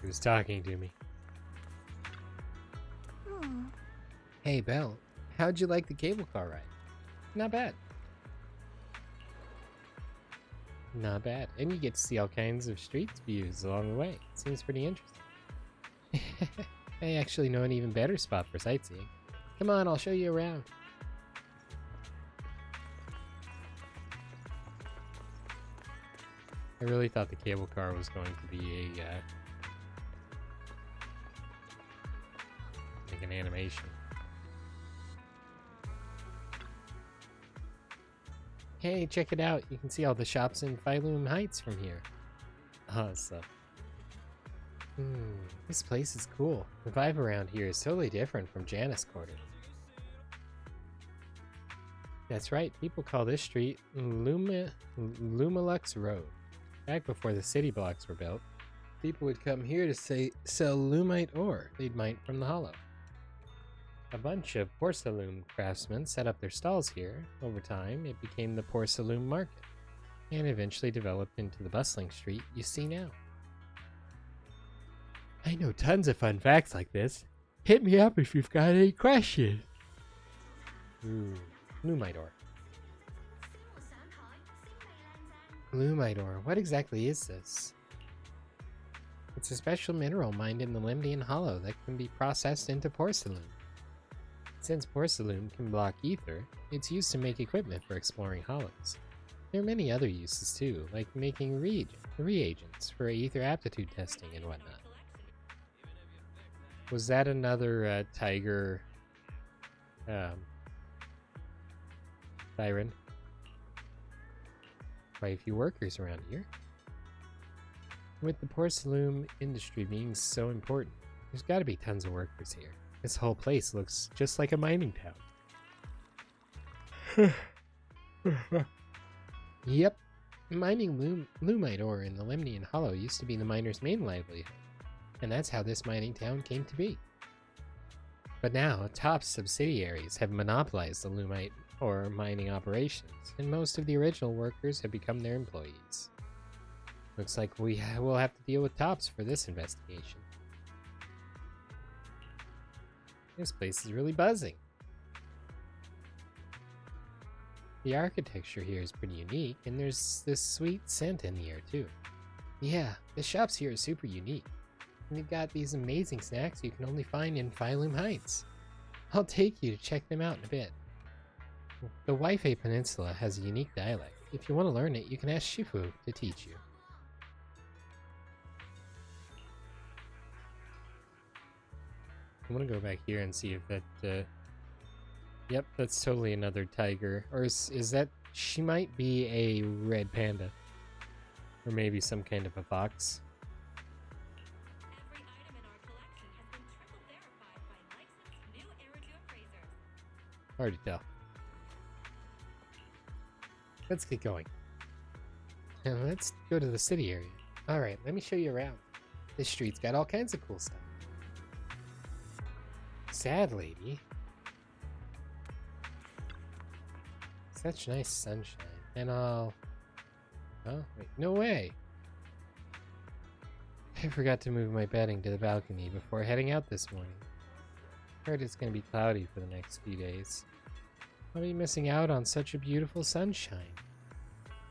He was talking to me. Hey, Belle, how'd you like the cable car ride? Not bad. Not bad. And you get to see all kinds of street views along the way. Seems pretty interesting. I actually know an even better spot for sightseeing. Come on, I'll show you around. I really thought the cable car was going to be a like an animation. Hey, check it out. You can see all the shops in Phylum Heights from here. Awesome. This place is cool. The vibe around here is totally different from Janus Quarters. That's right, people call this street Lumalux Road. Back before the city blocks were built, people would come here to sell lumite ore they'd mine from the hollow. A bunch of porcelain craftsmen set up their stalls here. Over time, it became the porcelain market, and eventually developed into the bustling street you see now. I know tons of fun facts like this. Hit me up if you've got any questions. Ooh, lumite ore. Lumite ore, what exactly is this? It's a special mineral mined in the Lemnian Hollow that can be processed into porcelain. Since porcelain can block ether, it's used to make equipment for exploring hollows. There are many other uses too, like making reagents for ether aptitude testing and whatnot. Was that another tiger Byron? Quite a few workers around here. With the porcelain industry being so important, there's got to be tons of workers here. This whole place looks just like a mining town. Yep. Mining lumite ore in the Lemnian Hollow used to be the miners' main livelihood, and that's how this mining town came to be. But now, TOPS subsidiaries have monopolized the lumite ore mining operations, and most of the original workers have become their employees. Looks like we will have to deal with TOPS for this investigation. This place is really buzzing. The architecture here is pretty unique, and there's this sweet scent in the air too. Yeah, the shops here are super unique. And they've got these amazing snacks you can only find in Phylum Heights. I'll take you to check them out in a bit. The Waifei Peninsula has a unique dialect. If you want to learn it, you can ask Shifu to teach you. I'm gonna go back here and see if that, yep, that's totally another tiger. Or is that, she might be a red panda. Or maybe some kind of a fox. Every item in our collection has been triple verified by licensed new Eridu appraisers. Hard to tell. Let's get going. And let's go to the city area. Alright, let me show you around. This street's got all kinds of cool stuff. Sad lady. Such nice sunshine. And oh wait, no way. I forgot to move my bedding to the balcony before heading out this morning. Heard it's gonna be cloudy for the next few days. I'll be missing out on such a beautiful sunshine.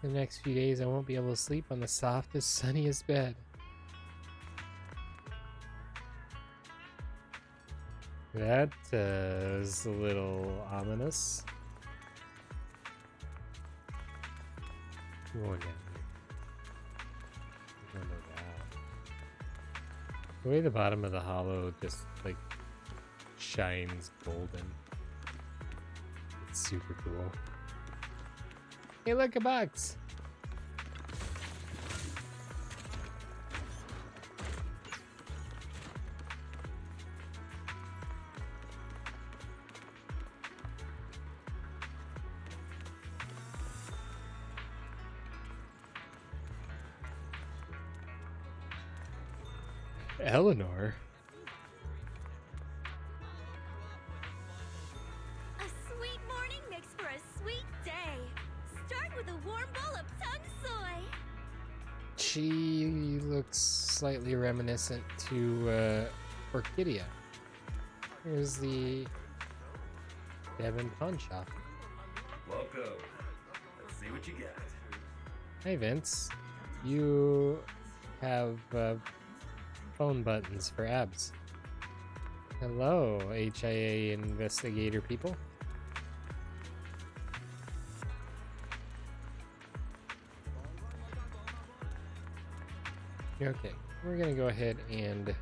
For the next few days I won't be able to sleep on the softest, sunniest bed. That is a little ominous. Going down here. The way the bottom of the hollow just like shines golden. It's super cool. Hey, look, a box! Eleanor? A sweet morning makes for a sweet day. Start with a warm bowl of tung soy. She looks slightly reminiscent to Orchidea. Here's the Devon Pawn Shop. Welcome. Let's see what you got. Hey Vince, you have phone buttons for abs. Hello, HIA investigator people. Okay, we're gonna go ahead and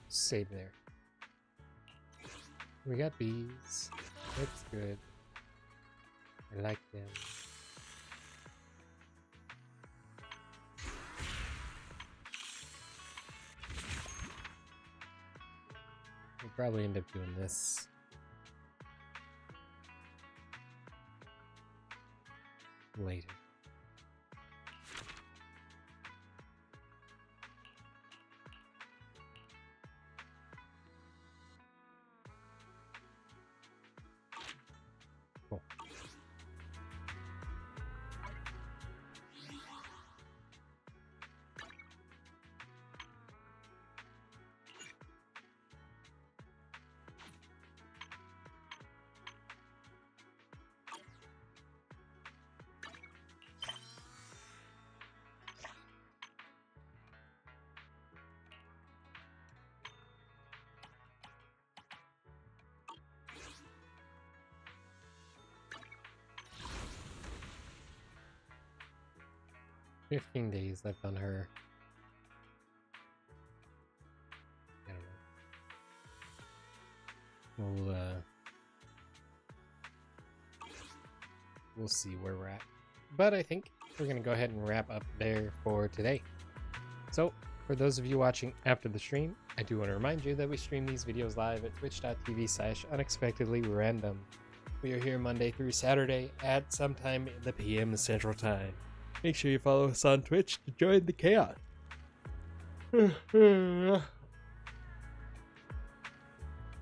save there. We got bees. That's good. I like them. We'll probably end up doing this. Later. Cool. "15 days left on her." I don't know. We'll see where we're at. But I think we're gonna go ahead and wrap up there for today. So, for those of you watching after the stream, I do want to remind you that we stream these videos live at twitch.tv/unexpectedlyrandom. We are here Monday through Saturday at sometime in the PM Central Time. Make sure you follow us on Twitch to join the chaos.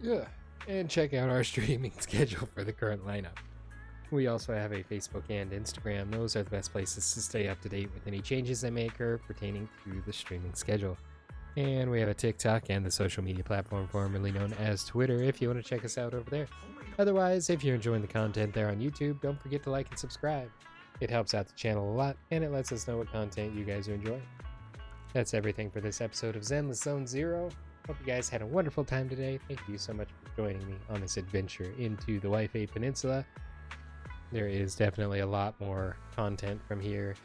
Yeah, and check out our streaming schedule for the current lineup. We also have a Facebook and Instagram. Those are the best places to stay up to date with any changes I make or pertaining to the streaming schedule. And we have a TikTok and the social media platform formerly known as Twitter if you want to check us out over there. Otherwise, if you're enjoying the content there on YouTube, don't forget to like and subscribe. It helps out the channel a lot, and it lets us know what content you guys are enjoying. That's everything for this episode of Zenless Zone Zero. Hope you guys had a wonderful time today. Thank you so much for joining me on this adventure into the Waifei Peninsula. There is definitely a lot more content from here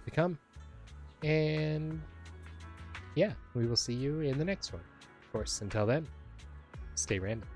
to come. And yeah, we will see you in the next one. Of course, until then, stay random.